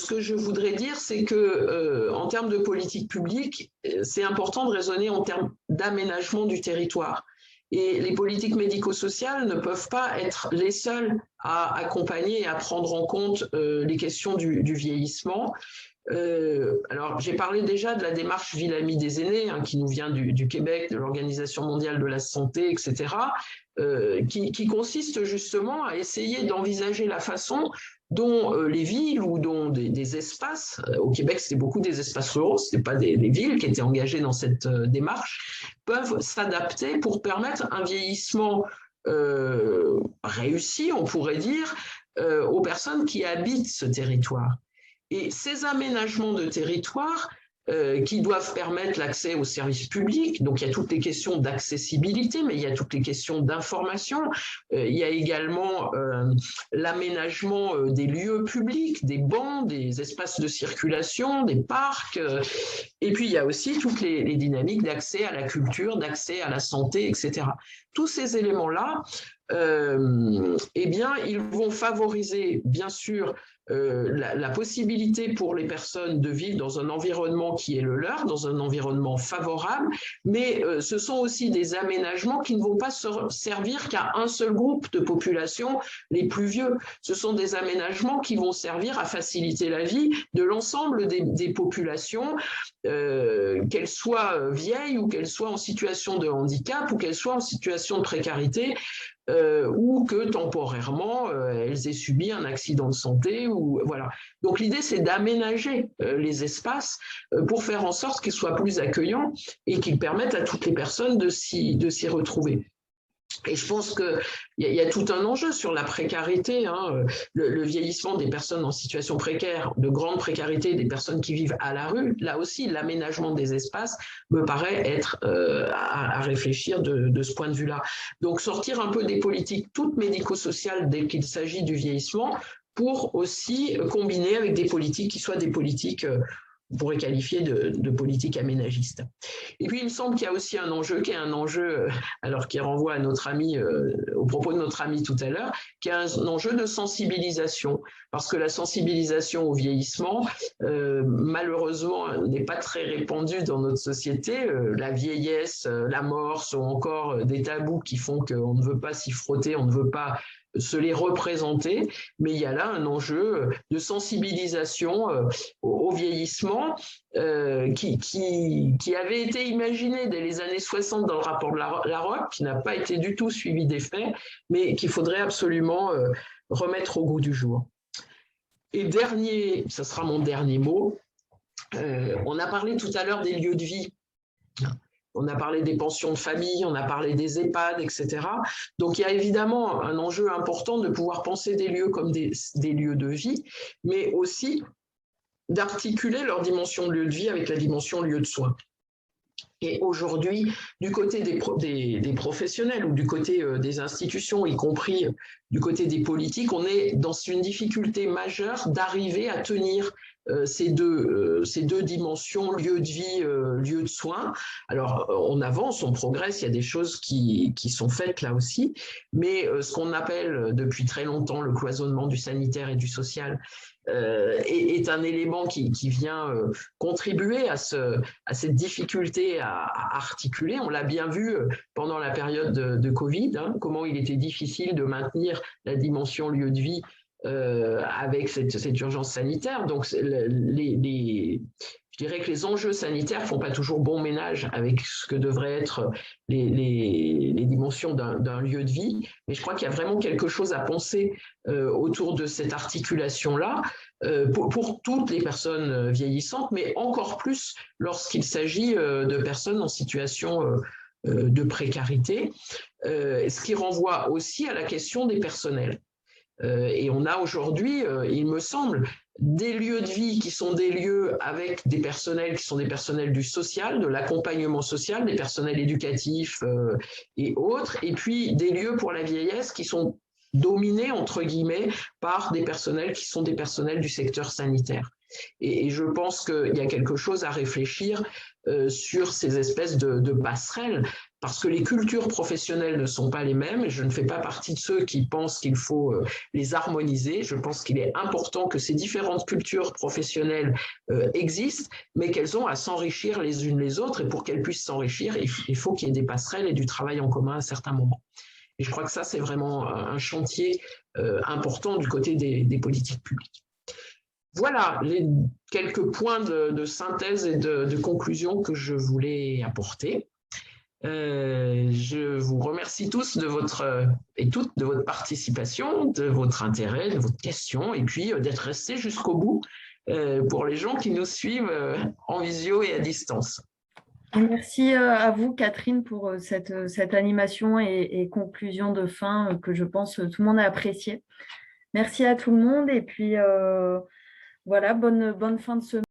[SPEAKER 2] que je voudrais dire, c'est que en termes de politique publique, c'est important de raisonner en termes d'aménagement du territoire. Et les politiques médico-sociales ne peuvent pas être les seules à accompagner et à prendre en compte les questions du vieillissement. Alors, j'ai parlé déjà de la démarche Ville amie des aînés, qui nous vient du Québec, de l'Organisation mondiale de la santé, etc., qui consiste justement à essayer d'envisager la façon dont les villes ou dont des espaces, au Québec c'était beaucoup des espaces ruraux, ce n'était pas des villes qui étaient engagées dans cette démarche, peuvent s'adapter pour permettre un vieillissement réussi, on pourrait dire, aux personnes qui habitent ce territoire. Et ces aménagements de territoire qui doivent permettre l'accès aux services publics. Donc, il y a toutes les questions d'accessibilité, mais il y a toutes les questions d'information. Il y a également l'aménagement des lieux publics, des bancs, des espaces de circulation, des parcs. Et puis, il y a aussi toutes les dynamiques d'accès à la culture, d'accès à la santé, etc. Tous ces éléments-là, eh bien, ils vont favoriser, bien sûr, la possibilité pour les personnes de vivre dans un environnement qui est le leur, dans un environnement favorable, mais ce sont aussi des aménagements qui ne vont pas servir qu'à un seul groupe de population, les plus vieux. Ce sont des aménagements qui vont servir à faciliter la vie de l'ensemble des populations, qu'elles soient vieilles ou qu'elles soient en situation de handicap ou qu'elles soient en situation de précarité. Ou que temporairement elles aient subi un accident de santé ou voilà. Donc l'idée c'est d'aménager les espaces pour faire en sorte qu'ils soient plus accueillants et qu'ils permettent à toutes les personnes de s'y retrouver. Et je pense qu'il y a tout un enjeu sur la précarité, hein, le vieillissement des personnes en situation précaire, de grande précarité, des personnes qui vivent à la rue. Là aussi, l'aménagement des espaces me paraît être à réfléchir de ce point de vue-là. Donc, sortir un peu des politiques toutes médico-sociales dès qu'il s'agit du vieillissement pour aussi combiner avec des politiques qui soient des politiques on pourrait qualifier de politique aménagiste. Et puis, il me semble qu'il y a aussi un enjeu qui est un enjeu, alors qui renvoie à notre ami, au propos de notre ami tout à l'heure, qui est un enjeu de sensibilisation. Parce que la sensibilisation au vieillissement, malheureusement, n'est pas très répandue dans notre société. La vieillesse, la mort sont encore des tabous qui font qu'on ne veut pas s'y frotter, on ne veut pas se les représenter, mais il y a là un enjeu de sensibilisation au vieillissement qui avait été imaginé dès les années 60 dans le rapport de Laroque, qui n'a pas été du tout suivi des faits, mais qu'il faudrait absolument remettre au goût du jour. Et dernier, ça sera mon dernier mot, on a parlé tout à l'heure des lieux de vie. On a parlé des pensions de famille, on a parlé des EHPAD, etc. Donc, il y a évidemment un enjeu important de pouvoir penser des lieux comme des lieux de vie, mais aussi d'articuler leur dimension de lieu de vie avec la dimension lieu de soins. Et aujourd'hui, du côté des professionnels ou du côté des institutions, y compris du côté des politiques, on est dans une difficulté majeure d'arriver à tenir ces deux dimensions, lieu de vie, lieu de soins. Alors, on avance, on progresse, il y a des choses qui sont faites là aussi, mais ce qu'on appelle depuis très longtemps le cloisonnement du sanitaire et du social est un élément qui vient contribuer à cette difficulté à articuler. On l'a bien vu pendant la période de Covid, hein, comment il était difficile de maintenir la dimension lieu de vie avec cette urgence sanitaire. Donc, je dirais que les enjeux sanitaires ne font pas toujours bon ménage avec ce que devraient être les dimensions d'un lieu de vie. Mais je crois qu'il y a vraiment quelque chose à penser autour de cette articulation-là pour toutes les personnes vieillissantes, mais encore plus lorsqu'il s'agit de personnes en situation de précarité, ce qui renvoie aussi à la question des personnels. Et on a aujourd'hui, il me semble, des lieux de vie qui sont des lieux avec des personnels qui sont des personnels du social, de l'accompagnement social, des personnels éducatifs et autres, et puis des lieux pour la vieillesse qui sont dominés, entre guillemets, par des personnels qui sont des personnels du secteur sanitaire. Et je pense qu'il y a quelque chose à réfléchir sur ces espèces de passerelles, parce que les cultures professionnelles ne sont pas les mêmes, et je ne fais pas partie de ceux qui pensent qu'il faut les harmoniser. Je pense qu'il est important que ces différentes cultures professionnelles existent, mais qu'elles ont à s'enrichir les unes les autres, et pour qu'elles puissent s'enrichir, il faut qu'il y ait des passerelles et du travail en commun à certains moments. Et je crois que ça, c'est vraiment un chantier important du côté des politiques publiques. Voilà les quelques points de synthèse et de conclusion que je voulais apporter. Je vous remercie tous de votre participation, de votre intérêt, de votre question, et puis d'être restés jusqu'au bout pour les gens qui nous suivent en visio et à distance.
[SPEAKER 9] Merci à vous, Catherine, pour cette animation et conclusion de fin que je pense tout le monde a apprécié. Merci à tout le monde et puis voilà, bonne fin de semaine.